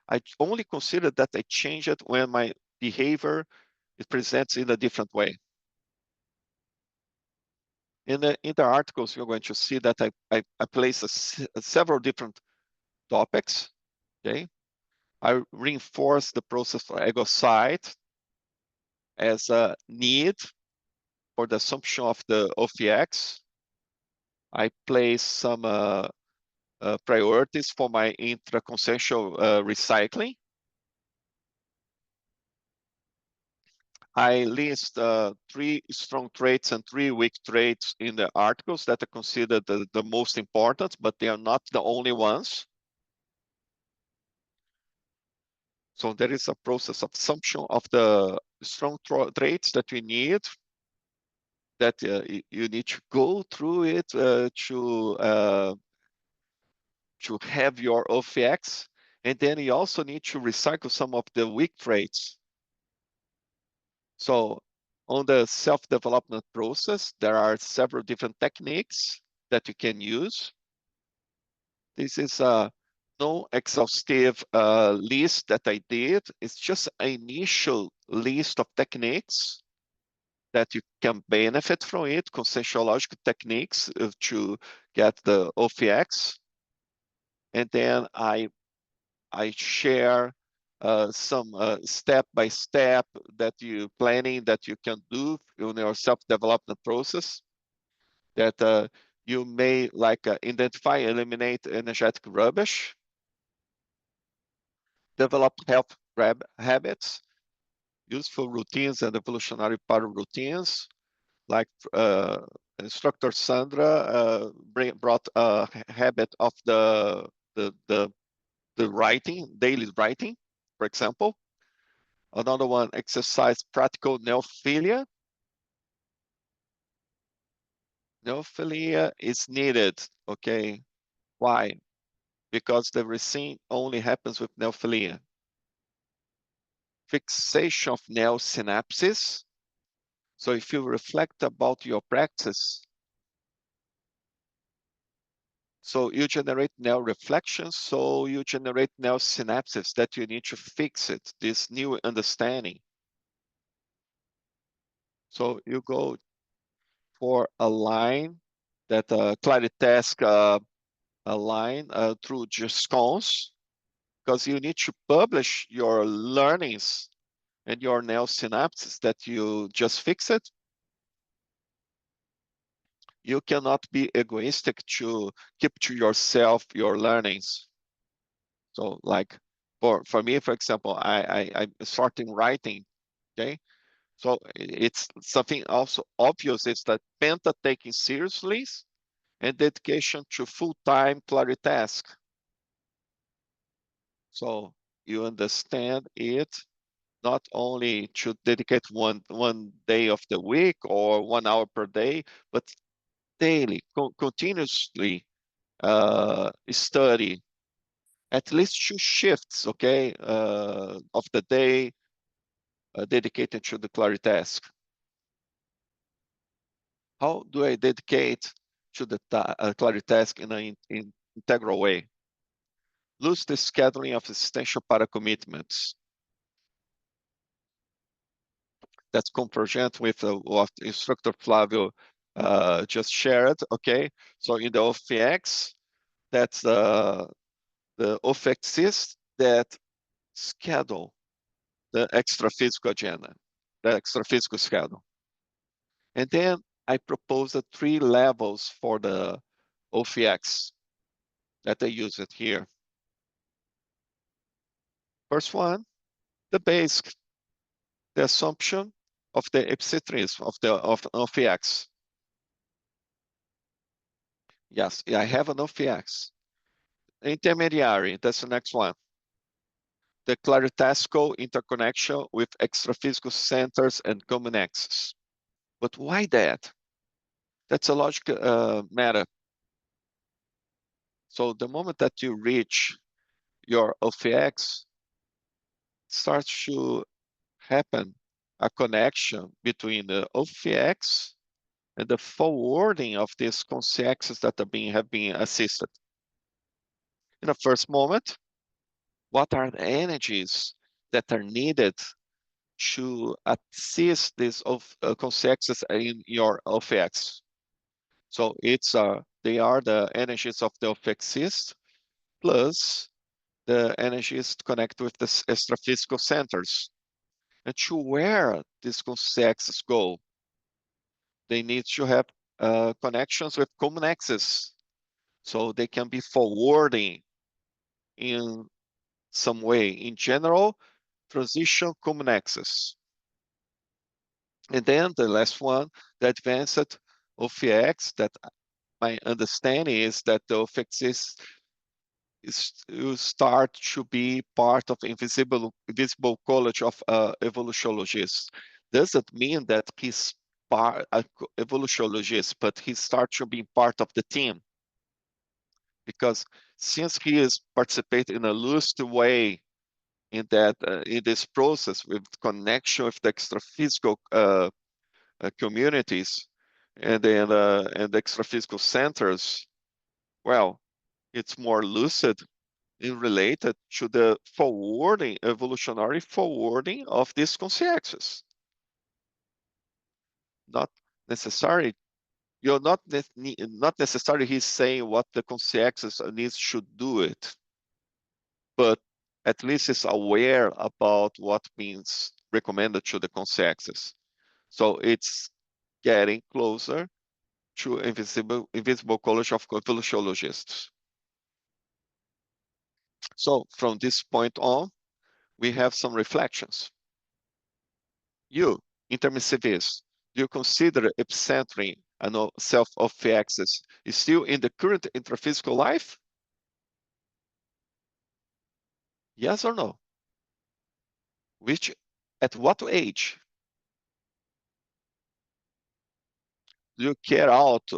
I only consider that I change it when my behavior it presents in a different way. In the articles, you're going to see that I place several different topics. Okay, I reinforce the process for ego-site as a need for the assumption of the OFX. I place some priorities for my intra-consensual recycling. I list 3 strong traits and 3 weak traits in the articles that are considered the most important, but they are not the only ones. So there is a process of assumption of the strong traits that we need, that you need to go through it to have your OFX, and then you also need to recycle some of the weak traits. So on the self-development process, there are several different techniques that you can use. This is a no exhaustive list that I did. It's just an initial list of techniques that you can benefit from it, consensuological techniques to get the OFX. And then I share some step-by-step that you planning that you can do in your self-development process, that you may like identify, eliminate energetic rubbish, develop health habits, useful routines and evolutionary power routines, like instructor Sandra brought a habit of the writing, daily writing, for example. Another one, exercise practical neophilia. Neophilia is needed, okay? Why? Because the receipt only happens with neophilia. Fixation of neo synapses. So if you reflect about your practice, so you generate neo reflections, so you generate neo synapses that you need to fix it, this new understanding. So you go for a line that Claritask a line through GISCONS, because you need to publish your learnings and your neo synapses that you just fixed. You cannot be egoistic to keep to yourself your learnings. So like for me, for example, I'm starting writing, okay? So it's something also obvious is that Penta taking seriously and dedication to full-time Claritask. So you understand it not only to dedicate one day of the week or 1 hour per day, but daily, continuously study at least 2 shifts, okay, of the day dedicated to the Claritask. How do I dedicate to the Claritask in an integral way? Lose the scheduling of existential para-commitments. That's convergent with what instructor Flavio just shared, okay? So in the OFX, that's the OFXs that schedule the extra-physical agenda, the extra-physical schedule. And then I propose the 3 levels for the OFX that I use it here. First one, the basic, the assumption of the epicentrism of OFX. Yes, I have an OFX. Intermediary, that's the next one. The Claritasco interconnection with extraphysical centers and common axes. But why that? That's a logical matter. So the moment that you reach your OFX, starts to happen a connection between the OFX and the forwarding of these consequences that have been assisted. In the first moment, what are the energies that are needed to assist these consequences in your OFX? So they are the energies of the OFX plus the energies connected with the extraphysical centers. And to where these consequences go, they need to have connections with common axes, so they can be forwarding in some way. In general, transition common axis. And then the last one, the advanced OFX, that my understanding is that the OFX will start to be part of invisible college of evolutionologists. Doesn't mean that he's an evolutionologist, but he starts to be part of the team. Because since he is participating in a loose way in that in this process with connection with the extraphysical communities and then and the extraphysical centers, well, it's more lucid in related to the forwarding, evolutionary forwarding of these consequences. Not necessarily, you're not necessarily he's saying what the consequences needs should do it, but at least is aware about what means recommended to the consequences. So it's getting closer to invisible college of evolutionists. So from this point on, we have some reflections. You, intermissivist, do you consider epicentering and self-OFXs is still in the current intraphysical life? Yes or no? At what age? Do you carry out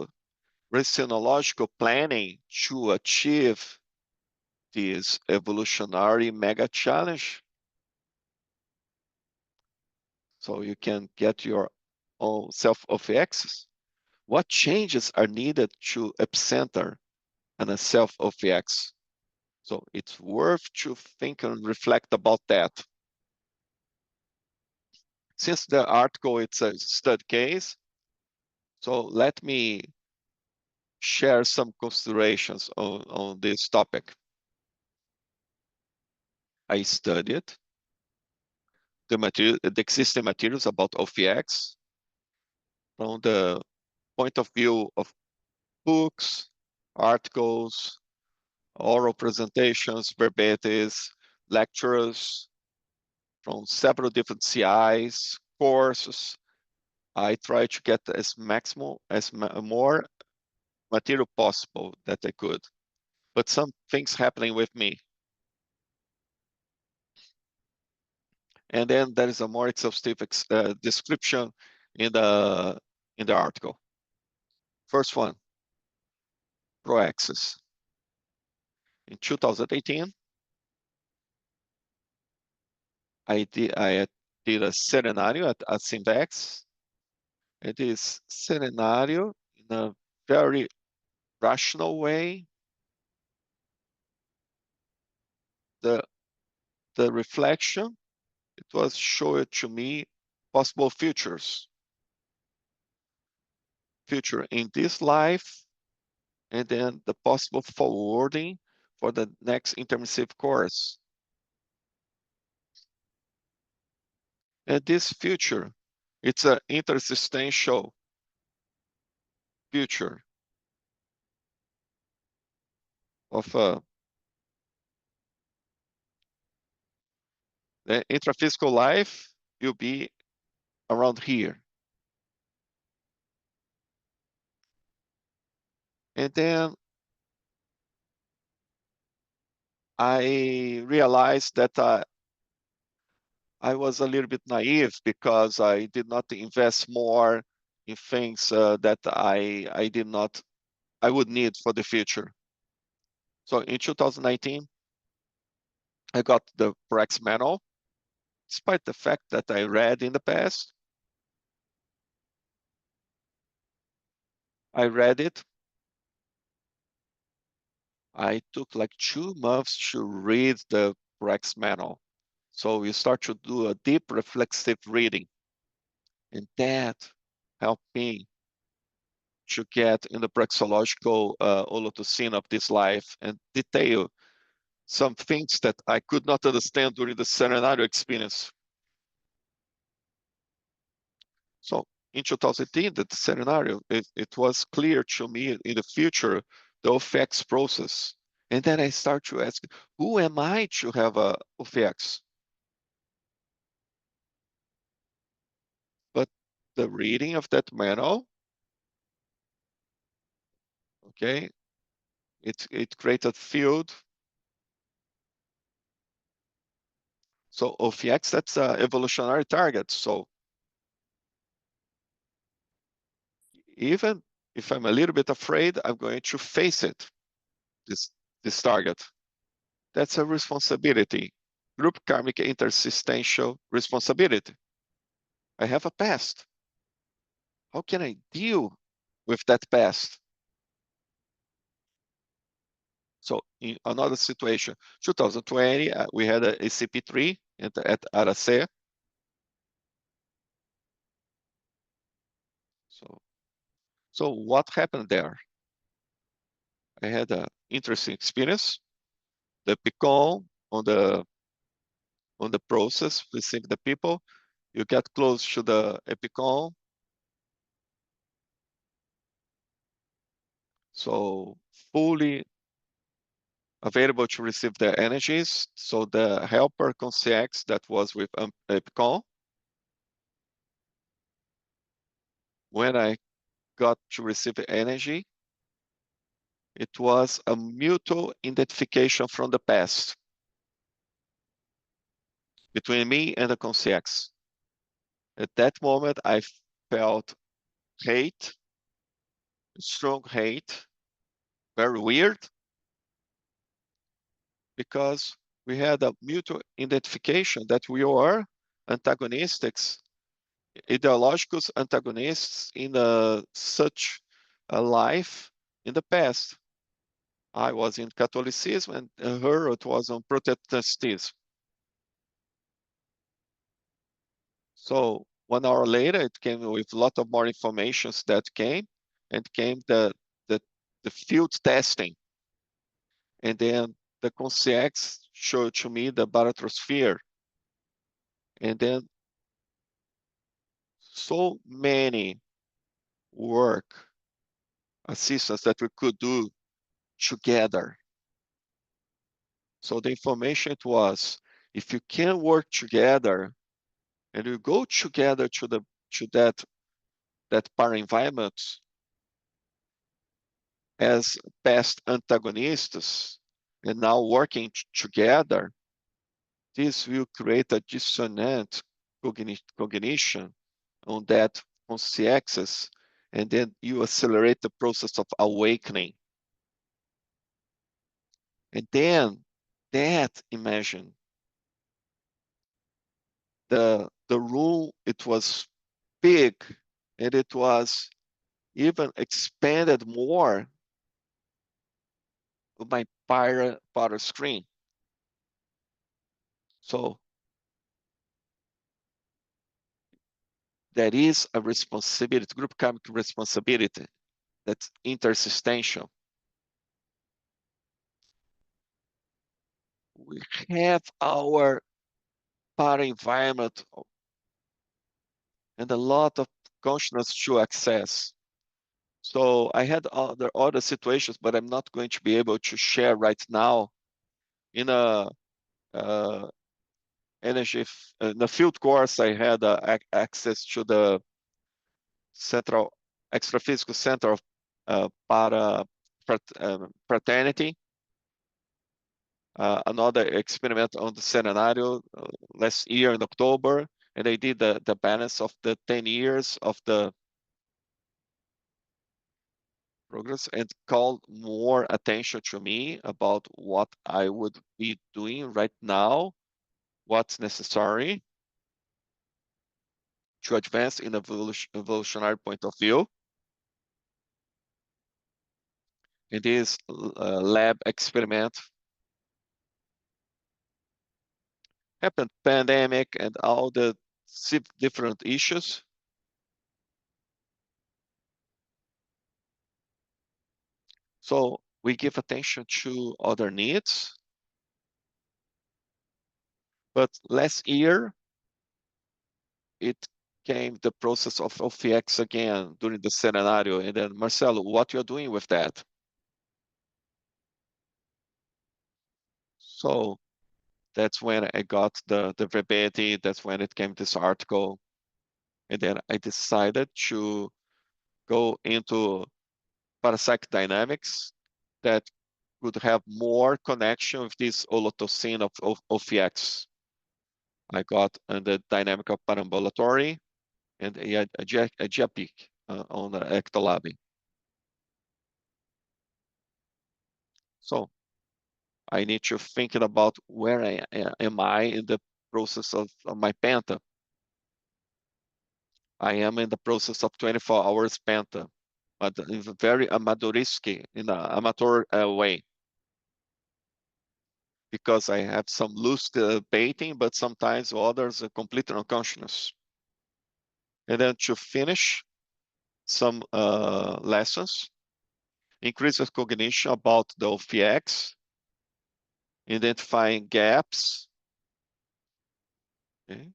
rationological planning to achieve this evolutionary mega challenge? So you can get your own self-OFXs? What changes are needed to epicenter and a self-OFX? So it's worth to think and reflect about that. Since the article, it's a study case, so let me share some considerations on this topic. I studied the existing materials about OFX from the point of view of books, articles, oral presentations, verbatims, lectures from several different CIs, courses. I try to get as more material possible that I could, but some things happening with me. And then there is a more exhaustive description in the article. First one, ProAxis. In 2018, I did a scenario at Synvex. It is scenario in a very rational way. The reflection, it was showed to me possible future in this life, and then the possible forwarding for the next intermissive course. And this future, it's an intersubstantial future of the intraphysical life will be around here. And then I realized that I was a little bit naive because I did not invest more in things that I would need for the future. So in 2019, I got the Brex manual, despite the fact that I read in the past. I read it. I took like 2 months to read the Brex manual. So you start to do a deep reflexive reading. And that helped me to get in the praxeological Holocene of this life and detail some things that I could not understand during the scenario experience. So in 2010, the scenario, it was clear to me in the future, the OFX process. And then I start to ask, who am I to have a OFX? But the reading of that manual, okay, it created field. So OFX, that's an evolutionary target. So even if I'm a little bit afraid, I'm going to face it, this target. That's a responsibility, group karmic intersistential responsibility. I have a past. How can I deal with that past? So in another situation, 2020, we had a CP3 at Aracê. So what happened there? I had an interesting experience. The PICON on the process, receiving the people, you get close to the EPICON. So fully available to receive the energies. So the helper CEAEC that was with EPICON, when I got to receive the energy, it was a mutual identification from the past between me and the CEAEC. At that moment, I felt hate, strong hate, very weird, because we had a mutual identification that we are antagonistics, ideological antagonists in such a life in the past. I was in Catholicism and her it was on Protestantism. So 1 hour later, it came with a lot of more informations that came, and came the field testing. And then the CEAEC showed to me the barotrosphere. And then so many work assistance that we could do together. So the information it was, if you can work together and you go together to that para-environment as past antagonists and now working together, this will create a dissonant cognition on that consciexes, and then you accelerate the process of awakening. And then that, imagine, the room, it was big, and it was even expanded more with my powder screen. So there is a responsibility, group karmic responsibility, that's intersistential. We have our para environment and a lot of consciousness to access. So I had other situations, but I'm not going to be able to share right now. In a energy, in the field course, I had access to the central extraphysical center of para fraternity. Another experiment on the scenario last year in October, and they did the balance of the 10 years of the progress and called more attention to me about what I would be doing right now, what's necessary to advance in evolutionary point of view. In this lab experiment happened pandemic and all the different issues. So we give attention to other needs. But last year, it came the process of OFX again during the scenario. And then, Marcelo, what you're doing with that? So that's when I got the verbatim, that's when it came this article. And then I decided to go into parapsych dynamics that could have more connection with this holotocene of OFX. I got the dynamic of parambulatory and a GAPIC on the ectolab. So I need to think about where am I in the process of my penta. I am in the process of 24 hours penta, but very amadoristic in an amateur way. Because I have some loose baiting, but sometimes others are completely unconscious. And then to finish, some lessons, increase with cognition about the OFX, identifying gaps, okay.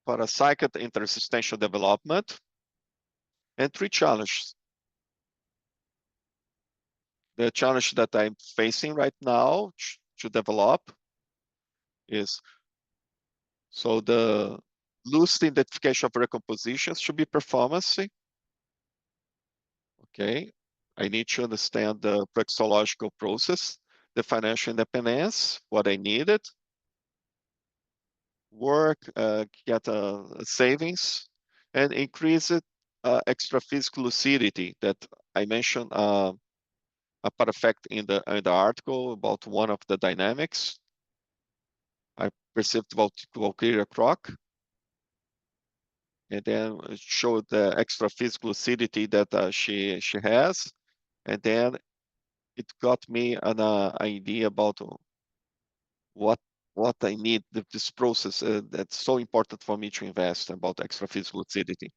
Parapsychic intersubstantial development, and 3 challenges. The challenge that I'm facing right now to develop is, so the loose identification of recompositions should be performance. Okay, I need to understand the praxeological process, the financial independence, what I needed, work, get savings, and increase it, extra-physical lucidity that I mentioned a part effect in the article about one of the dynamics. I perceived Valkyria Croc, and then showed the extra-physical lucidity that she has, and then it got me an idea about what I need, this process that's so important for me to invest about extra-physical lucidity.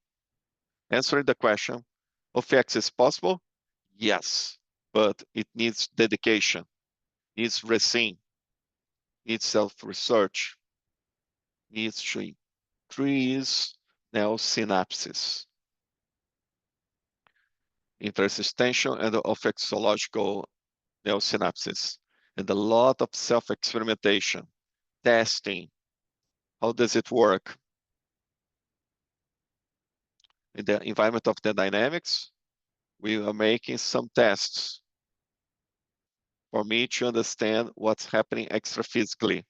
Answering the question, OFX is possible? Yes, but it needs dedication, needs resin, needs self-research, needs to increase now synapses, intersubstantial and OFXological neosynapses, and a lot of self-experimentation, testing. How does it work? In the environment of the dynamics, we are making some tests for me to understand what's happening extra-physically.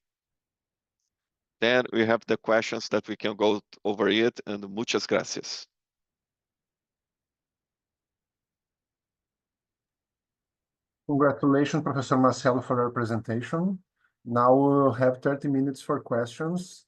Then we have the questions that we can go over it, and muchas gracias. Congratulations, Professor Marcelo, for your presentation. Now we'll have 30 minutes for questions.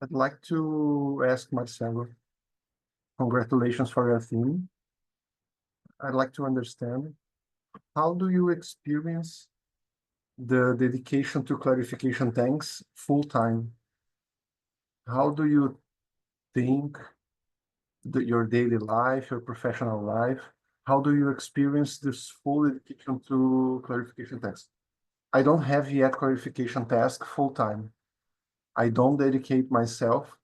I'd like to ask Marcelo, congratulations for your theme. I'd like to understand, how do you experience the dedication to clarification tanks full-time? How do you think your daily life, your professional life, how do you experience this full dedication to clarification tanks? I don't have yet clarification task full-time. I don't dedicate myself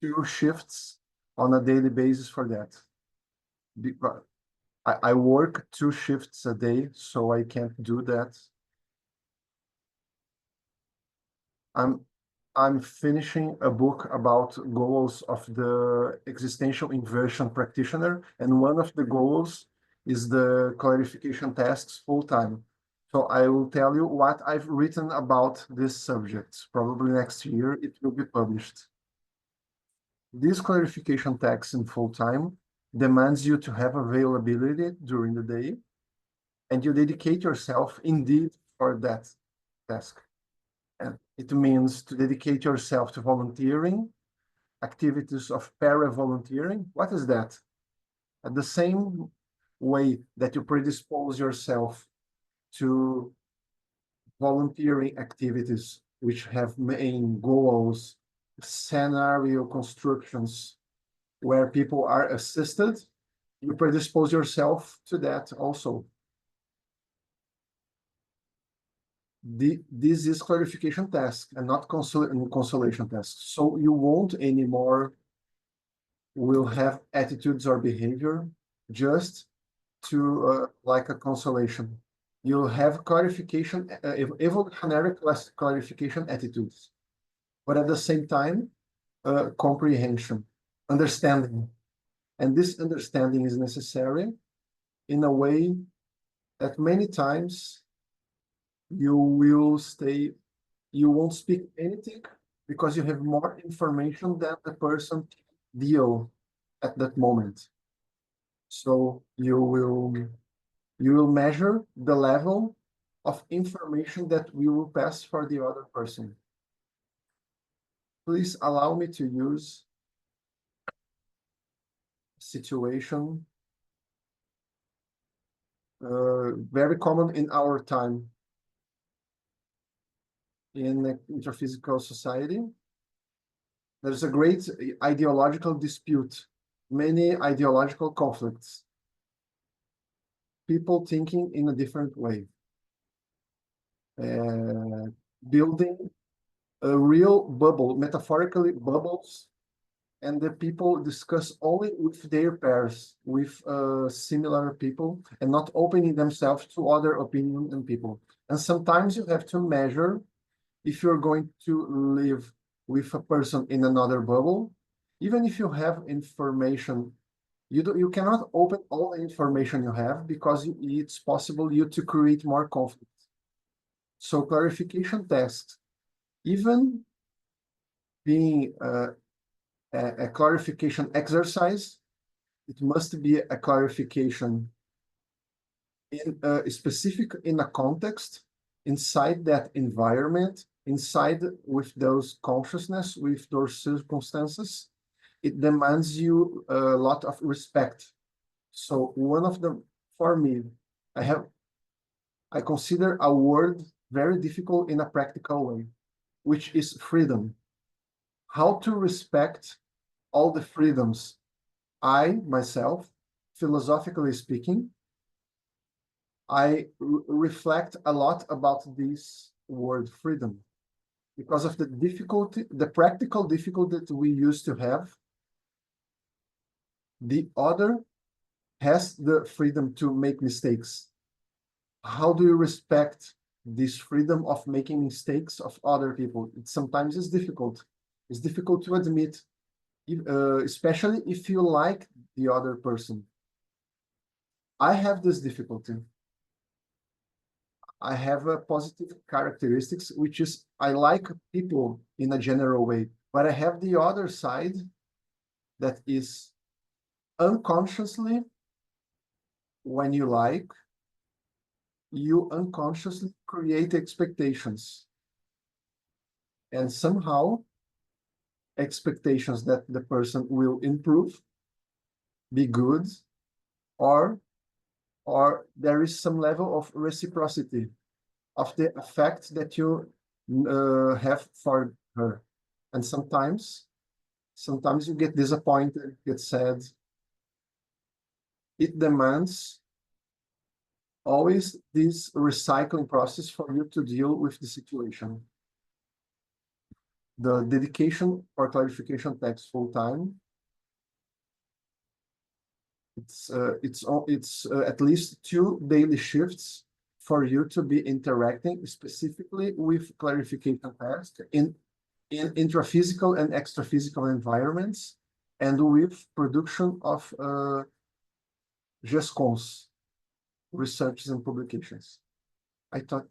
2 shifts on a daily basis for that. I work 2 shifts a day, so I can't do that. I'm finishing a book about goals of the existential inversion practitioner, and one of the goals is the clarification tasks full-time. So I will tell you what I've written about this subject. Probably next year it will be published. This clarification task in full-time demands you to have availability during the day, and you dedicate yourself indeed for that task. And it means to dedicate yourself to volunteering, activities of para-volunteering. What is that? At the same way that you predispose yourself to volunteering activities which have main goals, scenario constructions where people are assisted, you predispose yourself to that also. This is clarification task and not consolation task. So you won't anymore will have attitudes or behavior just to like a consolation. You'll have clarification, evolutionary clarification attitudes, but at the same time, comprehension, understanding. And this understanding is necessary in a way that many times you won't speak anything because you have more information than the person deal at that moment. So you will measure the level of information that we will pass for the other person. Please allow me to use situation very common in our time in the interphysical society. There's a great ideological dispute, many ideological conflicts, people thinking in a different way, building a real bubble, metaphorically bubbles, and the people discuss only with their pairs, with similar people, and not opening themselves to other opinions and people. And sometimes you have to measure if you're going to live with a person in another bubble, even if you have information, you cannot open all the information you have because it's possible you to create more conflict. So clarification tasks, even being a clarification exercise, it must be a clarification in specific in a context, inside that environment, inside with those consciousness, with those circumstances. It demands you a lot of respect. So one of the, for me, I consider a word very difficult in a practical way, which is freedom. How to respect all the freedoms. I, myself, philosophically speaking, I reflect a lot about this word freedom because of the difficulty, the practical difficulty that we used to have. The other has the freedom to make mistakes. How do you respect this freedom of making mistakes of other people? Sometimes it's difficult. It's difficult to admit, especially if you like the other person. I have this difficulty. I have a positive characteristics, which is I like people in a general way, but I have the other side that is unconsciously, when you like, you unconsciously create expectations. And somehow, expectations that the person will improve, be good, or there is some level of reciprocity of the effect that you have for her. And sometimes you get disappointed, get sad. It demands always this recycling process for you to deal with the situation. The dedication for clarification takes full time. It's at least 2 daily shifts for you to be interacting specifically with clarification tasks in in intraphysical and extraphysical environments, and with production of GESCONs, researches and publications. I thought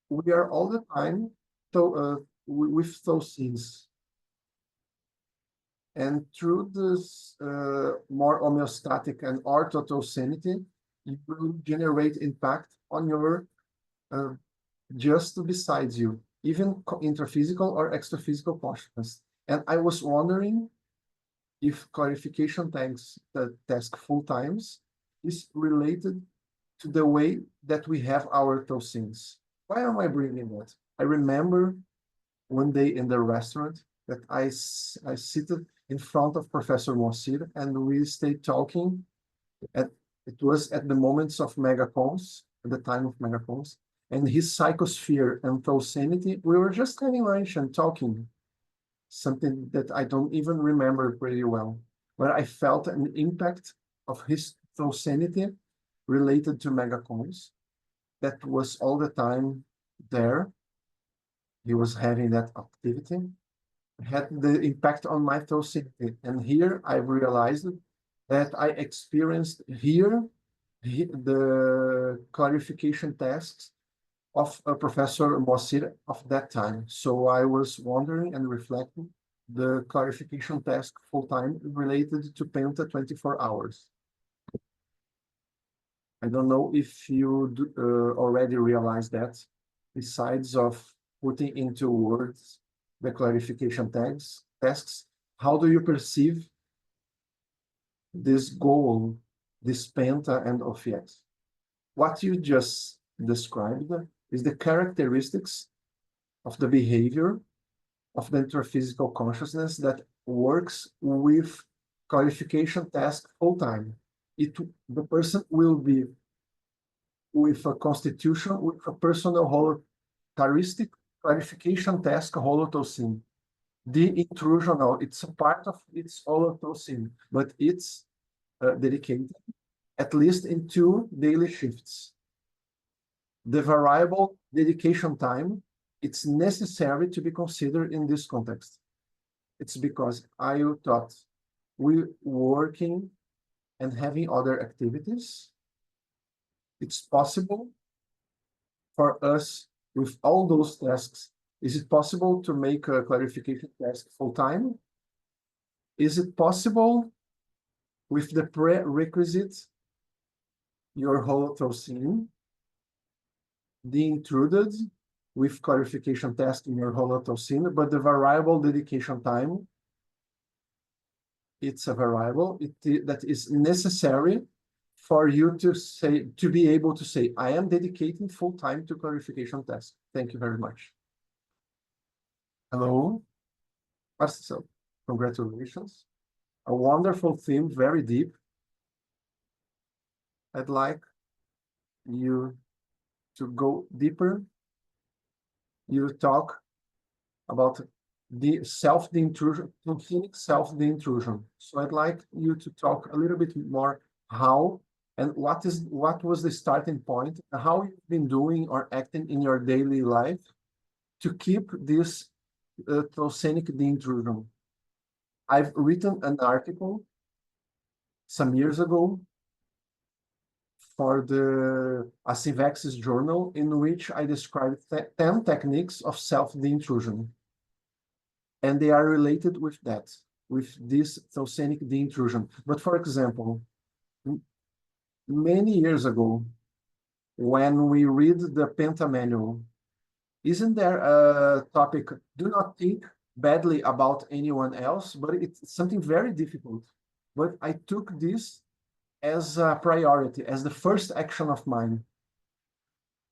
we are all the time with those things. And through this more homeostatic and orthotocenity, you will generate impact on your just besides you, even intraphysical or extraphysical consciousness. And I was wondering if clarification task full times is related to the way that we have our tossings. Why am I bringing that? I remember one day in the restaurant that I seated in front of Professor Mossir, and we stayed talking. It was at the moments of megacons, at the time of megacons, and his psychosphere and tosanity, we were just having lunch and talking, something that I don't even remember pretty well, but I felt an impact of his tosanity related to megacons that was all the time there. He was having that activity, had the impact on my tosanity. And here I realized that I experienced here the clarification tasks of Professor Mossir of that time. So I was wondering and reflecting the clarification task full-time related to Penta 24 hours. I don't know if you already realized that, besides of putting into words the clarification tasks, how do you perceive this goal, this Penta and OFX? What you just described is the characteristics of the behavior of the intraphysical consciousness that works with clarification task full time. The person will be with a constitution, with a personal holotauristic clarification task holotocin. The intrusional, it's a part of its holotocin, but it's dedicated at least in 2 daily shifts. The variable dedication time, it's necessary to be considered in this context. It's because I thought we working and having other activities, it's possible for us with all those tasks. Is it possible to make a clarification task full time? Is it possible with the prerequisite, your holotocin, the intruded with clarification task in your holotocin, but the variable dedication time, it's a variable that is necessary for you to be able to say, I am dedicating full time to clarification task. Thank you very much. Hello, Marcel, congratulations. A wonderful theme, very deep. I'd like you to go deeper. You talk about the intrusion, the intrusion. So I'd like you to talk a little bit more how and what was the starting point, how you've been doing or acting in your daily life to keep this Tosenic intrusion. I've written an article some years ago for the Asivexis journal in which I described 10 techniques of self-de-intrusion. And they are related with that, with this Tosenic de-intrusion. But for example, many years ago, when we read the Penta manual, isn't there a topic, do not think badly about anyone else, but it's something very difficult. But I took this as a priority, as the first action of mine.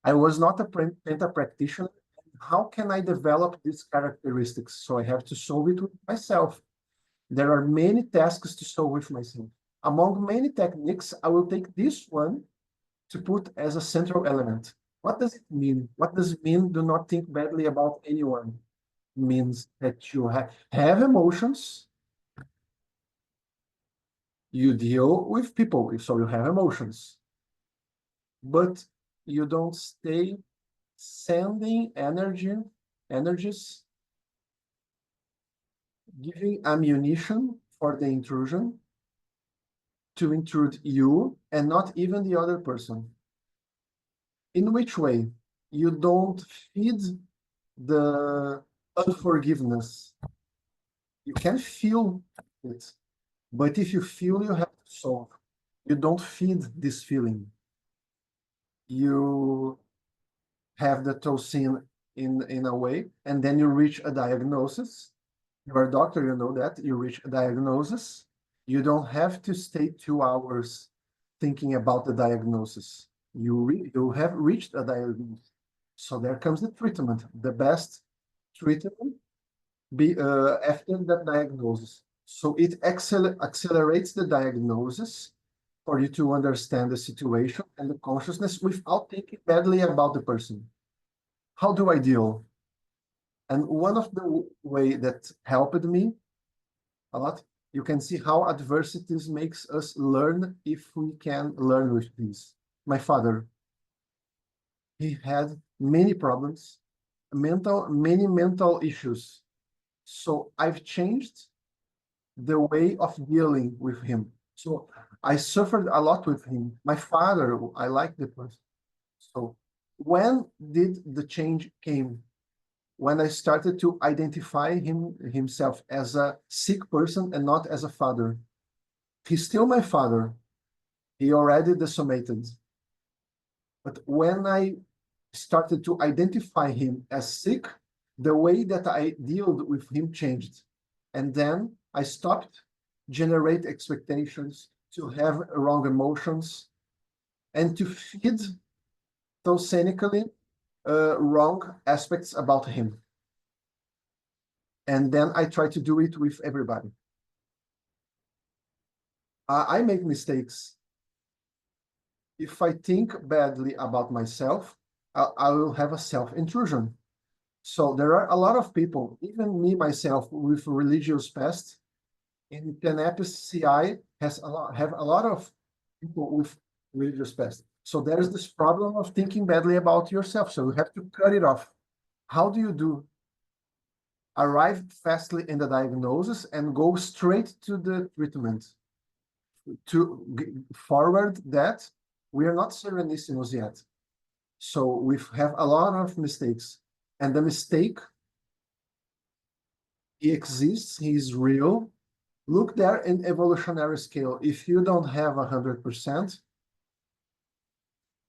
I was not a Penta practitioner. How can I develop these characteristics? So I have to solve it with myself. There are many tasks to solve with myself. Among many techniques, I will take this one to put as a central element. What does it mean? What does it mean, do not think badly about anyone? It means that you have emotions. You deal with people, so you have emotions. But you don't stay sending energies giving ammunition for the intrusion to intrude you and not even the other person. In which way? You don't feed the unforgiveness. You can feel it, but if you feel, you have to solve. You don't feed this feeling. You have the toxin in a way, and then you reach a diagnosis. You're a doctor, you know that. You reach a diagnosis. You don't have to stay 2 hours thinking about the diagnosis. You have reached a diagnosis. So there comes the treatment. The best treatment after that diagnosis. So it accelerates the diagnosis for you to understand the situation and the consciousness without thinking badly about the person. How do I deal? And one of the way that helped me a lot, you can see how adversities makes us learn if we can learn with these. My father, he had many problems, many mental issues. So I've changed the way of dealing with him. So I suffered a lot with him. My father, I like the person. So when did the change came? When I started to identify himself as a sick person and not as a father. He's still my father. He already decimated. But when I started to identify him as sick, the way that I dealt with him changed. And then I stopped generate expectations, to have wrong emotions, and to feed those cynically wrong aspects about him. And then I try to do it with everybody. I make mistakes. If I think badly about myself, I will have a self-intrusion. So there are a lot of people, even me myself, with religious past. In Tenepes, CEAEC have a lot of people with religious past. So there's this problem of thinking badly about yourself. So you have to cut it off. How do you do? Arrive fastly in the diagnosis and go straight to the treatment. To forward that, we are not Serenissimos yet. So we have a lot of mistakes. And the mistake, he exists, he is real. Look there in evolutionary scale. If you don't have 100%,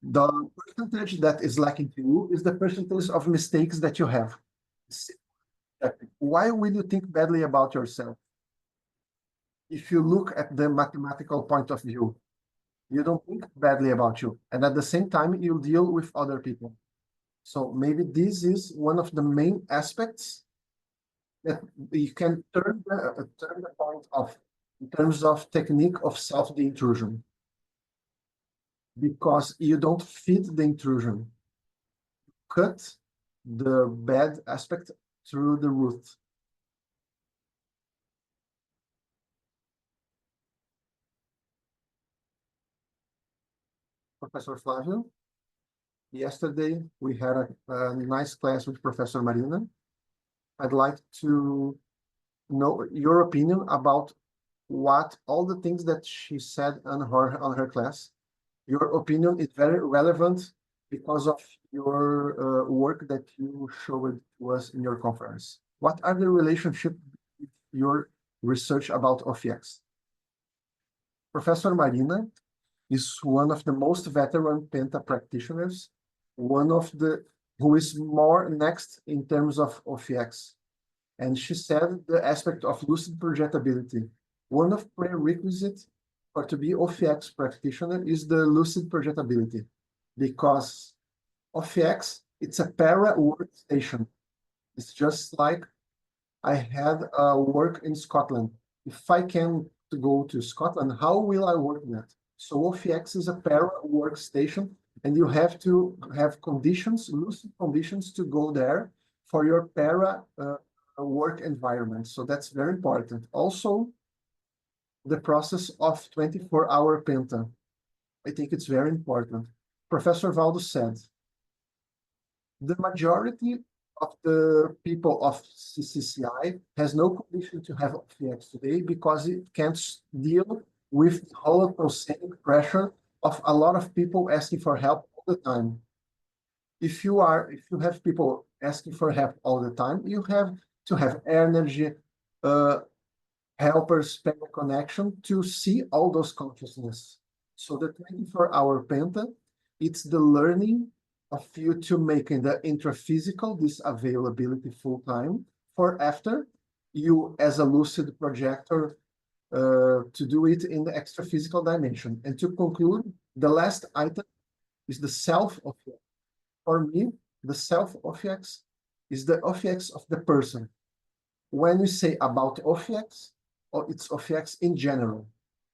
the percentage that is lacking to you is the percentage of mistakes that you have. Why will you think badly about yourself? If you look at the mathematical point of view, you don't think badly about you. And at the same time, you deal with other people. So maybe this is one of the main aspects that you can turn the point of in terms of technique of self-intrusion. Because you don't feed the intrusion. Cut the bad aspect through the root. Professor Flavio, yesterday we had a nice class with Professor Marina. I'd like to know your opinion about what all the things that she said on her class. Your opinion is very relevant because of your work that you showed to us in your conference. What are the relationship with your research about OFX? Professor Marina is one of the most veteran Penta practitioners, one of the who is more next in terms of OFX. And she said the aspect of lucid projectability. One of prerequisites for to be OFX practitioner is the lucid projectability, because OFX, it's a para workstation. It's just like I had a work in Scotland. If I can to go to Scotland, how will I work that? So OFX is a para workstation, and you have to have conditions, lucid conditions to go there for your para work environment. So that's very important. Also, the process of 24-hour Penta. I think it's very important. Professor Valdo said, the majority of the people of CCCI has no condition to have OFX today because it can't deal with the Holocene pressure of a lot of people asking for help all the time. If you have people asking for help all the time, you have to have energy, helpers, penta connection to see all those consciousness. So the 24-hour penta, it's the learning of you to making the intraphysical, this availability full time, for after you as a lucid projector to do it in the extraphysical dimension. And to conclude, the last item is the self of X. For me, the self of X is the OFX of the person. When we say about OFX, or it's OFX in general.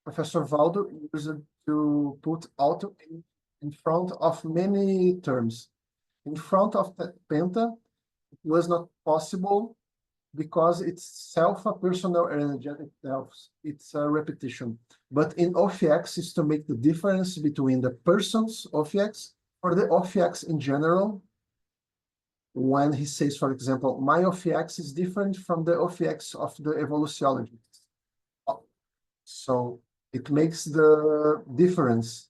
Professor Valdo used to put auto in front of many terms. In front of the penta, it was not possible because it's self, a personal energetic self. It's a repetition. But in OFX is to make the difference between the person's OFX or the OFX in general. When he says, for example, my OFX is different from the OFX of the evolutionologist. So it makes the difference.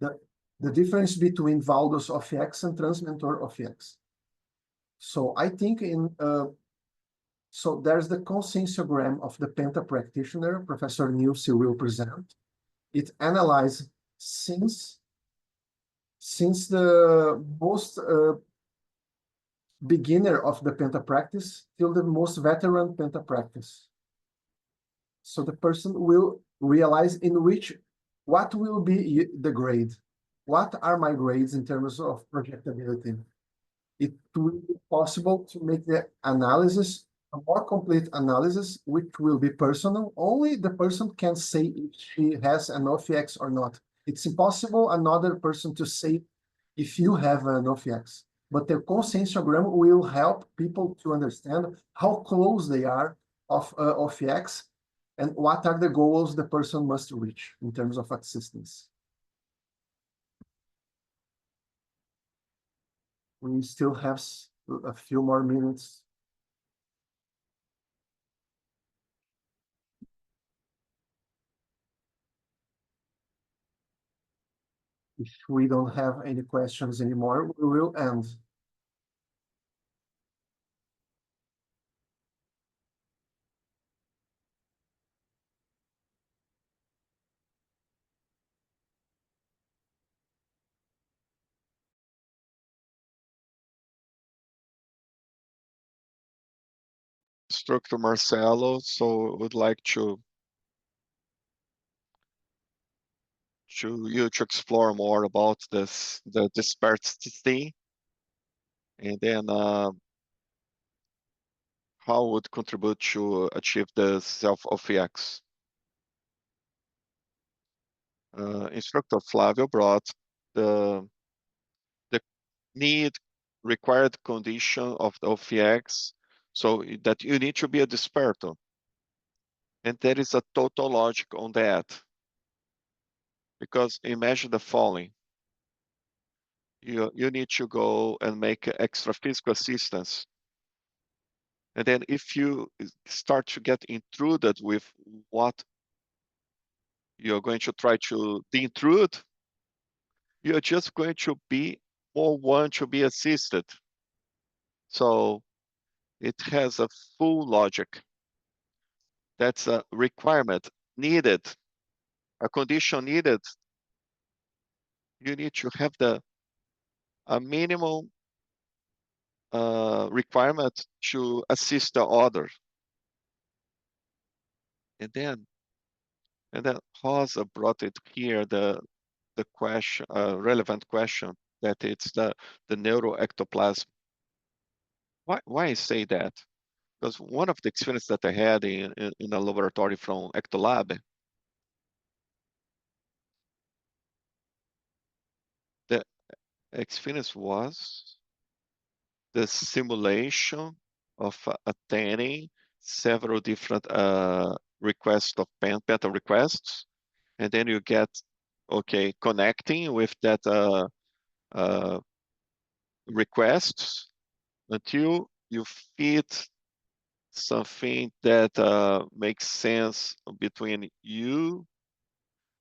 The difference between Valdo's OFX and Transmentor OFX. So I think so there's the consensogram of the Penta practitioner, Professor Nilsi will present. It analyzes since the most beginner of the Penta practice till the most veteran Penta practice. So the person will realize what will be the grade? What are my grades in terms of projectability? It will be possible to make the analysis, a more complete analysis, which will be personal. Only the person can say if she has an OFX or not. It's impossible another person to say if you have an OFX. But the consensogram will help people to understand how close they are of OFX and what are the goals the person must reach in terms of assistance. We still have a few more minutes. If we don't have any questions anymore, we will end. Instructor Marcelo, so would like to explore more about the dispersity, and then how would contribute to achieve the self of X. Instructor Flavio brought the required condition of the OFX, so that you need to be a dispertor. And there is a total logic on that. Because imagine the following. You need to go and make extra physical assistance. And then if you start to get intruded with what you're going to try to de-intrude, you're just going to be more one to be assisted. So it has a full logic. That's a requirement needed, a condition needed. You need to have a minimal requirement to assist the other. And then Rosa brought it here, the question, relevant question, that it's the neuroectoplasm. Why I say that? Because one of the experiences that I had in a laboratory from Ectolab, the experience was the simulation of attending several different requests of penta requests, and then you get, okay, connecting with that requests until you fit something that makes sense between you.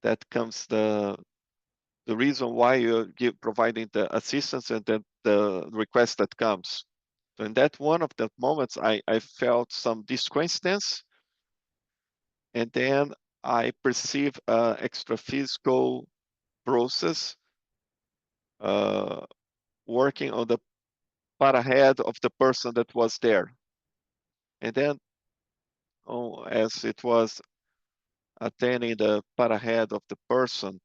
That comes the reason why you're providing the assistance and then the request that comes. So in that one of the moments, I felt some discoincidence, and then I perceive an extra physical process working on the part ahead of the person that was there. And then, as it was attending the part ahead of the person,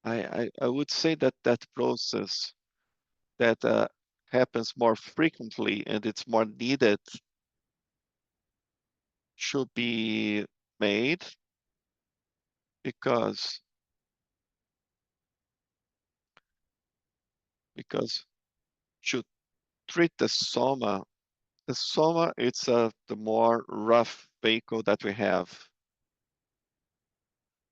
I would say that that process that happens more frequently and it's more needed should be made, because should treat the soma. The soma, it's the more rough vehicle that we have.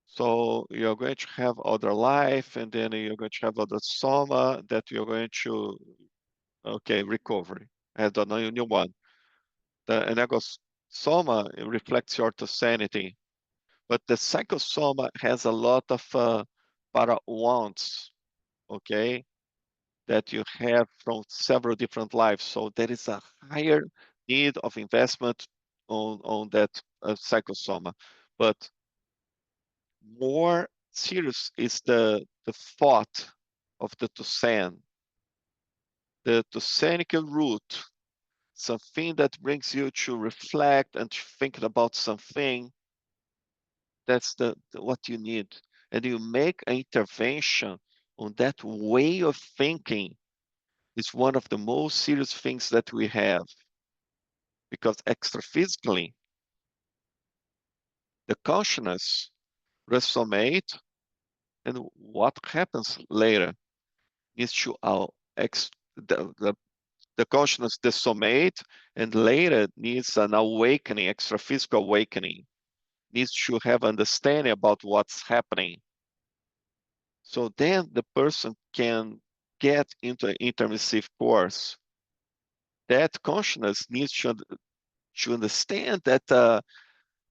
So you're going to have other life, and then you're going to have other soma that you're going to, okay, recovery. I don't know, new one. The energosoma reflects your sanity, but the psychosoma has a lot of para wants, okay, that you have from several different lives. So there is a higher need of investment on that psychosoma. But more serious is the thought of the Tusan, the Tusanic root, something that brings you to reflect and to think about something. That's what you need. And you make an intervention on that way of thinking is one of the most serious things that we have. Because extraphysically, the consciousness resonate, and what happens later is to the consciousness dissomate, and later needs an awakening, extraphysical awakening, needs to have understanding about what's happening. So then the person can get into an intermissive course. That consciousness needs to understand that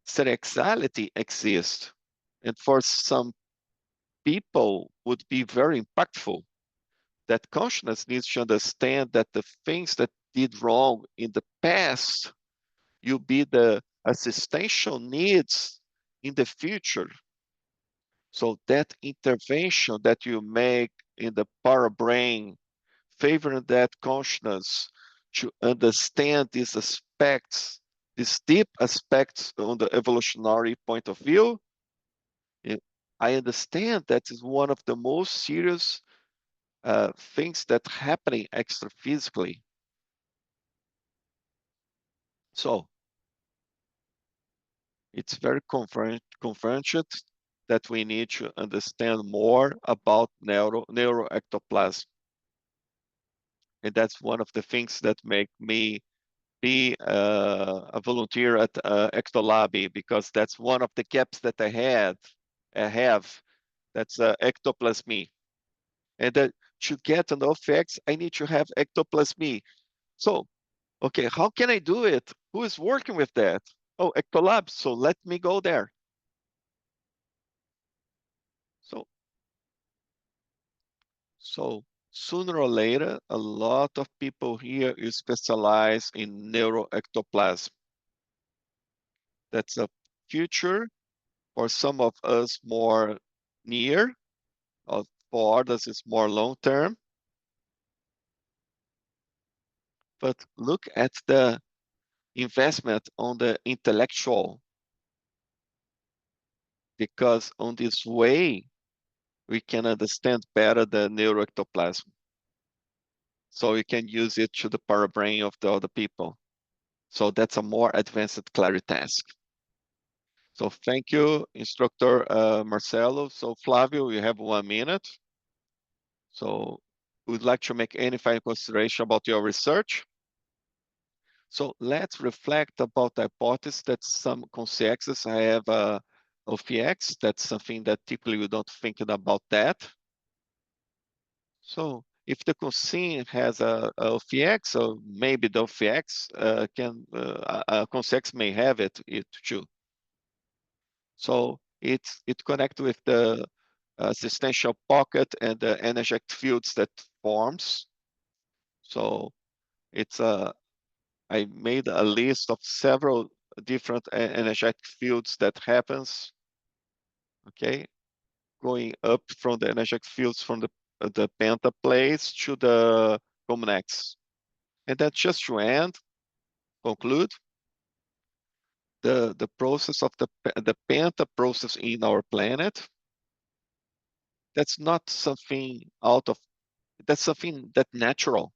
sexuality exists. And for some people would be very impactful. That consciousness needs to understand that the things that did wrong in the past, will be the assistential needs in the future. So that intervention that you make in the para brain, favoring that consciousness to understand these aspects, these deep aspects on the evolutionary point of view, I understand that is one of the most serious things that happening extraphysically. So it's very convergent that we need to understand more about neuroectoplasm. And that's one of the things that make me be a volunteer at Ectolabi, because that's one of the gaps that I have. That's ectoplasmy. And that to get an OFX, I need to have ectoplasmy. So, okay, how can I do it? Who is working with that? Oh, Ectolab, so let me go there. So sooner or later, a lot of people here is specialized in neuroectoplasm. That's a future, for some of us more near, or for others it's more long-term. But look at the investment on the intellectual, because on this way, we can understand better the neuroectoplasm. So we can use it to the parabrain of the other people. So that's a more advanced clarity task. So thank you, Instructor Marcelo. So Flavio, you have 1 minute. So would like to make any final consideration about your research? So let's reflect about the hypothesis that some consciexes have OFX. That's something that typically we don't think about that. So if the consign has a OFX, so maybe the OFX a consex may have it too. So it connects with the existential pocket and the energetic fields that forms. So it's I made a list of several different energetic fields that happens. Okay, going up from the energetic fields from the penta plates to the Comnex. And then just to conclude, the process of the penta process in our planet, that's not something that's something that natural.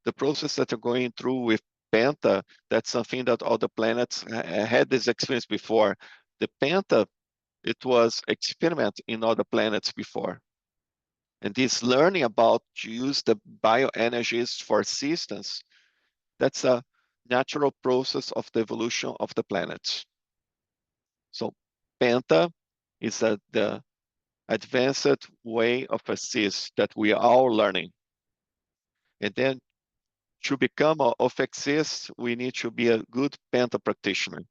The process that you're going through with penta, that's something that all the planets had this experience before. The penta, it was experiment in other planets before. And this learning about to use the bioenergies for assistance, that's a natural process of the evolution of the planets. So penta is the advanced way of assist that we are all learning. And then to become of exist, we need to be a good penta practitioner.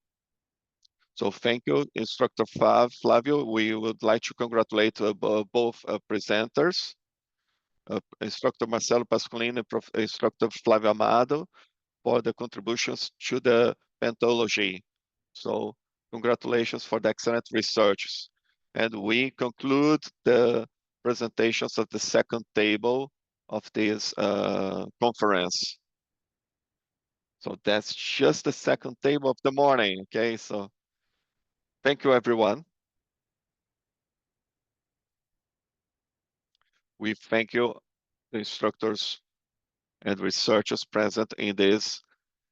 So thank you, Instructor Flavio. We would like to congratulate both presenters, Instructor Marcelo Pascolini and Instructor Flavio Amado, for the contributions to the pentology. So congratulations for the excellent research. And we conclude the presentations of the second table of this conference. So that's just the second table of the morning, okay? So thank you, everyone. We thank you, the instructors and researchers present in this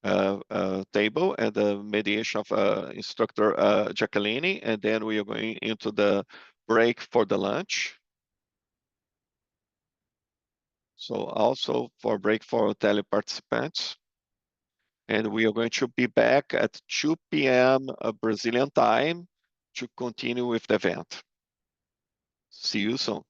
table and the mediation of instructor Jacqueline, and then we are going into the break for the lunch. So also for break for teleparticipants. And we are going to be back at 2 p.m. Brazilian time to continue with the event. See you soon.